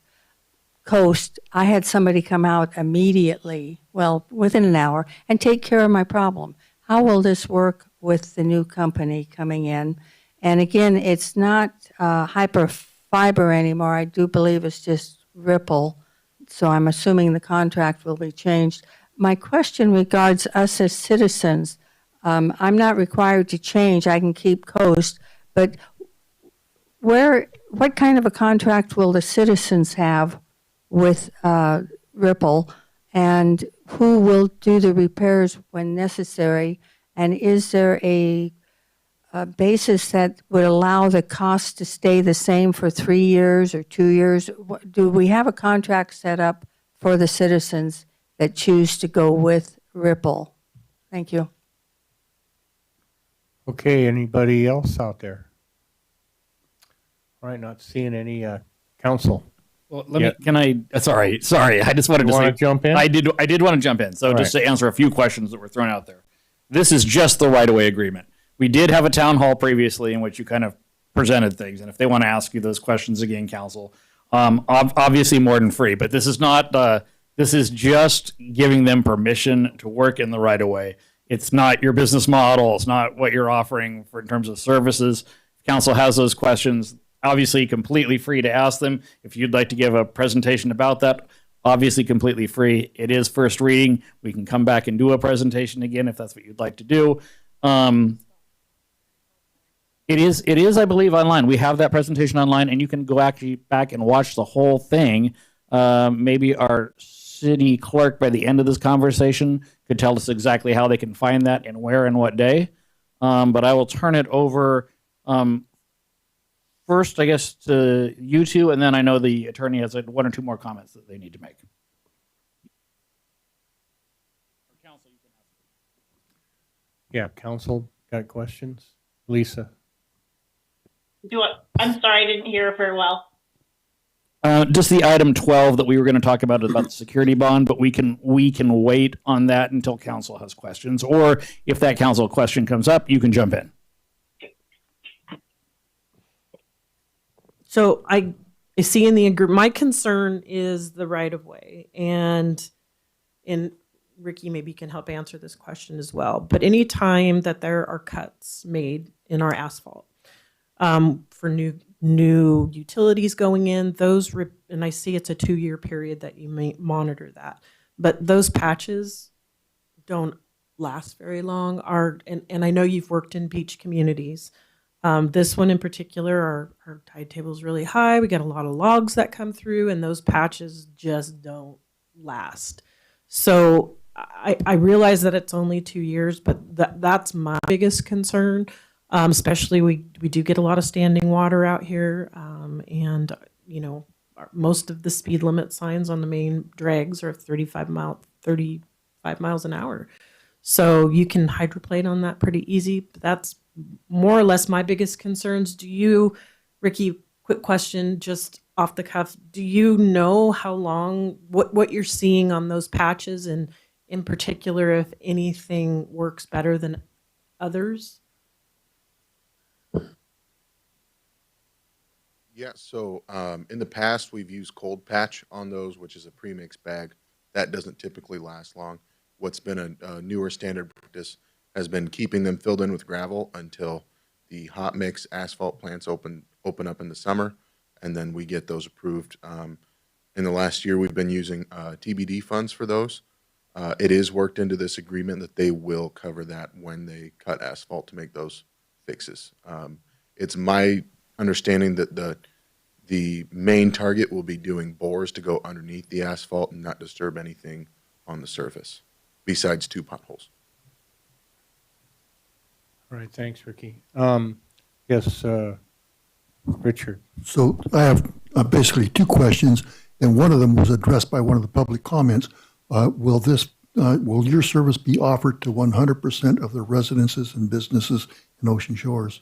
Coast, I had somebody come out immediately, within an hour, and take care of my problem. How will this work with the new company coming in? And again, it's not Hyperfiber anymore. I do believe it's just Ripple. So I'm assuming the contract will be changed. My question regards us as citizens. I'm not required to change. I can keep Coast, but what kind of a contract will the citizens have with Ripple, and who will do the repairs when necessary? And is there a basis that would allow the cost to stay the same for 3 years or 2 years? Do we have a contract set up for the citizens that choose to go with Ripple. Thank you. Okay, anybody else out there? All right, not seeing any council. Well, sorry. I just wanted You to wanna say, jump in? I did want to jump in. So All just right. to answer a few questions that were thrown out there. This is just the right-of-way agreement. We did have a town hall previously in which you kind of presented things. And if they want to ask you those questions again, council, obviously more than free, but this is not, this is just giving them permission to work in the right-of-way. It's not your business model. It's not what you're offering for in terms of services. If council has those questions, obviously completely free to ask them. If you'd like to give a presentation about that, obviously completely free. It is first reading. We can come back and do a presentation again if that's what you'd like to do. It is, I believe, online. We have that presentation online, and you can go actually back and watch the whole thing. Maybe our city clerk, by the end of this conversation, could tell us exactly how they can find that and where and what day. But I will turn it over first, I guess, to you two, and then I know the attorney has one or two more comments that they need to make. Yeah, council got questions? Lisa? I'm sorry, I didn't hear very well. Just the item 12 that we were going to talk about the security bond, but we can wait on that until council has questions, or if that council question comes up, you can jump in. So I see in the agreement, my concern is the right of way, and Ricky maybe can help answer this question as well. But any time that there are cuts made in our asphalt for new utilities going in, and I see it's a 2-year period that you may monitor that, but those patches don't last very long. And I know you've worked in beach communities. This one in particular, our tide table is really high. We get a lot of logs that come through, and those patches just don't last. So I realize that it's only 2 years, but that's my biggest concern. Especially we do get a lot of standing water out here, and most of the speed limit signs on the main drags are 35 miles an hour. So you can hydroplane on that pretty easy. But that's more or less my biggest concerns. Do you, Ricky, quick question, just off the cuff, do you know how long, what you're seeing on those patches, and in particular, if anything works better than others? Yeah, so in the past, we've used cold patch on those, which is a premix bag. That doesn't typically last long. What's been a newer standard practice has been keeping them filled in with gravel until the hot mix asphalt plants open up in the summer, and then we get those approved. In the last year, we've been using TBD funds for those. It is worked into this agreement that they will cover that when they cut asphalt to make those fixes. It's my understanding that the main target will be doing bores to go underneath the asphalt and not disturb anything on the surface, besides 2 potholes. All right, thanks, Ricky. Yes, Richard. So I have basically 2 questions, and one of them was addressed by one of the public comments. Will your service be offered to 100% of the residences and businesses in Ocean Shores?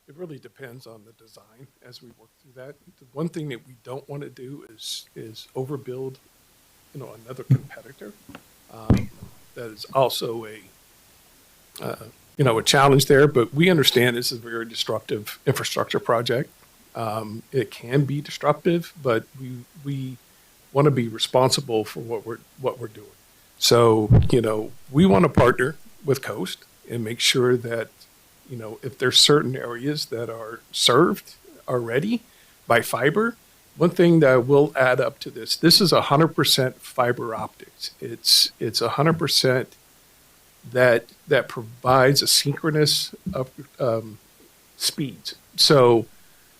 It really depends on the design as we work through that. The one thing that we don't want to do is overbuild, another competitor. That is also a challenge there, but we understand this is a very disruptive infrastructure project. It can be disruptive, but we want to be responsible for what we're doing. So, we want to partner with Coast and make sure that, if there's certain areas that are served already by fiber, one thing that will add up to this is 100% fiber optics. It's 100% that provides a synchronous speeds. So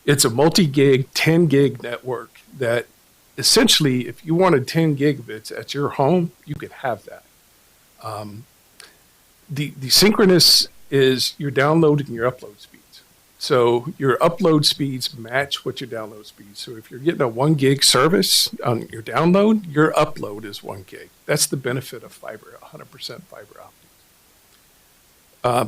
it's a multi-gig, 10 gig network that essentially, if you wanted 10 gigabits at your home, you could have that. The synchronous is your download and your upload speeds. So your upload speeds match what your download speeds. So if you're getting a 1 gig service on your download, your upload is 1 gig. That's the benefit of fiber, 100% fiber optics.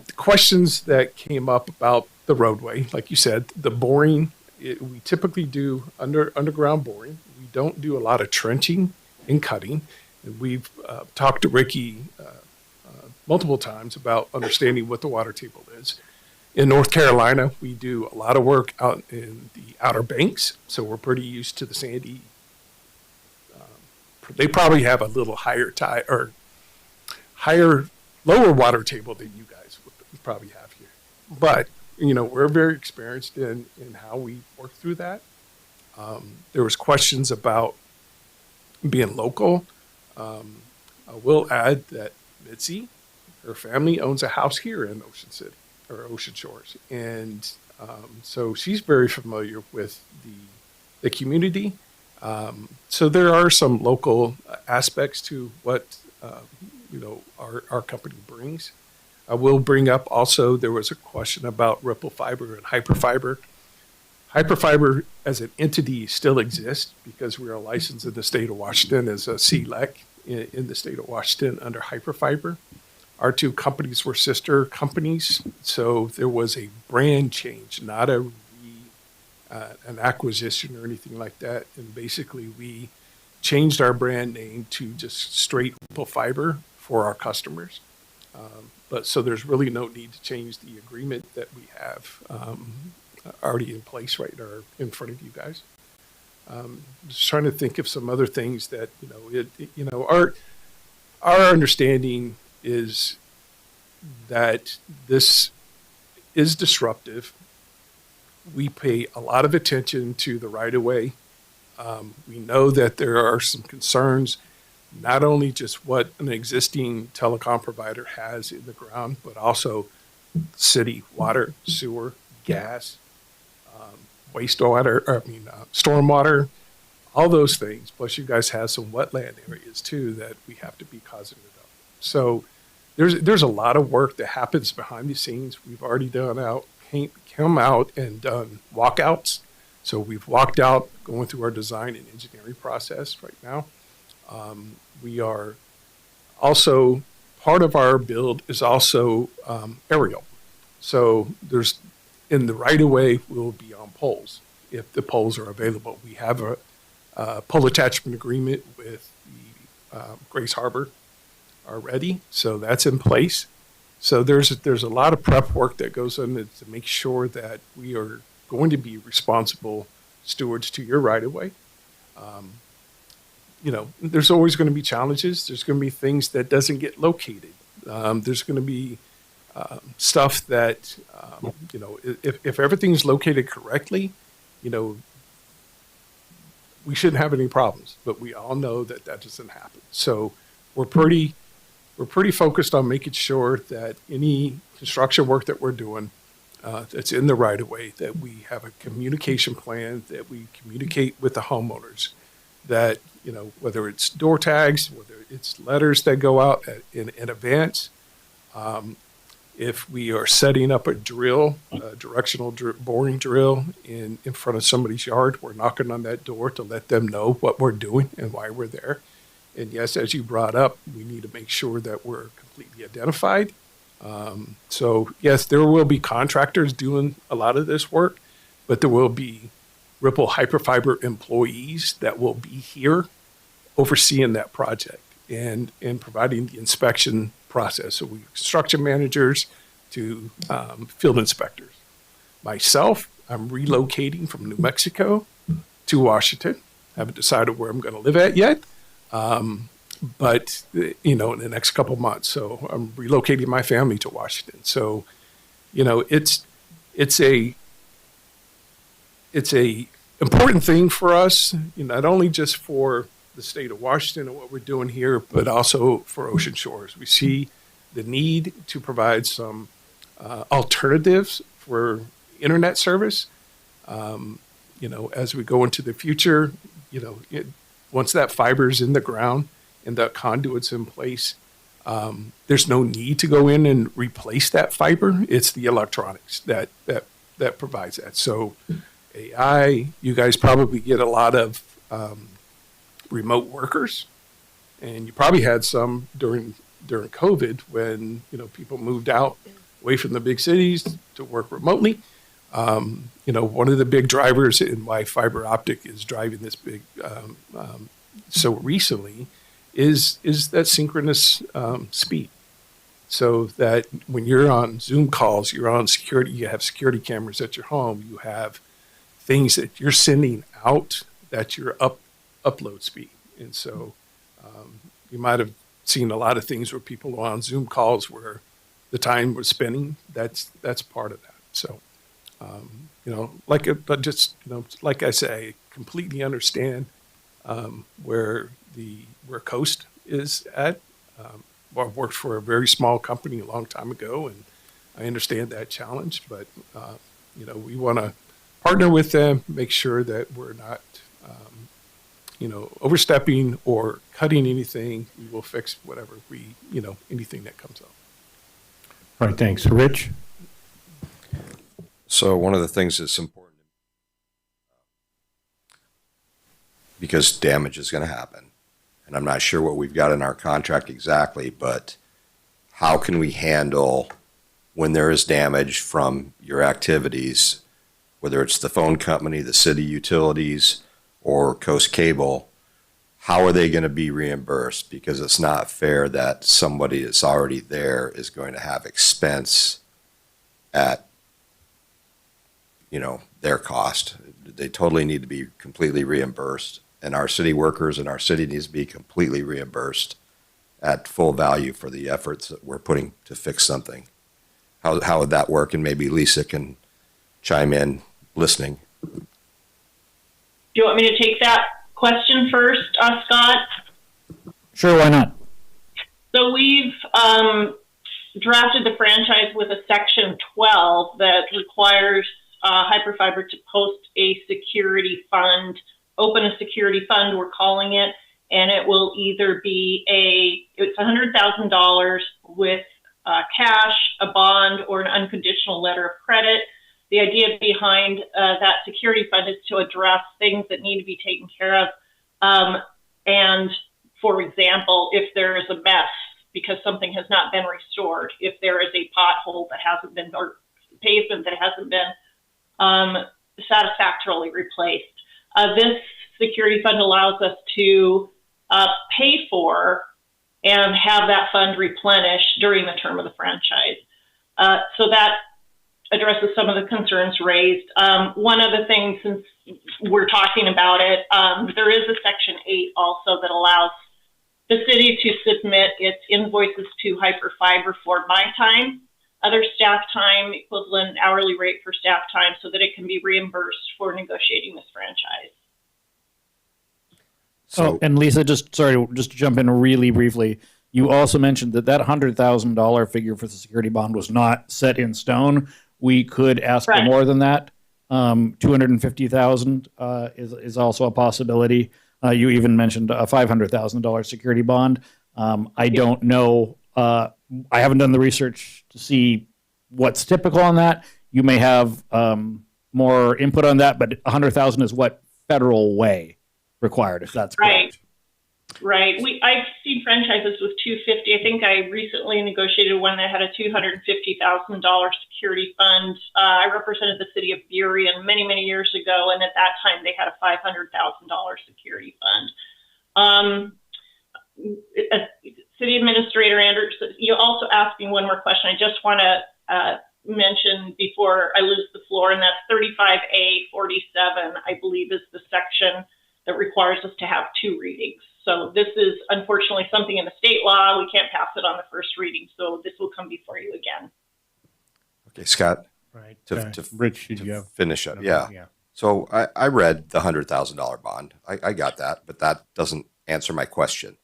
The questions that came up about the roadway, like you said, the boring, we typically do underground boring. We don't do a lot of trenching and cutting. And we've talked to Ricky multiple times about understanding what the water table is. In North Carolina, we do a lot of work out in the Outer Banks, so we're pretty used to the sandy. They probably have a little higher lower water table than you guys would probably have here. But, we're very experienced in how we work through that. There was questions about being local. I will add that Mitzi, her family owns a house here in Ocean City or Ocean Shores, and so she's very familiar with the community. So there are some local aspects to what our company brings. I will bring up also there was a question about Ripple Fiber and Hyperfiber. Hyperfiber as an entity still exists because we are licensed in the state of Washington as a CLEC in the state of Washington under Hyperfiber. Our two companies were sister companies, so there was a brand change, not an acquisition or anything like that. And basically, we changed our brand name to just straight Ripple Fiber for our customers. But so there's really no need to change the agreement that we have already in place right there in front of you guys. Just trying to think of some other things that our understanding is that this is disruptive. We pay a lot of attention to the right-of-way. We know that there are some concerns, not only just what an existing telecom provider has in the ground, but also city water, sewer, gas, wastewater, stormwater, all those things. Plus you guys have some wetland areas too that we have to be cognizant of. So there's a lot of work that happens behind the scenes. We've already come out and done walkouts. So we've walked out going through our design and engineering process right now. We are also, part of our build is also aerial. So there's, in the right-of-way, we'll be on poles if the poles are available. We have a pole attachment agreement with the Grace Harbor already, so that's in place. So there's a lot of prep work that goes on to make sure that we are going to be responsible stewards to your right-of-way. There's always going to be challenges. There's going to be things that doesn't get located. There's going to be stuff that, if everything's located correctly, we shouldn't have any problems. But we all know that doesn't happen. So we're pretty focused on making sure that any construction work that we're doing that's in the right-of-way, that we have a communication plan, that we communicate with the homeowners, that, whether it's door tags, whether it's letters that go out in advance, if we are setting up a drill, a directional boring drill in front of somebody's yard, we're knocking on that door to let them know what we're doing and why we're there. And yes, as you brought up, we need to make sure that we're completely identified. So yes, there will be contractors doing a lot of this work, but there will be Ripple Hyperfiber employees that will be here overseeing that project and providing the inspection process. So we construction managers to field inspectors. Myself, I'm relocating from New Mexico to Washington. Haven't decided where I'm going to live at yet. But in the next couple of months. So I'm relocating my family to Washington. So, it's a important thing for us, not only just for the state of Washington and what we're doing here, but also for Ocean Shores. We see the need to provide some alternatives for internet service. As we go into the future, once that fiber is in the ground and that conduit's in place, there's no need to go in and replace that fiber. It's the electronics that that provides that. So AI, you guys probably get a lot of remote workers, and you probably had some during COVID when people moved out away from the big cities to work remotely. One of the big drivers in why fiber optic is driving this big so recently is that synchronous speed. So that when you're on Zoom calls, you're on security, you have security cameras at your home, you have things that you're sending out that your upload speed. And so you might have seen a lot of things where people are on Zoom calls where the time we're spending, that's part of that. So, like I say, I completely understand where Coast is at. I've worked for a very small company a long time ago, and I understand that challenge. But we want to partner with them, make sure that we're not, overstepping or cutting anything. We will fix whatever anything that comes up. All right, thanks. Rich? So one of the things that's important, because damage is going to happen, and I'm not sure what we've got in our contract exactly, but how can we handle when there is damage from your activities, whether it's the phone company, the city utilities, or Coast Cable? How are they going to be reimbursed? Because it's not fair that somebody that's already there is going to have expense at their cost. They totally need to be completely reimbursed, and our city workers and our city needs to be completely reimbursed at full value for the efforts that we're putting to fix something. How would that work? And maybe Lisa can chime in listening. Do you want me to take that question first, Scott? Sure, why not? So we've drafted the franchise with a section 12 that requires Hyperfiber to post a security fund, open a security fund, we're calling it, and it will either be it's $100,000 with cash, a bond, or an unconditional letter of credit. The idea behind that security fund is to address things that need to be taken care of. And for example, if there is a mess because something has not been restored, if there is a pothole that hasn't been, or pavement that hasn't been satisfactorily replaced. This security fund allows us to pay for and have that fund replenished during the term of the franchise. So that addresses some of the concerns raised. One of the things, since we're talking about it, there is a Section 8 also that allows the city to submit its invoices to Hyperfiber for my time, other staff time, equivalent hourly rate for staff time, so that it can be reimbursed for negotiating this franchise. And Lisa, just to jump in really briefly, you also mentioned that $100,000 figure for the security bond was not set in stone. We could ask for more than that. $250,000 is also a possibility. You even mentioned a $500,000 security bond. I don't know. I haven't done the research to see what's typical on that. You may have more input on that, but $100,000 is what federal way required, if that's correct. Right. I've seen franchises with $250,000. I think I recently negotiated one that had a $250,000 security fund. I represented the city of Burien many, many years ago, and at that time they had a $500,000 security fund. City Administrator Anderson, you also asked me one more question. I just want to mention before I lose the floor, and that's 35A47, I believe, is the section that requires us to have 2 readings. So this is unfortunately something in the state law. We can't pass it on the first reading, so this will come before you again. Okay, Scott. Right. Rich, did you have finish up? Yeah. So I read the $100,000 bond. I got that, but that doesn't answer my question.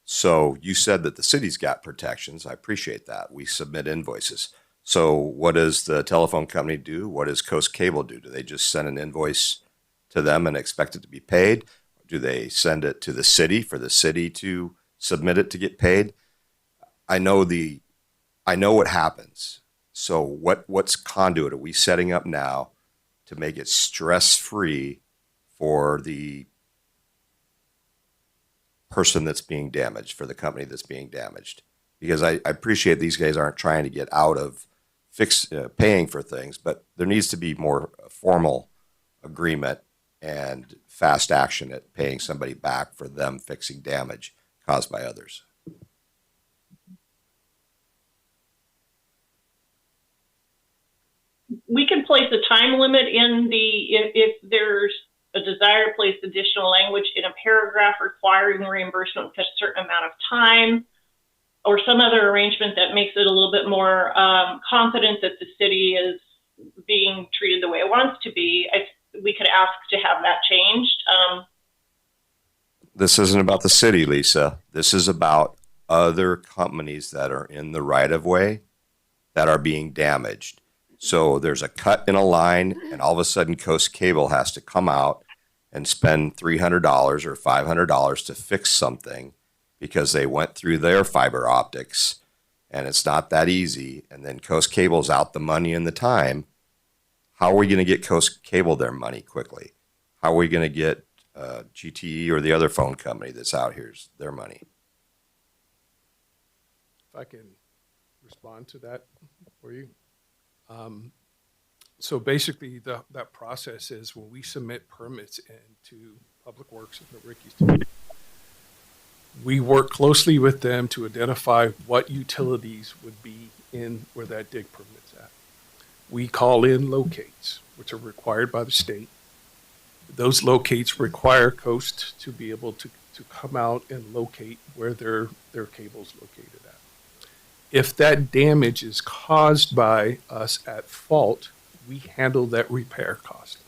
So you said that the city's got protections. I appreciate that. We submit invoices. So what does the telephone company do? What does Coast Cable do? Do they just send an invoice to them and expect it to be paid? Do they send it to the city for the city to submit it to get paid? I know what happens. So what's conduit are we setting up now to make it stress-free for the person that's being damaged, for the company that's being damaged? Because I appreciate these guys aren't trying to get out of paying for things, but there needs to be more formal agreement and fast action at paying somebody back for them fixing damage caused by others. We can place a time limit in if there's a desire to place additional language in a paragraph requiring reimbursement for a certain amount of time, or some other arrangement that makes it a little bit more confident that the city is being treated the way it wants to be. We could ask to have that changed. This isn't about the city, Lisa. This is about other companies that are in the right of way that are being damaged. So there's a cut in a line, and all of a sudden Coast Cable has to come out and spend $300 or $500 to fix something because they went through their fiber optics, and it's not that easy. And then Coast Cable's out the money and the time. How are we going to get Coast Cable their money quickly? How are we going to get GTE or the other phone company that's out here's their money? If I can respond to that for you. So basically, that process is when we submit permits into Public Works and the Rickies team, we work closely with them to identify what utilities would be in where that dig permit's at. We call in locates, which are required by the state. Those locates require Coast to be able to come out and locate where their cable's located at. If that damage is caused by us at fault, we handle that repair cost.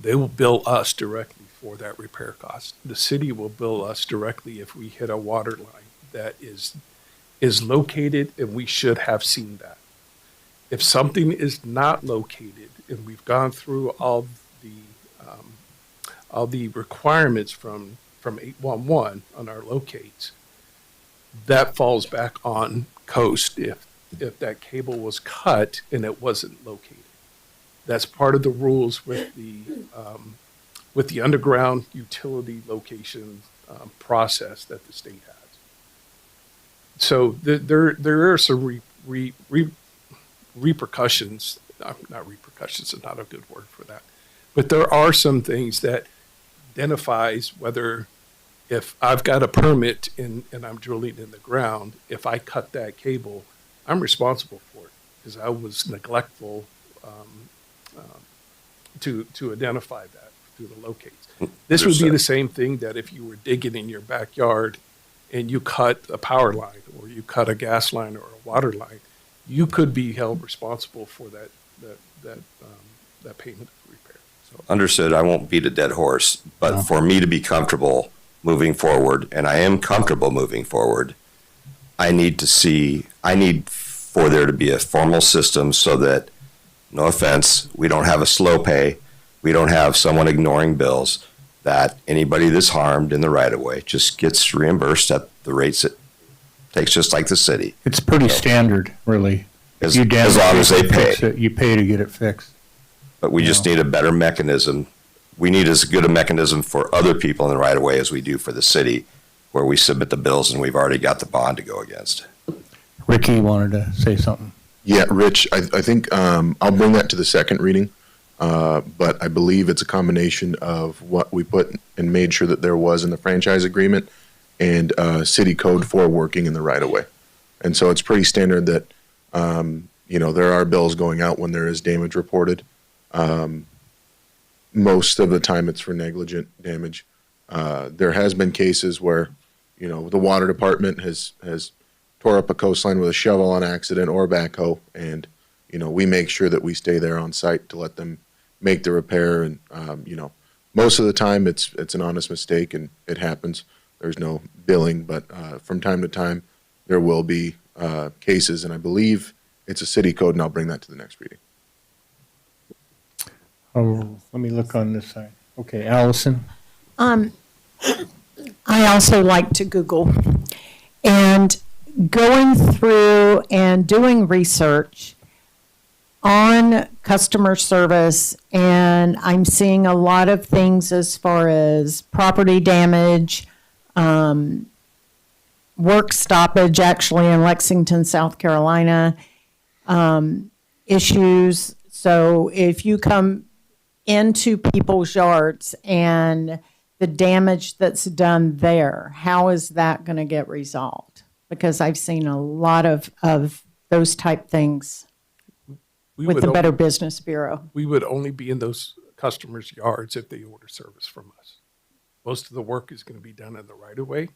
They will bill us directly for that repair cost. The city will bill us directly if we hit a water line that is located, and we should have seen that. If something is not located, and we've gone through all the requirements from 811 on our locates, that falls back on Coast if that cable was cut and it wasn't located. That's part of the rules with the underground utility location process that the state has. So there are some repercussions. Not repercussions is not a good word for that, but there are some things that identifies whether, if I've got a permit and I'm drilling in the ground, if I cut that cable, I'm responsible for it because I was neglectful to identify that through the locates. This would be the same thing that if you were digging in your backyard and you cut a power line or you cut a gas line or a water line, you could be held responsible for that payment of repair. So. Understood. I won't beat a dead horse, but for me to be comfortable moving forward, and I am comfortable moving forward, I need for there to be a formal system so that, no offense, we don't have a slow pay, we don't have someone ignoring bills, that anybody that's harmed in the right of way just gets reimbursed at the rates it takes, just like the city. It's pretty standard, really. As long as they pay. You pay to get it fixed. But we just need a better mechanism. We need as good a mechanism for other people in the right of way as we do for the city, where we submit the bills and we've already got the bond to go against. Ricky wanted to say something. Yeah, Rich, I think I'll bring that to the second reading, but I believe it's a combination of what we put and made sure that there was in the franchise agreement and city code for working in the right of way. And so it's pretty standard that, there are bills going out when there is damage reported. Most of the time it's for negligent damage. There has been cases where, the water department has tore up a coastline with a shovel on accident or a backhoe, and, we make sure that we stay there on site to let them make the repair. And, most of the time it's an honest mistake and it happens. There's no billing, but from time to time there will be cases, and I believe it's a city code, and I'll bring that to the next reading. Oh, let me look on this side. Okay, Allison. I also like to Google, and going through and doing research on customer service, and I'm seeing a lot of things as far as property damage, work stoppage, actually in Lexington, South Carolina, issues. So if you come into people's yards and the damage that's done there, how is that going to get resolved? Because I've seen a lot of those type things with the Better Business Bureau. We would only be in those customers' yards if they order service from us. Most of the work is going to be done in the right of way.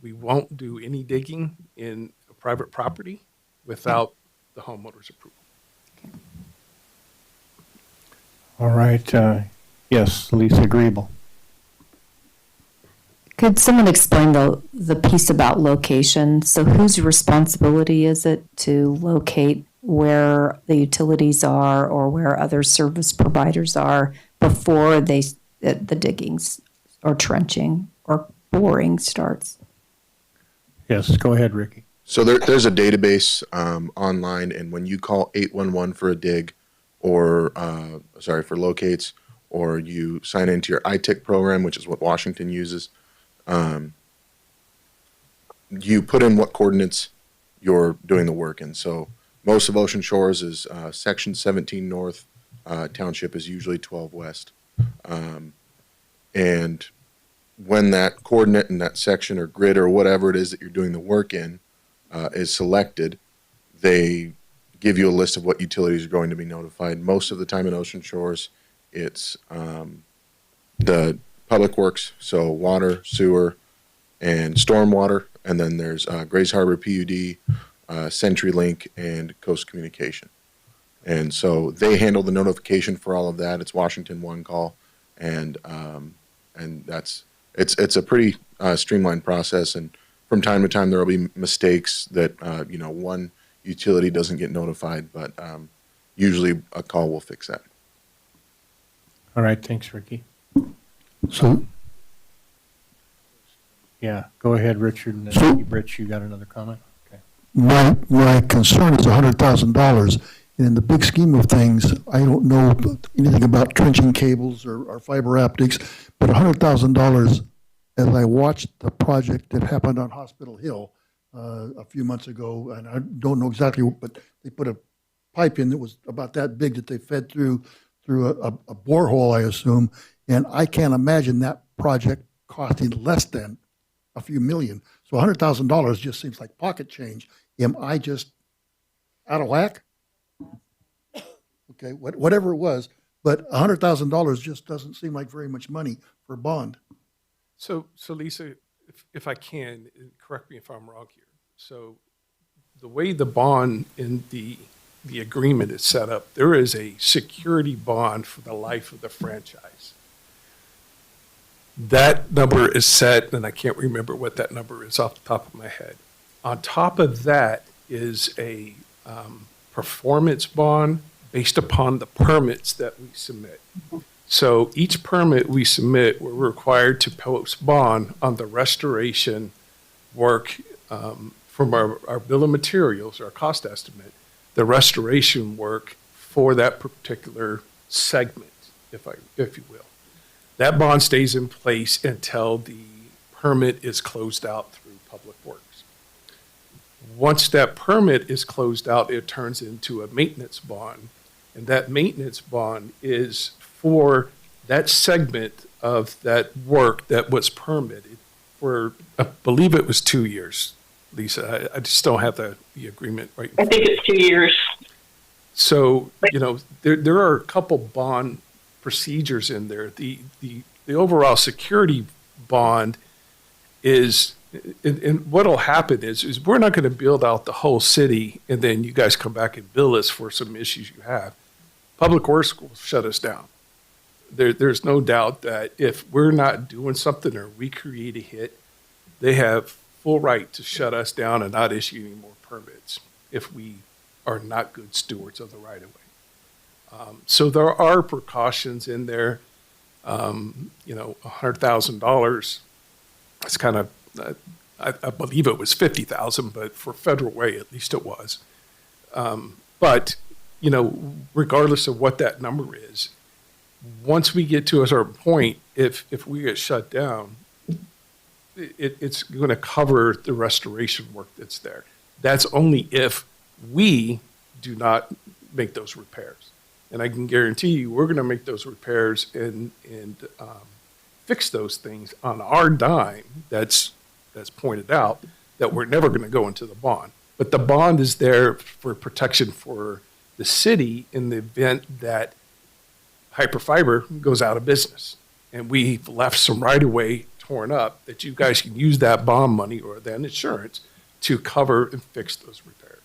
We won't do any digging in a private property without the homeowner's approval. All right, yes, Lisa Griebel. Could someone explain the piece about location? So whose responsibility is it to locate where the utilities are or where other service providers are before the diggings or trenching or boring starts? Yes, go ahead, Ricky. So there's a database online, and when you call 811 for a dig, or for locates, or you sign into your ITIC program, which is what Washington uses, you put in what coordinates you're doing the work in. So most of Ocean Shores is section 17 north, township is usually 12 west. And when that coordinate in that section or grid or whatever it is that you're doing the work in is selected, they give you a list of what utilities are going to be notified. Most of the time in Ocean Shores, it's the public works, so water, sewer, and stormwater. And then there's Grays Harbor PUD, CenturyLink, and Coast Communication. And so they handle the notification for all of that. It's Washington One call, and that's it's a pretty streamlined process. And from time to time, there will be mistakes that one utility doesn't get notified, but usually a call will fix that. All right, thanks, Ricky. So, Yeah, go ahead, Richard, and So- then Rich, you got another comment? Okay. my concern is $100,000. And in the big scheme of things, I don't know anything about trenching cables or fiber optics, but $100,000, as I watched the project that happened on Hospital Hill a few months ago, and I don't know exactly, but they put a pipe in that was about that big that they fed through a borehole, I assume, and I can't imagine that project costing less than a few million. So $100,000 just seems like pocket change. Am I just out of whack? Okay, whatever it was, but $100,000 just doesn't seem like very much money for a bond. So Lisa, if I can, correct me if I'm wrong here. So the way the bond in the agreement is set up, there is a security bond for the life of the franchise. That number is set, and I can't remember what that number is off the top of my head. On top of that is a performance bond based upon the permits that we submit. So each permit we submit, we're required to post bond on the restoration work from our bill of materials, our cost estimate, the restoration work for that particular segment, if you will. That bond stays in place until the permit is closed out through Public Works. Once that permit is closed out, it turns into a maintenance bond. And that maintenance bond is for that segment of that work that was permitted for, I believe it was 2 years, Lisa. I just don't have the agreement right. I think it's 2 years. So, there are a couple bond procedures in there. The overall security bond is, and what'll happen is we're not going to build out the whole city and then you guys come back and bill us for some issues you have. Public Works will shut us down. There's no doubt that if we're not doing something or we create a hit, they have full right to shut us down and not issue any more permits if we are not good stewards of the right of way. So there are precautions in there. $100,000. It's kind of, I believe it was 50,000, but for federal way, at least it was. But, you know, regardless of what that number is, once we get to a certain point, if we get shut down, it's going to cover the restoration work that's there. That's only if we do not make those repairs. And I can guarantee you, we're going to make those repairs and fix those things on our dime. That's pointed out, that we're never going to go into the bond. But the bond is there for protection for the city in the event that Hyperfiber goes out of business. And we've left some right-of-way torn up, that you guys can use that bond money or that insurance to cover and fix those repairs.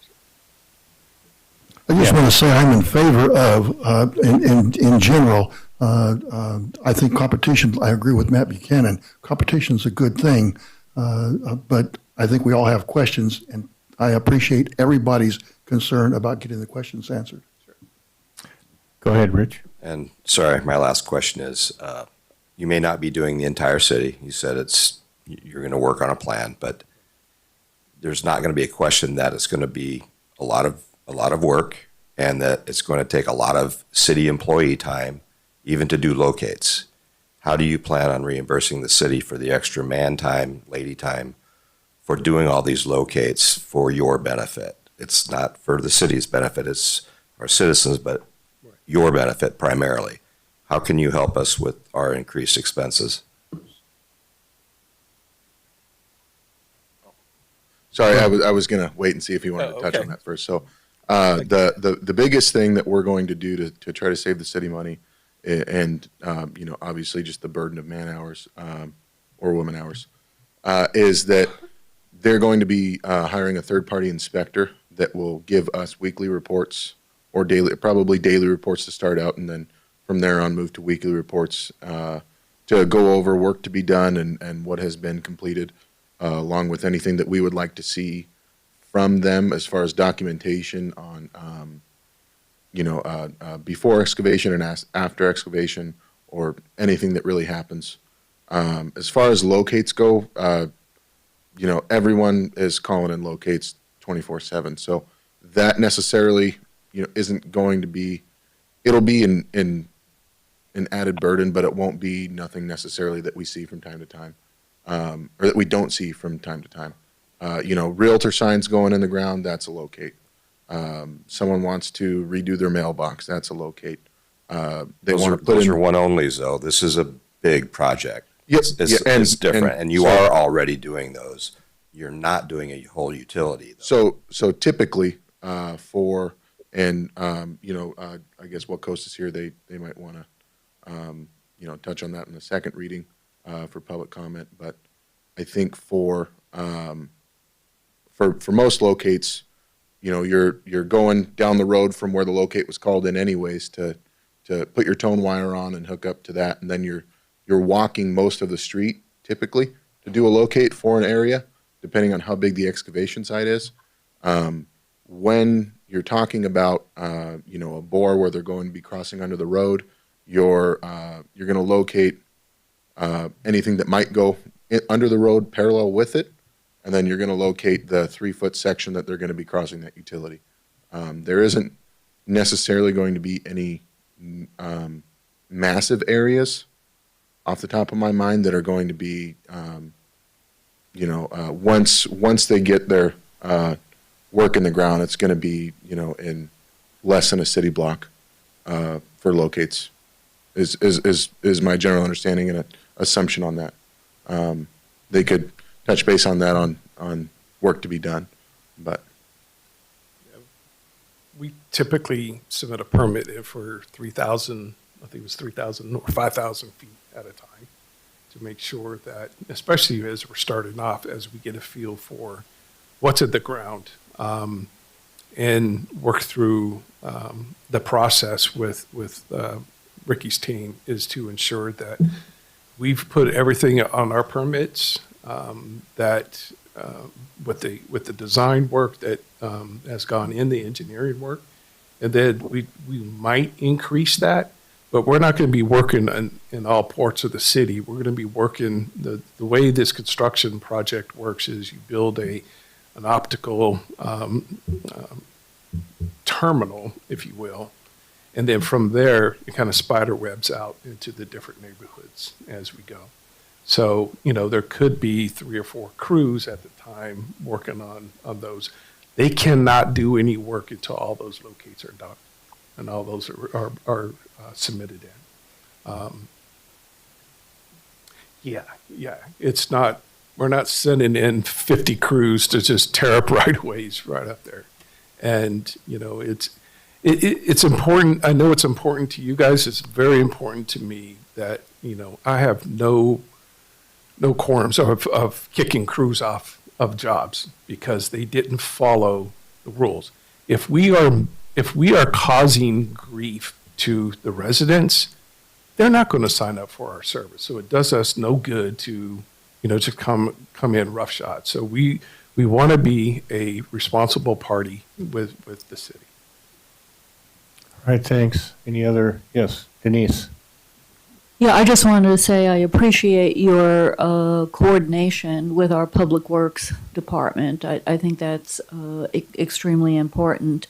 I just want to say I'm in favor of, in general, I think competition, I agree with Matt Buchanan, competition is a good thing, but I think we all have questions, and I appreciate everybody's concern about getting the questions answered. Go ahead, Rich. And sorry, my last question is, you may not be doing the entire city. You said you're going to work on a plan, but there's not going to be a question that it's going to be a lot of work, and that it's going to take a lot of city employee time even to do locates. How do you plan on reimbursing the city for the extra man time, lady time, for doing all these locates for your benefit? It's not for the city's benefit, it's our citizens, but your benefit primarily. How can you help us with our increased expenses? Sorry, I was going to wait and see if you wanted to touch on that first. So the biggest thing that we're going to do to try to save the city money, and you know, obviously just the burden of man hours or woman hours, is that they're going to be hiring a third-party inspector that will give us weekly reports, or probably daily reports to start out, and then from there on move to weekly reports to go over work to be done and what has been completed, along with anything that we would like to see from them as far as documentation on, you know, before excavation and after excavation, or anything that really happens. As far as locates go, you know, everyone is calling in locates 24/7. So that necessarily, you know, isn't going to be, it'll be an added burden, but it won't be nothing necessarily that we see from time to time, or that we don't see from time to time. You know, realtor signs going in the ground, that's a locate. Someone wants to redo their mailbox, that's a locate. Those are one-onlys, though. This is a big project. Yes, it's different, and you are already doing those. You're not doing a whole utility, though. So typically, you know, I guess what Coast is here, they might want to, you know, touch on that in the second reading for public comment. But I think for most locates, you know, you're going down the road from where the locate was called in anyways to put your tone wire on and hook up to that, and then you're walking most of the street typically to do a locate for an area, depending on how big the excavation site is. When you're talking about, you know, a bore where they're going to be crossing under the road, you're going to locate anything that might go under the road parallel with it, and then you're going to locate the 3-foot section that they're going to be crossing that utility. There isn't necessarily going to be any massive areas off the top of my mind that are going to be, you know, once they get their work in the ground, it's going to be, you know, in less than a city block for locates, is my general understanding and assumption on that. They could touch base on that on work to be done, but. We typically submit a permit for 3,000, I think it was 3,000 or 5,000 feet at a time, to make sure that, especially as we're starting off, as we get a feel for what's at the ground, and work through the process with Ricky's team, is to ensure that we've put everything on our permits, that with the design work that has gone in, the engineering work, and then we might increase that, but we're not going to be working in all parts of the city. We're going to be working, the way this construction project works is you build an optical terminal, if you will, and then from there, it kind of spider webs out into the different neighborhoods as we go. So, there could be 3 or 4 crews at the time working on those. They cannot do any work until all those locates are done and all those are submitted in. It's not, we're not sending in 50 crews to just tear up right-of-ways right up there. And, it's important. I know it's important to you guys. It's very important to me that, I have no quorums of kicking crews off of jobs because they didn't follow the rules. If we are causing grief to the residents, they're not going to sign up for our service. So it does us no good to come in roughshod. So we want to be a responsible party with the city. All right, thanks. Any other? Yes, Denise. Yeah, I just wanted to say I appreciate your coordination with our Public Works Department. I think that's extremely important.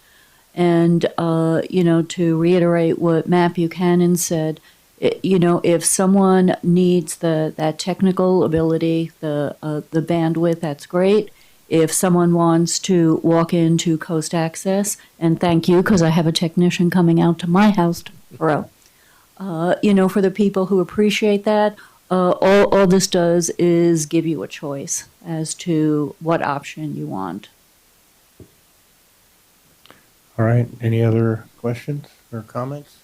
And, to reiterate what Matt Buchanan said, if someone needs that technical ability, the bandwidth, that's great. If someone wants to walk into Coast Access, and thank you, because I have a technician coming out to my house tomorrow. For the people who appreciate that, all this does is give you a choice as to what option you want. All right. Any other questions or comments?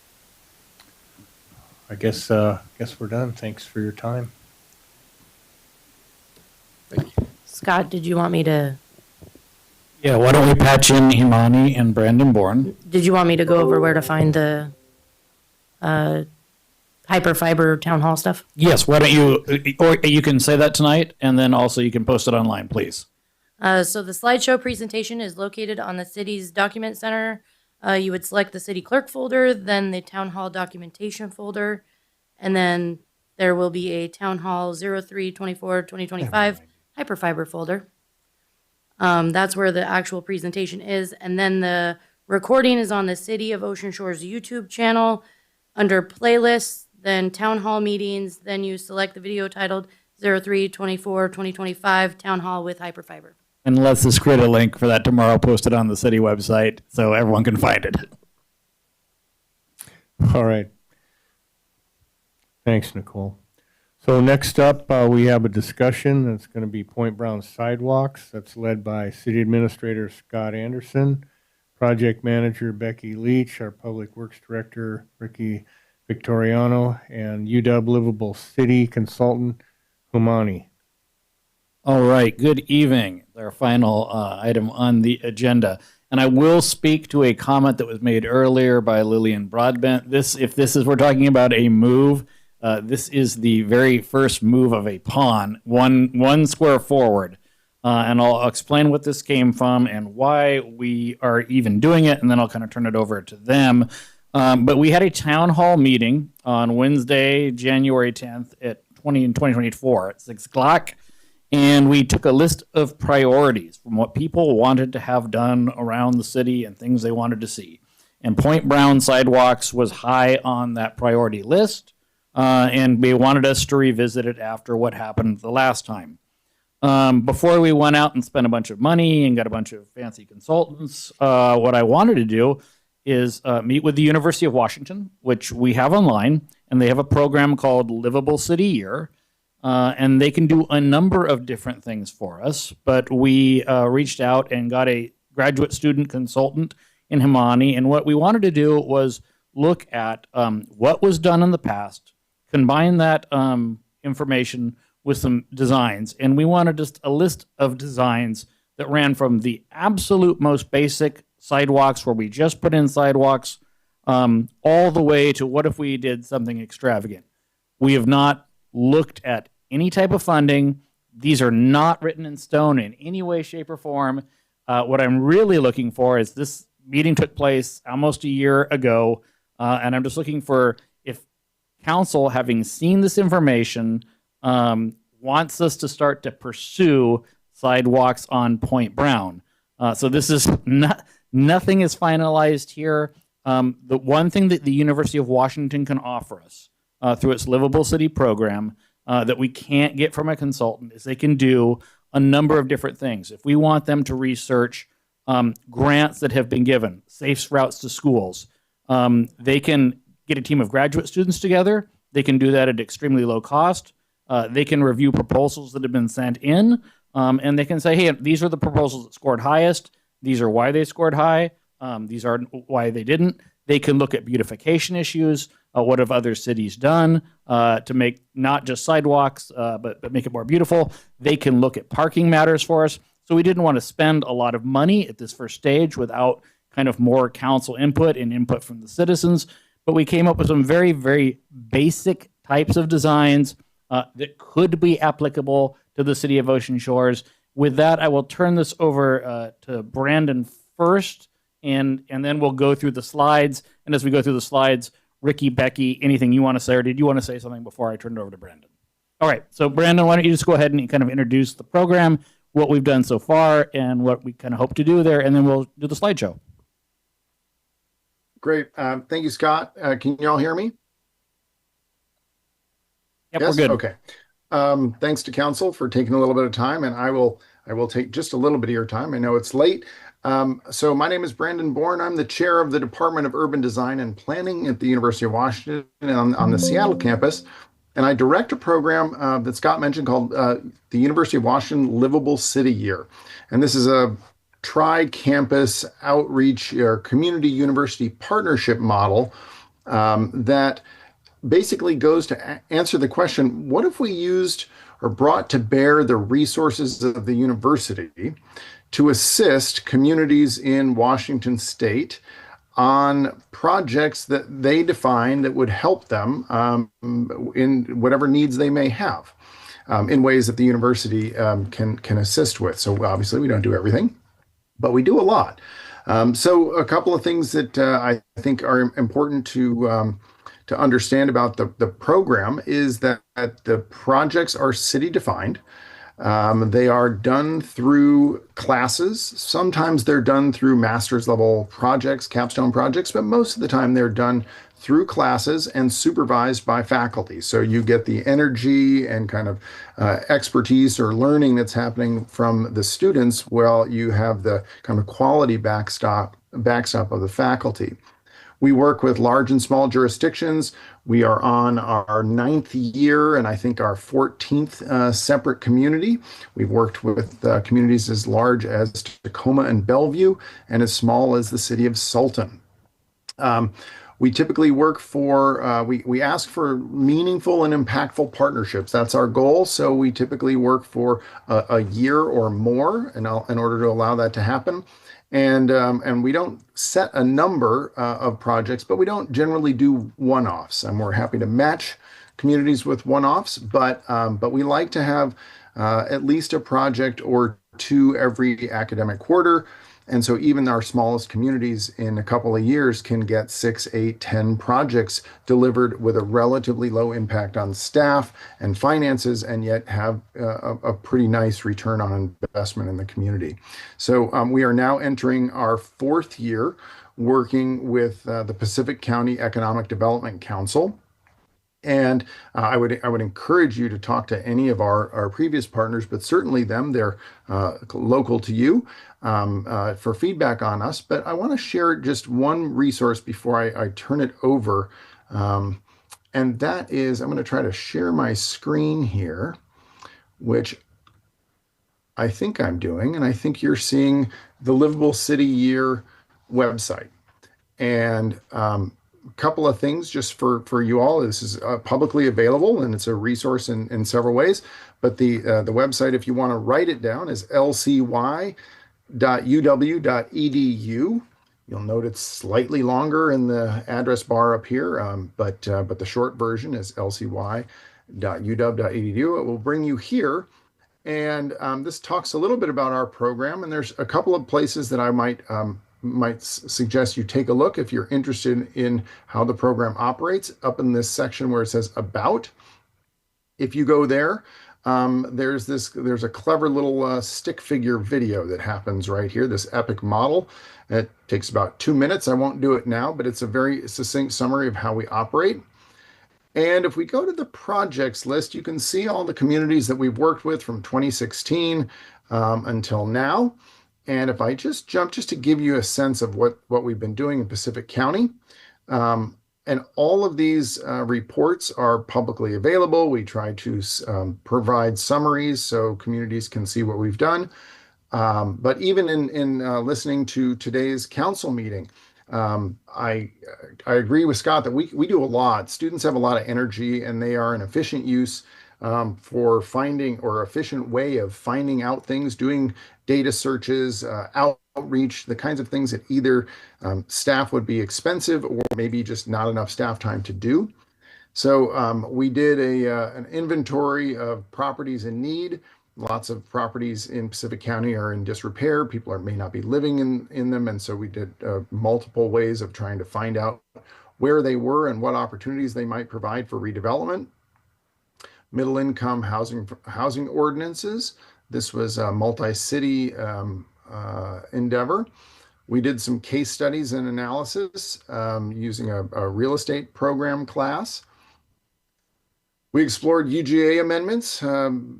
I guess we're done. Thanks for your time. Scott, did you want me to? Yeah, why don't we patch in Himani and Brandon Bourne? Did you want me to go over where to find the Hyperfiber town hall stuff? Yes, why don't you, or you can say that tonight, and then also you can post it online, please. So the slideshow presentation is located on the city's document center. You would select the city clerk folder, then the town hall documentation folder, and then there will be a town hall 03/24/2025 Hyperfiber folder. That's where the actual presentation is. And then the recording is on the City of Ocean Shore's YouTube channel under playlists, then town hall meetings. Then you select the video titled 03/24/2025 Town Hall with Hyperfiber. And let's just create a link for that tomorrow, post it on the city website so everyone can find it. All right. Thanks, Nicole. So next up, we have a discussion that's going to be Point Brown sidewalks. That's led by City Administrator Scott Anderson, Project Manager Becky Leach, our Public Works Director Ricky Victoriano, and UW Livable City Consultant Humani. All right, good evening. Our final item on the agenda. And I will speak to a comment that was made earlier by Lillian Broadbent. We're talking about a move, this is the very first move of a pawn, one square forward. And I'll explain what this came from and why we are even doing it, and then I'll kind of turn it over to them. But we had a town hall meeting on Wednesday, January 10th in 2024 at 6 o'clock. And we took a list of priorities from what people wanted to have done around the city and things they wanted to see. And Point Brown sidewalks was high on that priority list. And they wanted us to revisit it after what happened the last time. Before we went out and spent a bunch of money and got a bunch of fancy consultants, what I wanted to do is meet with the University of Washington, which we have online, and they have a program called Livable City Year. And they can do a number of different things for us. But we reached out and got a graduate student consultant in Himani. And what we wanted to do was look at what was done in the past, combine that information with some designs. And we wanted just a list of designs that ran from the absolute most basic sidewalks, where we just put in sidewalks, all the way to what if we did something extravagant. We have not looked at any type of funding. These are not written in stone in any way, shape, or form. What I'm really looking for is, this meeting took place almost a year ago, and I'm just looking for, if council, having seen this information, wants us to start to pursue sidewalks on Point Brown. So this is nothing is finalized here. The one thing that the University of Washington can offer us through its Livable City program that we can't get from a consultant is they can do a number of different things. If we want them to research grants that have been given, safe routes to schools, they can get a team of graduate students together. They can do that at extremely low cost. They can review proposals that have been sent in, and they can say, hey, these are the proposals that scored highest. These are why they scored high. These are why they didn't. They can look at beautification issues. What have other cities done to make not just sidewalks, but make it more beautiful? They can look at parking matters for us. So we didn't want to spend a lot of money at this first stage without kind of more council input and input from the citizens. But we came up with some very, very basic types of designs that could be applicable to the city of Ocean Shores. With that, I will turn this over to Brandon first, and then we'll go through the slides. And as we go through the slides, Ricky, Becky, anything you want to say, or did you want to say something before I turn it over to Brandon? All right, so Brandon, why don't you just go ahead and kind of introduce the program, what we've done so far, and what we kind of hope to do there, and then we'll do the slideshow. Great. Thank you, Scott. Can you all hear me? Yep, Yes? we're good. Okay. Thanks to council for taking a little bit of time, and I will take just a little bit of your time. I know it's late. So my name is Brandon Bourne. I'm the chair of the Department of Urban Design and Planning at the University of Washington on the Seattle campus. And I direct a program that Scott mentioned called the University of Washington Livable City Year. And this is a tri-campus outreach or community university partnership model that basically goes to answer the question, what if we used or brought to bear the resources of the university to assist communities in Washington state on projects that they define that would help them in whatever needs they may have in ways that the university can assist with. So obviously we don't do everything, but we do a lot. So a couple of things that I think are important to understand about the program is that the projects are city defined. They are done through classes. Sometimes they're done through master's level projects, capstone projects, but most of the time they're done through classes and supervised by faculty. So you get the energy and kind of expertise or learning that's happening from the students while you have the kind of quality backstop of the faculty. We work with large and small jurisdictions. We are on our 9th year and I think our 14th separate community. We've worked with communities as large as Tacoma and Bellevue and as small as the city of Sultan. We typically work for, we ask for meaningful and impactful partnerships. That's our goal. So we typically work for a year or more in order to allow that to happen. And we don't set a number of projects, but we don't generally do one-offs. And we're happy to match communities with one-offs, but we like to have at least a project or two every academic quarter. And so even our smallest communities in a couple of years can get 6, 8, 10 projects delivered with a relatively low impact on staff and finances, and yet have a pretty nice return on investment in the community. So we are now entering our 4th year working with the Pacific County Economic Development Council. And I would encourage you to talk to any of our previous partners, but certainly them. They're local to you for feedback on us. But I want to share just one resource before I turn it over. And that is, I'm going to try to share my screen here, which I think I'm doing. And I think you're seeing the Livable City Year website. And couple of things just for you all. This is publicly available and it's a resource in several ways. But the website, if you want to write it down, is lcy.uw.edu. You'll note it's slightly longer in the address bar up here, but the short version is lcy.uw.edu. It will bring you here. And this talks a little bit about our program. And there's a couple of places that I might might suggest you take a look if you're interested in how the program operates. Up in this section where it says About, if you go there, there's a clever little stick figure video that happens right here, this epic model. It takes about 2 minutes. I won't do it now, but it's a very succinct summary of how we operate. And if we go to the projects list, you can see all the communities that we've worked with from 2016 until now. And if I just jump, just to give you a sense of what we've been doing in Pacific County, and all of these reports are publicly available. We try to provide summaries so communities can see what we've done. But even in listening to today's council meeting, I agree with Scott that we do a lot. Students have a lot of energy, and they are an efficient use for finding, or efficient way of finding out things, doing data searches, outreach, the kinds of things that either staff would be expensive or maybe just not enough staff time to do. So we did an inventory of properties in need. Lots of properties in Pacific County are in disrepair. People may not be living in them. And so we did multiple ways of trying to find out where they were and what opportunities they might provide for redevelopment. Middle income housing ordinances. This was a multi-city endeavor. We did some case studies and analysis using a real estate program class. We explored UGA amendments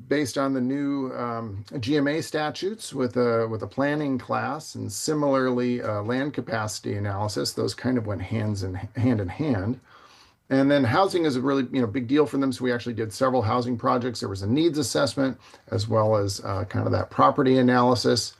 based on the new GMA statutes with a planning class, and similarly land capacity analysis. Those kind of went hand in hand. And then housing is a really big deal for them. So we actually did several housing projects. There was a needs assessment as well as kind of that property analysis.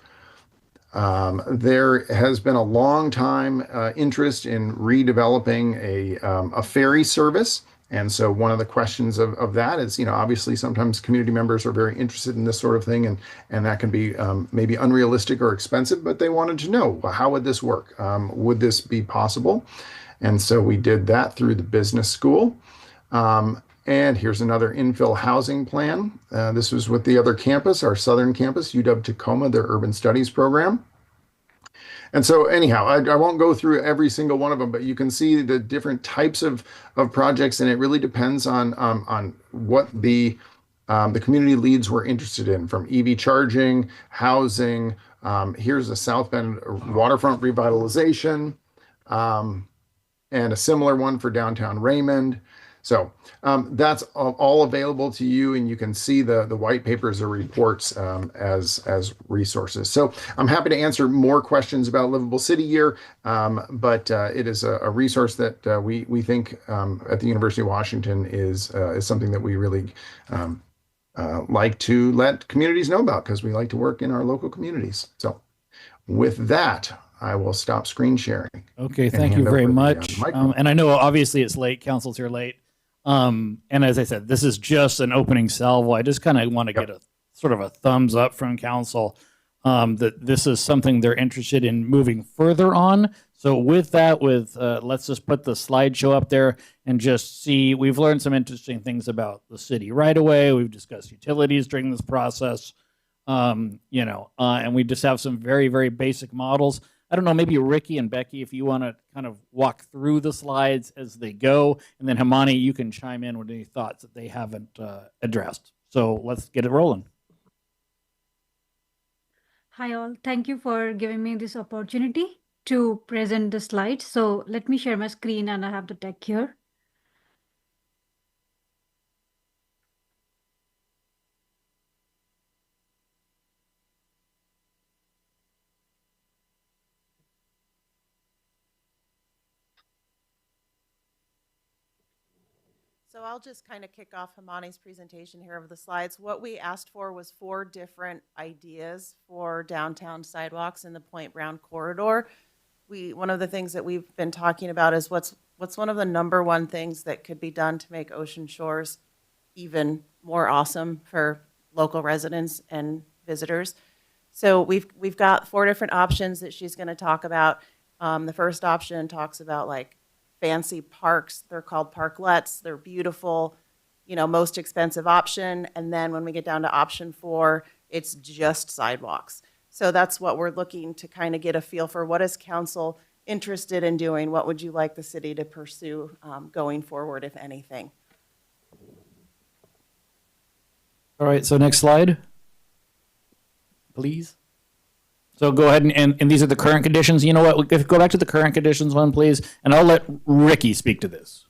There has been a long time interest in redeveloping a ferry service. And so one of the questions of that is, obviously sometimes community members are very interested in this sort of thing, and that can be maybe unrealistic or expensive, but they wanted to know, well, how would this work? Would this be possible? And so we did that through the business school. And here's another infill housing plan. This was with the other campus, our southern campus, UW-Tacoma, their urban studies program. And so anyhow, I won't go through every single one of them, but you can see the different types of projects, and it really depends on what the community leads were interested in, from EV charging, housing. Here's a South Bend waterfront revitalization, and a similar one for downtown Raymond. So that's all available to you, and you can see the white papers or reports as resources. So I'm happy to answer more questions about Livable City Year, but it is a resource that we think at the University of Washington is something that we really like to let communities know about, because we like to work in our local communities. So with that, I will stop screen sharing. Okay, thank you very much. And I know obviously it's late, council's here late. And as I said, this is just an opening salvo. I just kind of want to get a sort of a thumbs up from council that this is something they're interested in moving further on. So with that, let's just put the slideshow up there and just see, we've learned some interesting things about the city right away. We've discussed utilities during this process, and we just have some very, very basic models. I don't know, maybe Ricky and Becky, if you want to kind of walk through the slides as they go, and then Himani, you can chime in with any thoughts that they haven't addressed. So let's get it rolling. Hi all, thank you for giving me this opportunity to present the slides. So let me share my screen, and I have the deck here. So I'll just kind of kick off Himani's presentation here of the slides. What we asked for was 4 different ideas for downtown sidewalks in the Point Brown corridor. One of the things that we've been talking about is what's one of the number one things that could be done to make Ocean Shores even more awesome for local residents and visitors. So we've got 4 different options that she's going to talk about. The first option talks about like fancy parks. They're called parklets. They're beautiful, most expensive option. And then when we get down to option 4, it's just sidewalks. So that's what we're looking to kind of get a feel for. What is council interested in doing? What would you like the city to pursue going forward, if anything? All right, so next slide, please. So go ahead and these are the current conditions. You know what? Go back to the current conditions one, please, and I'll let Ricky speak to this.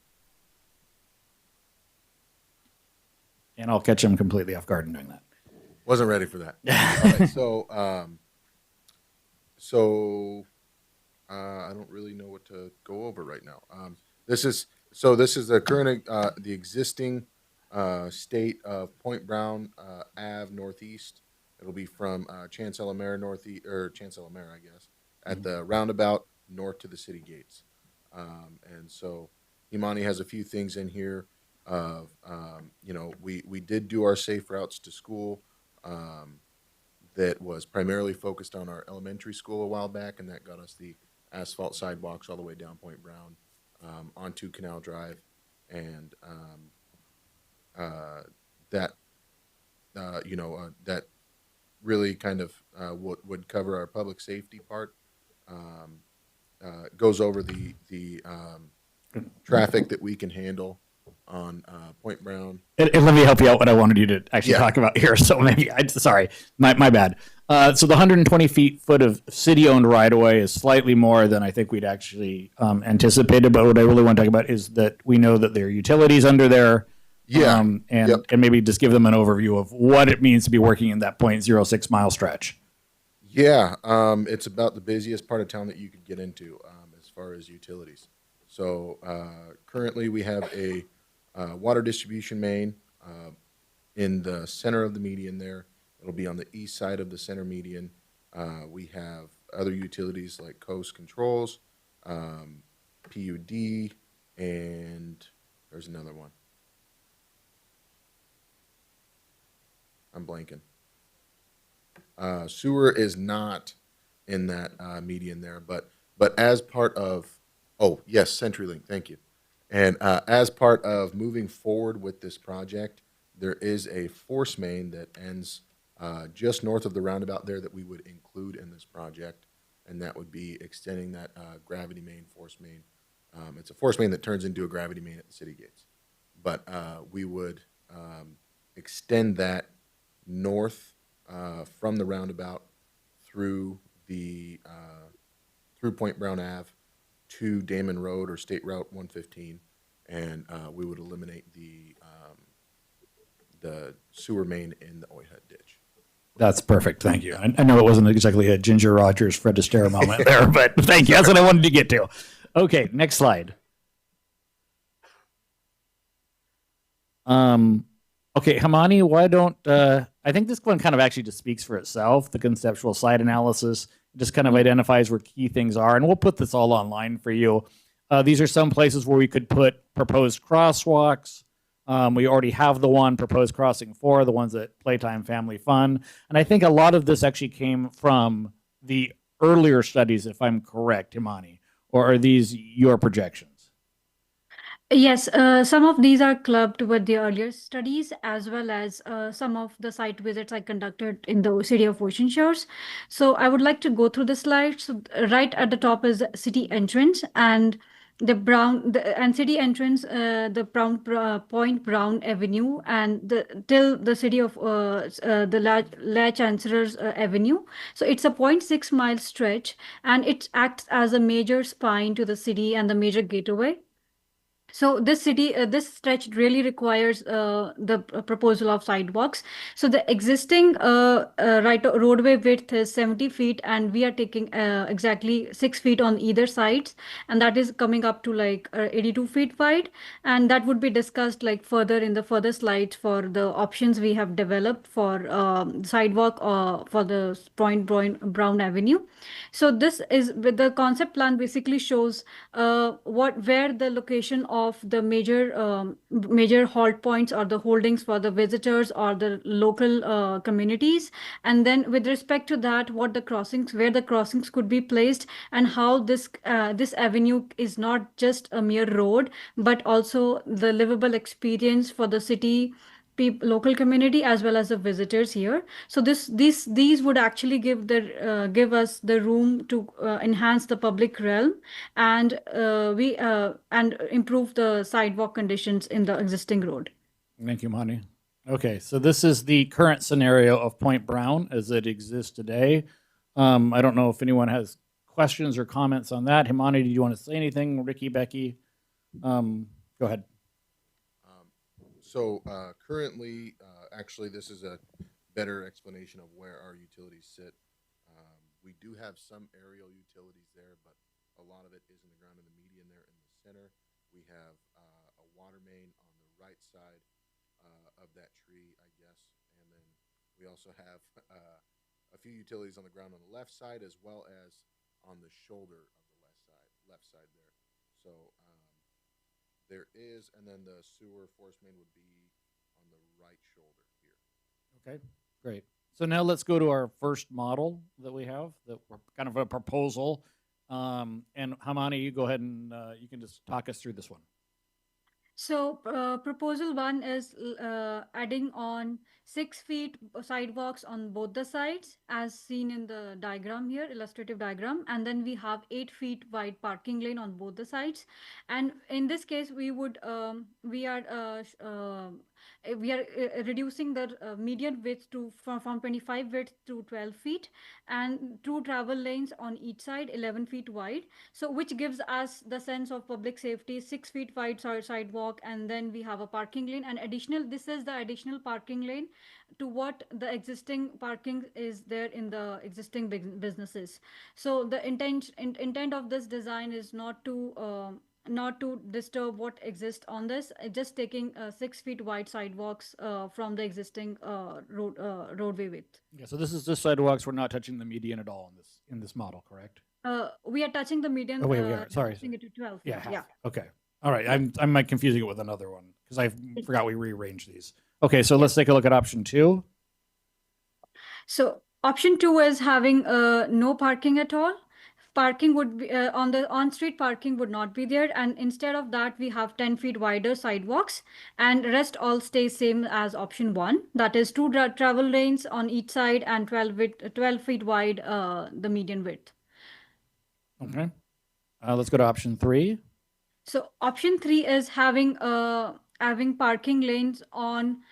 And I'll catch him completely off guard in doing that. Wasn't ready for that. All right, I don't really know what to go over right now. This is the current, the existing state of Point Brown Ave Northeast. It'll be from Chancellor-Mare Northeast, or Chancellor-Mare, I guess, at the roundabout north to the city gates. And so Imani has a few things in here of, we did do our safe routes to school that was primarily focused on our elementary school a while back, and that got us the asphalt sidewalks all the way down Point Brown onto Canal Drive. And that really kind of would cover our public safety part. Goes over the traffic that we can handle on Point Brown. And let me help you out what I wanted you to actually talk about here. So maybe, sorry, my bad. So the 120 foot of city-owned right-of-way is slightly more than I think we'd actually anticipated. But what I really want to talk about is that we know that there are utilities under there. And maybe just give them an overview of what it means to be working in that 0.06 mile stretch. Yeah, it's about the busiest part of town that you could get into as far as utilities. So currently we have a water distribution main in the center of the median there. It'll be on the east side of the center median. We have other utilities like Coast Controls, PUD, and there's another one. I'm blanking. Sewer is not in that median there, but as part of, CenturyLink, thank you. And as part of moving forward with this project, there is a force main that ends just north of the roundabout there that we would include in this project, and that would be extending that gravity main, force main. It's a force main that turns into a gravity main at the city gates. But we would extend that north from the roundabout through Point Brown Ave to Damon Road or State Route 115, and we would eliminate the sewer main in the Oyhut ditch. That's perfect. Thank you. I know it wasn't exactly a Ginger Rogers, Fred Astaire moment there, but thank you. That's what I wanted to get to. Okay, next slide. Okay, Hamani, why don't, I think this one kind of actually just speaks for itself. The conceptual site analysis just kind of identifies where key things are, and we'll put this all online for you. These are some places where we could put proposed crosswalks. We already have the one proposed crossing 4, the ones at Playtime Family Fun. And I think a lot of this actually came from the earlier studies, if I'm correct, Himani, or are these your projections? Yes, some of these are clubbed with the earlier studies, as well as some of the site visits I conducted in the city of Ocean Shores. So I would like to go through the slides. So right at the top is city entrance, and city entrance, Point Brown Avenue, and till the city of the La Chancellor's Avenue. So it's a 0.6 mile stretch, and it acts as a major spine to the city and the major gateway. So this stretch really requires the proposal of sidewalks. So the existing roadway width is 70 feet, and we are taking exactly 6 feet on either sides, and that is coming up to like 82 feet wide. And that would be discussed like further in the further slides for the options we have developed for sidewalk for the Point Brown Avenue. So this is with the concept plan basically shows where the location of the major halt points or the holdings for the visitors or the local communities, and then with respect to that, where the crossings could be placed, and how this avenue is not just a mere road, but also the livable experience for the city local community as well as the visitors here. So these would actually give us the room to enhance the public realm and and improve the sidewalk conditions in the existing road. Thank you, Mani. Okay, so this is the current scenario of Point Brown as it exists today. I don't know if anyone has questions or comments on that. Himani, did you want to say anything? Ricky, Becky? Go ahead. So currently, actually, this is a better explanation of where our utilities sit. We do have some aerial utilities there, but a lot of it is in the ground in the median there in the center. We have a water main on the right side of that tree, I guess. And then we also have a few utilities on the ground on the left side as well as on the shoulder of the left side there. So there is, and then the sewer force main would be on the right shoulder here. Okay, great. So now let's go to our first model that we have, that we're kind of a proposal. And Hamani, you go ahead and you can just talk us through this one. So proposal one is adding on 6 feet sidewalks on both the sides as seen in the diagram here, illustrative diagram. And then we have 8 feet wide parking lane on both the sides. And in this case, we are reducing the median width from 25 width to 12 feet and 2 travel lanes on each side, 11 feet wide. So which gives us the sense of public safety, 6 feet wide sidewalk, and then we have a parking lane. And this is the additional parking lane to what the existing parking is there in the existing businesses. So the intent of this design is not to disturb what exists on this, just taking 6 feet wide sidewalks from the existing roadway width. Yeah, so this is just sidewalks. We're not touching the median at all in this model, correct? We are touching the median. Oh, wait, we are. Sorry. Touching it to 12. Yeah, half. Yeah. Okay. All right. I'm like confusing it with another one because I forgot we rearranged these. Okay, so let's take a look at option 2. So option 2 is having no parking at all. Parking would be on-street parking would not be there, and instead of that we have 10 feet wider sidewalks, and rest all stays same as option 1. That is 2 travel lanes on each side and 12 feet wide the median width. Okay. Let's go to option 3. So option 3 is having parking lanes on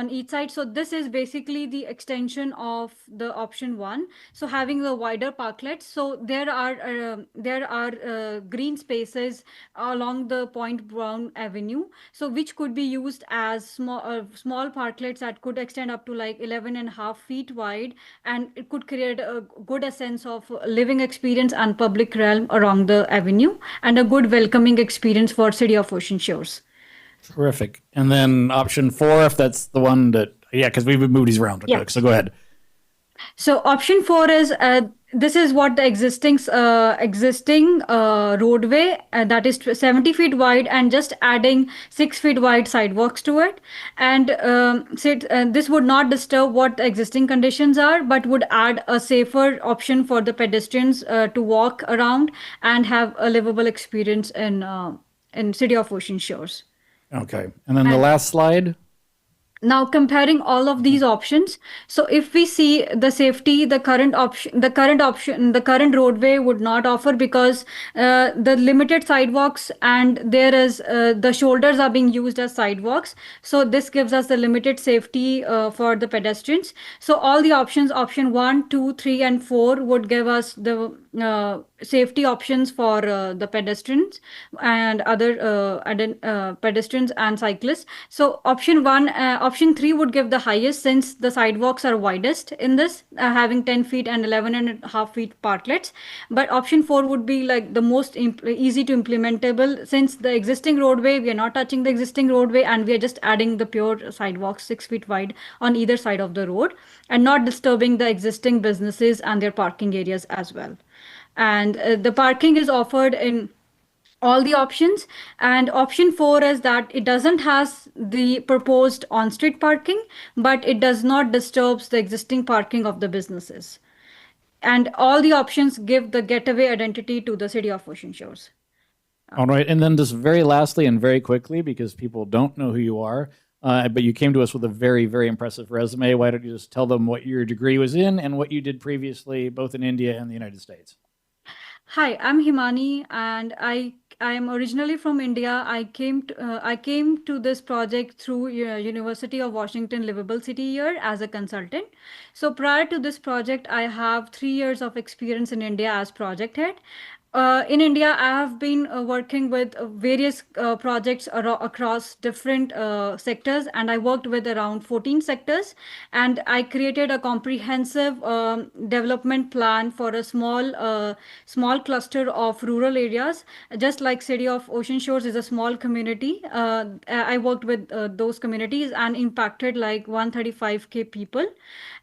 each side. So this is basically the extension of the option 1. So having the wider parklets. So there are green spaces along the Point Brown Avenue. So which could be used as small parklets that could extend up to like 11.5 feet wide, and it could create a good sense of living experience and public realm around the avenue, and a good welcoming experience for City of Ocean Shores. Terrific. And then option 4, if that's the one that, yeah, because we've moved these around. Yeah. So go ahead. So option 4 is this is what the existing roadway that is 70 feet wide, and just adding 6 feet wide sidewalks to it. And this would not disturb what the existing conditions are, but would add a safer option for the pedestrians to walk around and have a livable experience in City of Ocean Shores. Okay. And then the last slide. Now comparing all of these options, so if we see the safety, the current roadway would not offer, because the limited sidewalks, and there is the shoulders are being used as sidewalks. So this gives us the limited safety for the pedestrians. So all the options, option 1, 2, 3, and 4 would give us the safety options for the pedestrians and other pedestrians and cyclists. So option 3 would give the highest, since the sidewalks are widest in this, having 10 feet and 11.5 feet parklets. But option 4 would be like the most easy to implementable, since the existing roadway, we are not touching the existing roadway, and we are just adding the pure sidewalks 6 feet wide on either side of the road, and not disturbing the existing businesses and their parking areas as well. And the parking is offered in all the options. And option 4 is that it doesn't has the proposed on-street parking, but it does not disturbs the existing parking of the businesses. And all the options give the getaway identity to the City of Ocean Shores. All right. And then just very lastly and very quickly, because people don't know who you are, but you came to us with a very, very impressive resume. Why don't you just tell them what your degree was in and what you did previously, both in India and the United States? Hi, I'm Himani, and I am originally from India. I came to this project through University of Washington Livable City here as a consultant. So prior to this project, I have 3 years of experience in India as project head. In India, I have been working with various projects across different sectors, and I worked with around 14 sectors. And I created a comprehensive development plan for a small cluster of rural areas. Just like City of Ocean Shores is a small community, I worked with those communities and impacted like 135K people.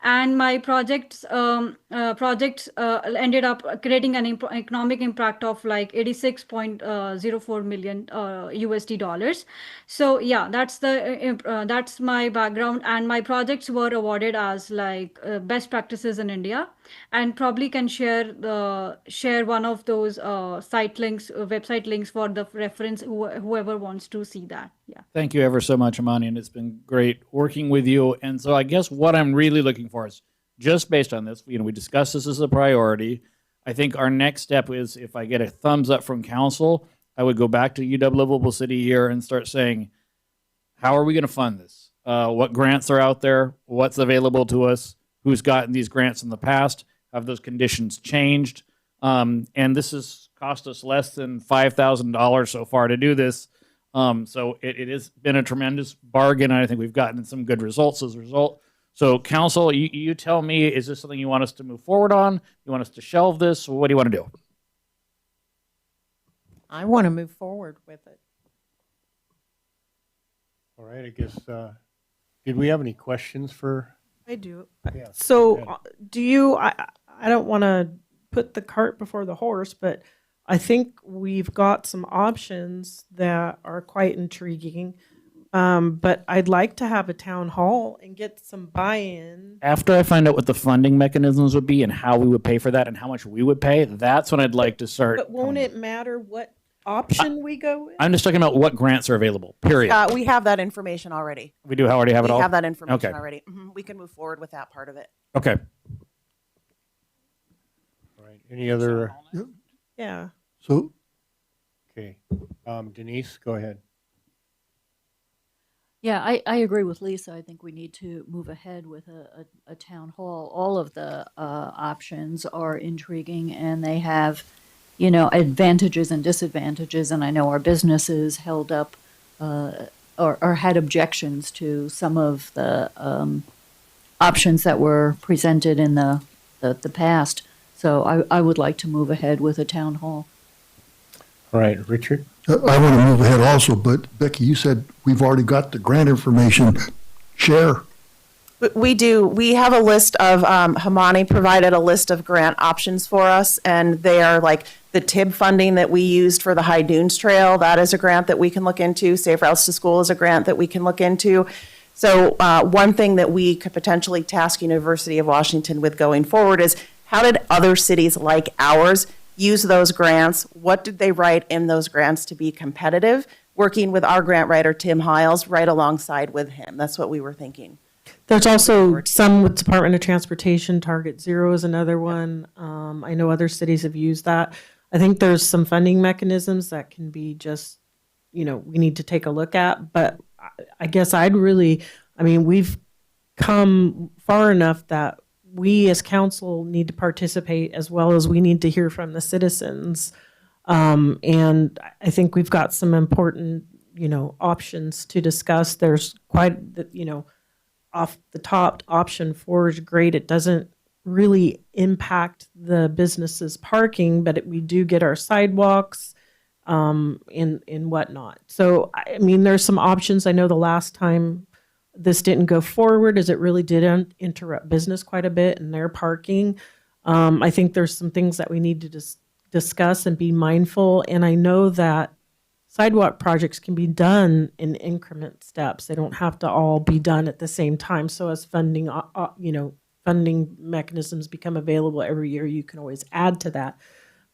And my projects ended up creating an economic impact of like 86.04 million USD dollars. So yeah, that's my background, and my projects were awarded as like best practices in India, and probably can share one of those website links for the reference, whoever wants to see that. Yeah. Thank you ever so much, Amani, and it's been great working with you. And so I guess what I'm really looking for is, just based on this, we discussed this as a priority. I think our next step is, if I get a thumbs up from council, I would go back to UW Livable City here and start saying, how are we going to fund this? What grants are out there? What's available to us? Who's gotten these grants in the past? Have those conditions changed? And this has cost us less than $5,000 so far to do this. So it has been a tremendous bargain, and I think we've gotten some good results as a result. So council, you tell me, is this something you want us to move forward on? You want us to shelve this? What do you want to do? I want to move forward with it. All right, I guess, did we have any questions for? I do. Yeah, So go ahead. do you, I don't want to put the cart before the horse, but I think we've got some options that are quite intriguing. But I'd like to have a town hall and get some buy-in. After I find out what the funding mechanisms would be and how we would pay for that and how much we would pay, that's when I'd like to start. But won't it matter what option we go with? I'm just talking about what grants are available, period. We have that information already. We do already have it all? We have that information Okay. already. We can move forward with that part of it. Okay. All right, any other? Yeah. So, Okay, Denise, go ahead. Yeah, I agree with Lisa. I think we need to move ahead with a town hall. All of the options are intriguing, and they have, advantages and disadvantages. And I know our businesses held up or had objections to some of the options that were presented in the past. So I would like to move ahead with a town hall. All right, Richard? I want to move ahead also, but Becky, you said we've already got the grant information. Share. We do. We have a list of, Himani provided a list of grant options for us, and they are like the TIB funding that we used for the High Dunes Trail. That is a grant that we can look into. Safe Routes to School is a grant that we can look into. So one thing that we could potentially task University of Washington with going forward is, how did other cities like ours use those grants? What did they write in those grants to be competitive? Working with our grant writer, Tim Hiles, right alongside with him. That's what we were thinking. There's also some with Department of Transportation. Target Zero is another one. I know other cities have used that. I think there's some funding mechanisms that can be just, we need to take a look at. But I guess we've come far enough that we as council need to participate, as well as we need to hear from the citizens. And I think we've got some important, options to discuss. There's quite, off the top, option 4 is great. It doesn't really impact the businesses parking, but we do get our sidewalks and whatnot. So, there's some options. I know the last time this didn't go forward is it really did interrupt business quite a bit in their parking. I think there's some things that we need to discuss and be mindful. And I know that sidewalk projects can be done in increment steps. They don't have to all be done at the same time. So as funding mechanisms become available every year, you can always add to that.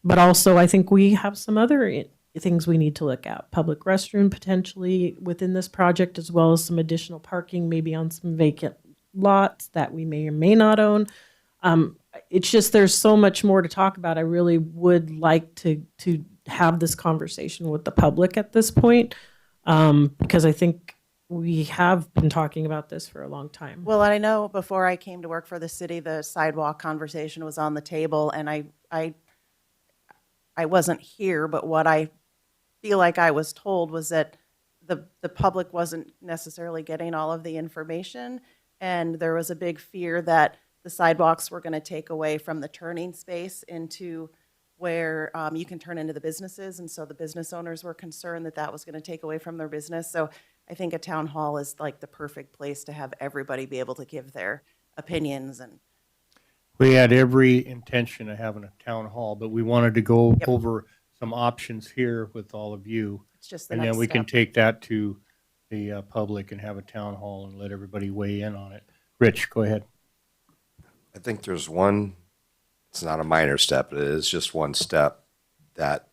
But also, I think we have some other things we need to look at. Public restroom potentially within this project, as well as some additional parking, maybe on some vacant lots that we may or may not own. It's just there's so much more to talk about. I really would like to have this conversation with the public at this point, because I think we have been talking about this for a long time. Well, I know before I came to work for the city, the sidewalk conversation was on the table, and I wasn't here, but what I feel like I was told was that the public wasn't necessarily getting all of the information, and there was a big fear that the sidewalks were going to take away from the turning space into where you can turn into the businesses, and so the business owners were concerned that that was going to take away from their business. So I think a town hall is like the perfect place to have everybody be able to give their opinions. And We had every intention of having a town hall, but we wanted to go over some options here with all of you. It's just the And next then we can step. take that to the public and have a town hall and let everybody weigh in on it. Rich, go ahead. I think there's one, it's not a minor step, but it is just one step that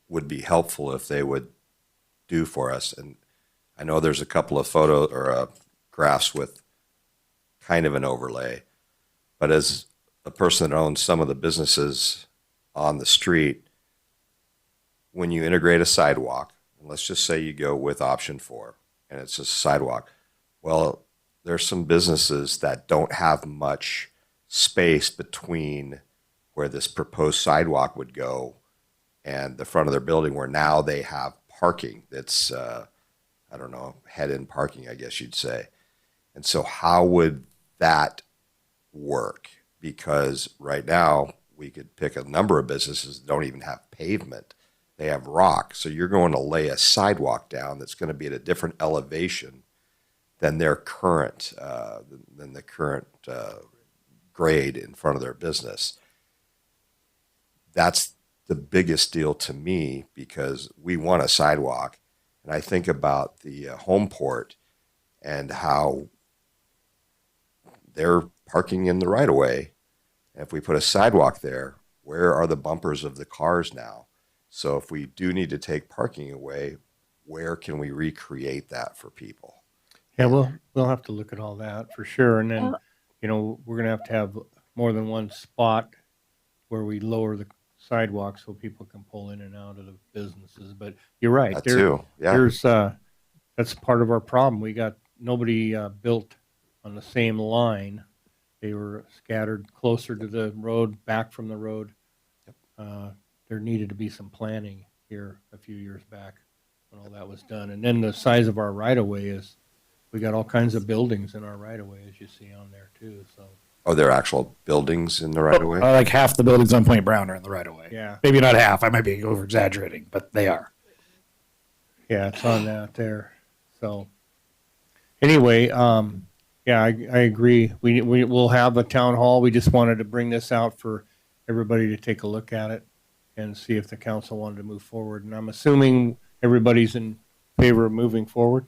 would be helpful if they would do for us. And I know there's a couple of photo or graphs with kind of an overlay, but as a person that owns some of the businesses on the street, when you integrate a sidewalk, and let's just say you go with option 4 and it's a sidewalk, well, there's some businesses that don't have much space between where this proposed sidewalk would go and the front of their building, where now they have parking that's, I don't know, head-in parking, I guess you'd say. And so how would that work? Because right now we could pick a number of businesses that don't even have pavement. They have rock. So you're going to lay a sidewalk down that's going to be at a different elevation than their current, than the current grade in front of their business. That's the biggest deal to me, because we want a sidewalk. And I think about the home port and how they're parking in the right of way. And if we put a sidewalk there, where are the bumpers of the cars now? So if we do need to take parking away, where can we recreate that for people? Yeah, we'll have to look at all that for sure. And then, we're going to have more than one spot where we lower the sidewalk so people can pull in and out of the businesses. But you're right. That too, yeah. There's that's part of our problem. We got nobody built on the same line. They were scattered closer to the road, back from the road. There needed to be some planning here a few years back when all that was done. And then the size of our right-of-way is, we got all kinds of buildings in our right-of-way, as you see on there too. So. Are there actual buildings in the right of way? Like half the buildings on Point Brown are in the right of way. Yeah. Maybe not half. I might be over exaggerating, but they are. Yeah, it's on that there. So anyway, yeah, I agree. We'll have a town hall. We just wanted to bring this out for everybody to take a look at it and see if the council wanted to move forward. And I'm assuming everybody's in favor of moving forward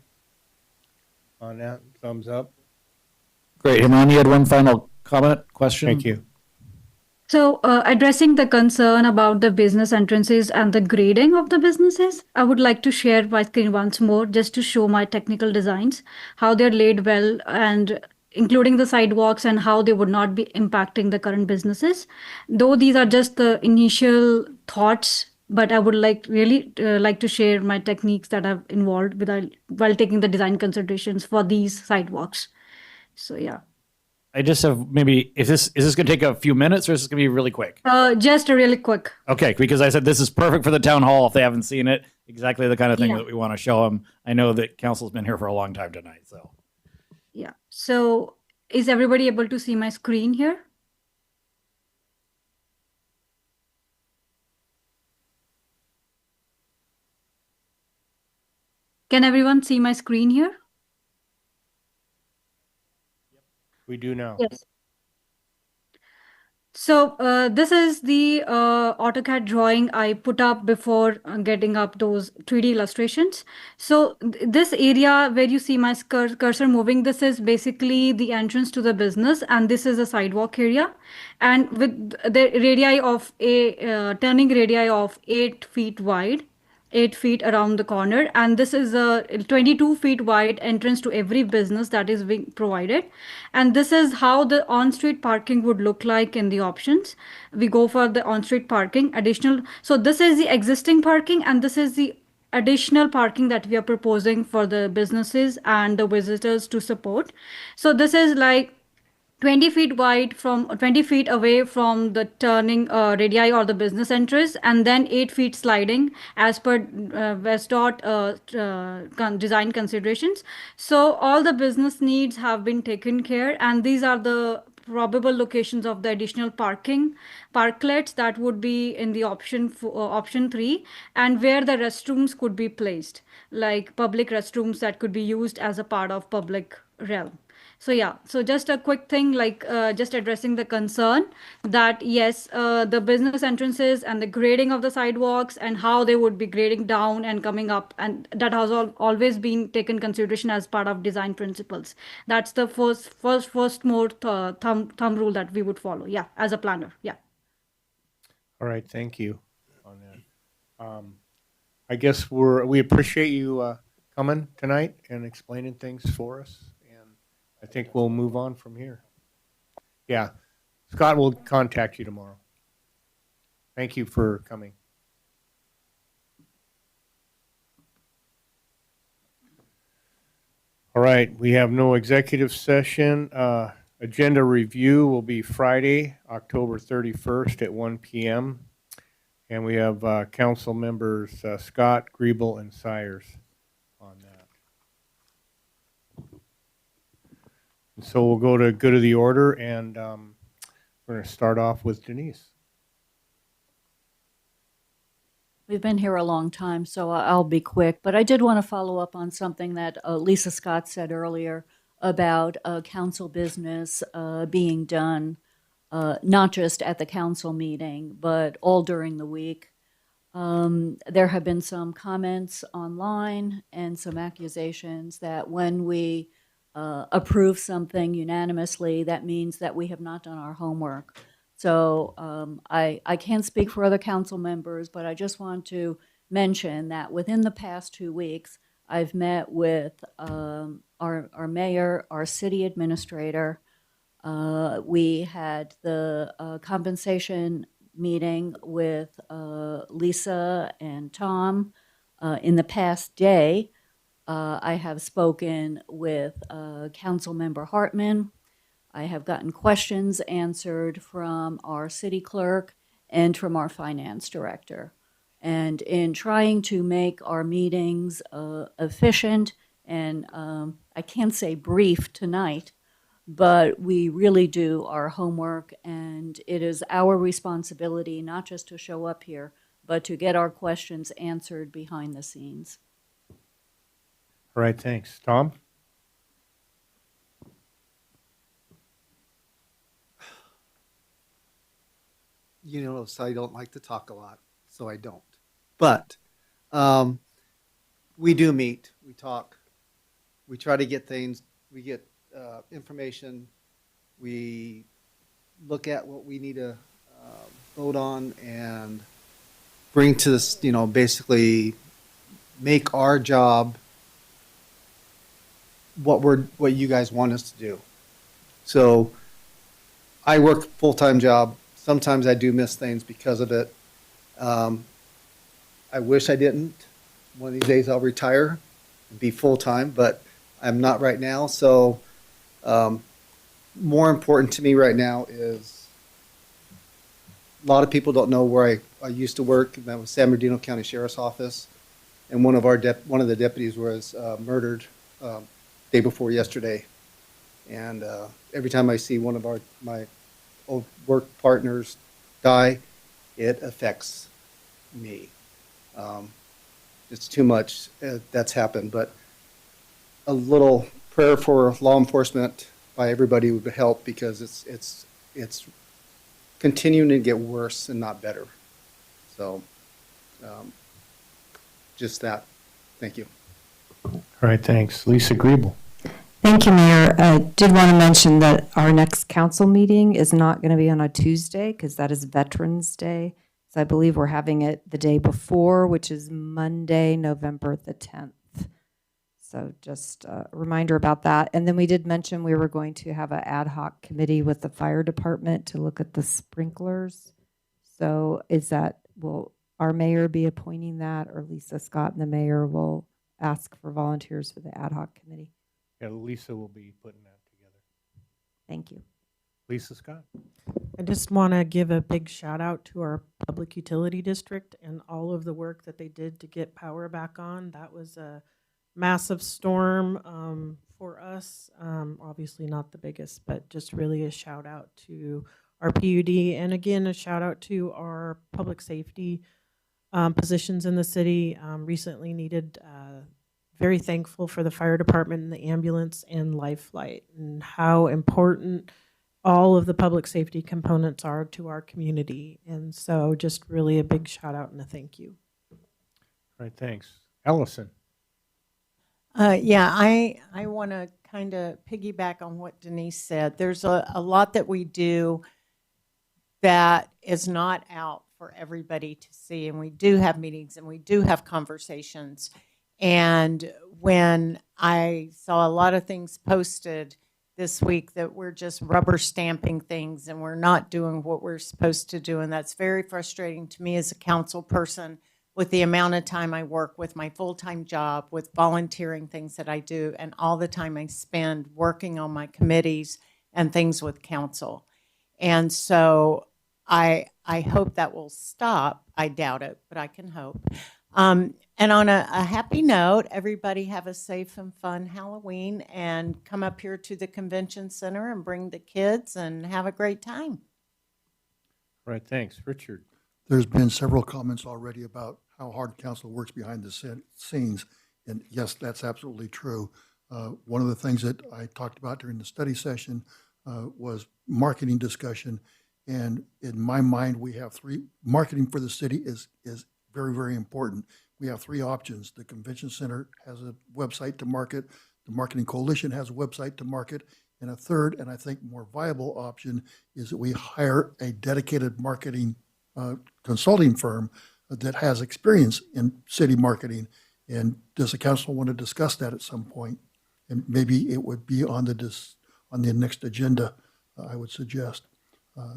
on that. Thumbs up. Great. Iman, you had one final comment, question? Thank you. So, addressing the concern about the business entrances and the grading of the businesses, I would like to share my screen once more just to show my technical designs, how they're laid well, and including the sidewalks and how they would not be impacting the current businesses. Though these are just the initial thoughts, but I would like to share my techniques that I've involved with while taking the design considerations for these sidewalks. So yeah. I just have maybe, is this going to take a few minutes, or is this going to be really quick? Just a really quick. Okay, because I said this is perfect for the town hall if they haven't seen it. Exactly the kind of thing Yeah. that we want to show them. I know that council's been here for a long time tonight, so. Yeah. So is everybody able to see my screen here? Can everyone see my screen here? We do now. Yes. So this is the AutoCAD drawing I put up before getting up those 3D illustrations. So this area where you see my cursor moving, this is basically the entrance to the business, and this is a sidewalk area. And with the radii of turning radii of 8 feet wide, 8 feet around the corner, and this is a 22 feet wide entrance to every business that is being provided. And this is how the on-street parking would look like in the options. We go for the on-street parking additional. So this is the existing parking, and this is the additional parking that we are proposing for the businesses and the visitors to support. So this is like 20 feet wide from 20 feet away from the turning radii or the business entrance, and then 8 feet sliding as per Westdot design considerations. So all the business needs have been taken care, and these are the probable locations of the additional parklets that would be in the option 3, and where the restrooms could be placed, like public restrooms that could be used as a part of public realm. So yeah, so just a quick thing, like just addressing the concern that yes, the business entrances and the grading of the sidewalks and how they would be grading down and coming up, and that has always been taken consideration as part of design principles. That's the first more thumb rule that we would follow. Yeah, as a planner. Yeah. All right, thank you on that. I guess we appreciate you coming tonight and explaining things for us. I think we'll move on from here. Yeah, Scott will contact you tomorrow. Thank you for coming. All right, we have no executive session. Agenda review will be Friday, October 31st at 1 p.m. And we have council members Scott, Griebel, and Sires on that. So we'll go to good of the order, and we're going to start off with Denise. We've been here a long time, so I'll be quick. But I did want to follow up on something that Lisa Scott said earlier about council business being done, not just at the council meeting, but all during the week. There have been some comments online and some accusations that when we approve something unanimously, that means that we have not done our homework. So I can't speak for other council members, but I just want to mention that within the past 2 weeks, I've met with our mayor, our city administrator. We had the compensation meeting with Lisa and Tom in the past day. I have spoken with Councilmember Hartman. I have gotten questions answered from our city clerk and from our finance director. And in trying to make our meetings efficient, and I can't say brief tonight, but we really do our homework, and it is our responsibility not just to show up here, but to get our questions answered behind the scenes. All right, thanks. Tom? You know, so I don't like to talk a lot, so I don't. But we do meet, we talk, we try to get things, we get information, we look at what we need to vote on and bring to this, you know, basically make our job what you guys want us to do. So I work a full-time job. Sometimes I do miss things because of it. I wish I didn't. One of these days I'll retire and be full-time, but I'm not right now. So more important to me right now is a lot of people don't know where I used to work. That was San Bernardino County Sheriff's Office. And one of the deputies was murdered day before yesterday. And every time I see one of my old work partners die, it affects me. It's too much that's happened, but a little prayer for law enforcement by everybody would help, because it's continuing to get worse and not better. So just that. Thank you. All right, thanks. Lisa Griebel. Thank you, Mayor. I did want to mention that our next council meeting is not going to be on a Tuesday because that is Veterans Day. So I believe we're having it the day before, which is Monday, November the 10th. So just a reminder about that. And then we did mention we were going to have an ad hoc committee with the fire department to look at the sprinklers. So will our mayor be appointing that, or Lisa Scott and the mayor will ask for volunteers for the ad hoc committee? Yeah, Lisa will be putting that together. Thank you. Lisa Scott. I just want to give a big shout out to our public utility district and all of the work that they did to get power back on. That was a massive storm for us. Obviously not the biggest, but just really a shout out to our PUD. And again, a shout out to our public safety positions in the city. Recently needed, very thankful for the fire department and the ambulance and life flight and how important all of the public safety components are to our community. And so just really a big shout out and a thank you. All right, thanks. Ellison. Yeah, I want to kind of piggyback on what Denise said. There's a lot that we do that is not out for everybody to see. And we do have meetings and we do have conversations. And when I saw a lot of things posted this week that we're just rubber stamping things and we're not doing what we're supposed to do, and that's very frustrating to me as a council person with the amount of time I work with my full-time job, with volunteering things that I do, and all the time I spend working on my committees and things with council. And so I hope that will stop. I doubt it, but I can hope. And on a happy note, everybody have a safe and fun Halloween and come up here to the convention center and bring the kids and have a great time. All right, thanks. Richard. There's been several comments already about how hard council works behind the scenes. And yes, that's absolutely true. One of the things that I talked about during the study session was marketing discussion. And in my mind, we have marketing for the city is very, very important. We have three options. The convention center has a website to market. The marketing coalition has a website to market. And a third, and I think more viable option, is that we hire a dedicated marketing consulting firm that has experience in city marketing. And does the council want to discuss that at some point? And maybe it would be on the next agenda, I would suggest,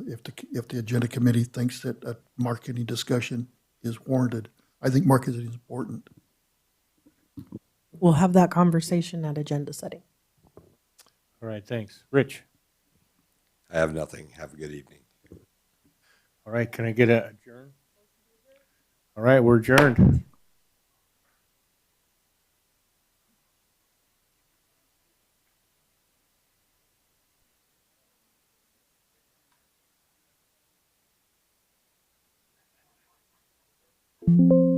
if the agenda committee thinks that a marketing discussion is warranted. I think marketing is important. We'll have that conversation at agenda setting. All right, thanks. Rich. I have nothing. Have a good evening. All right, can I get a adjourn? All right, we're adjourned. Thank you.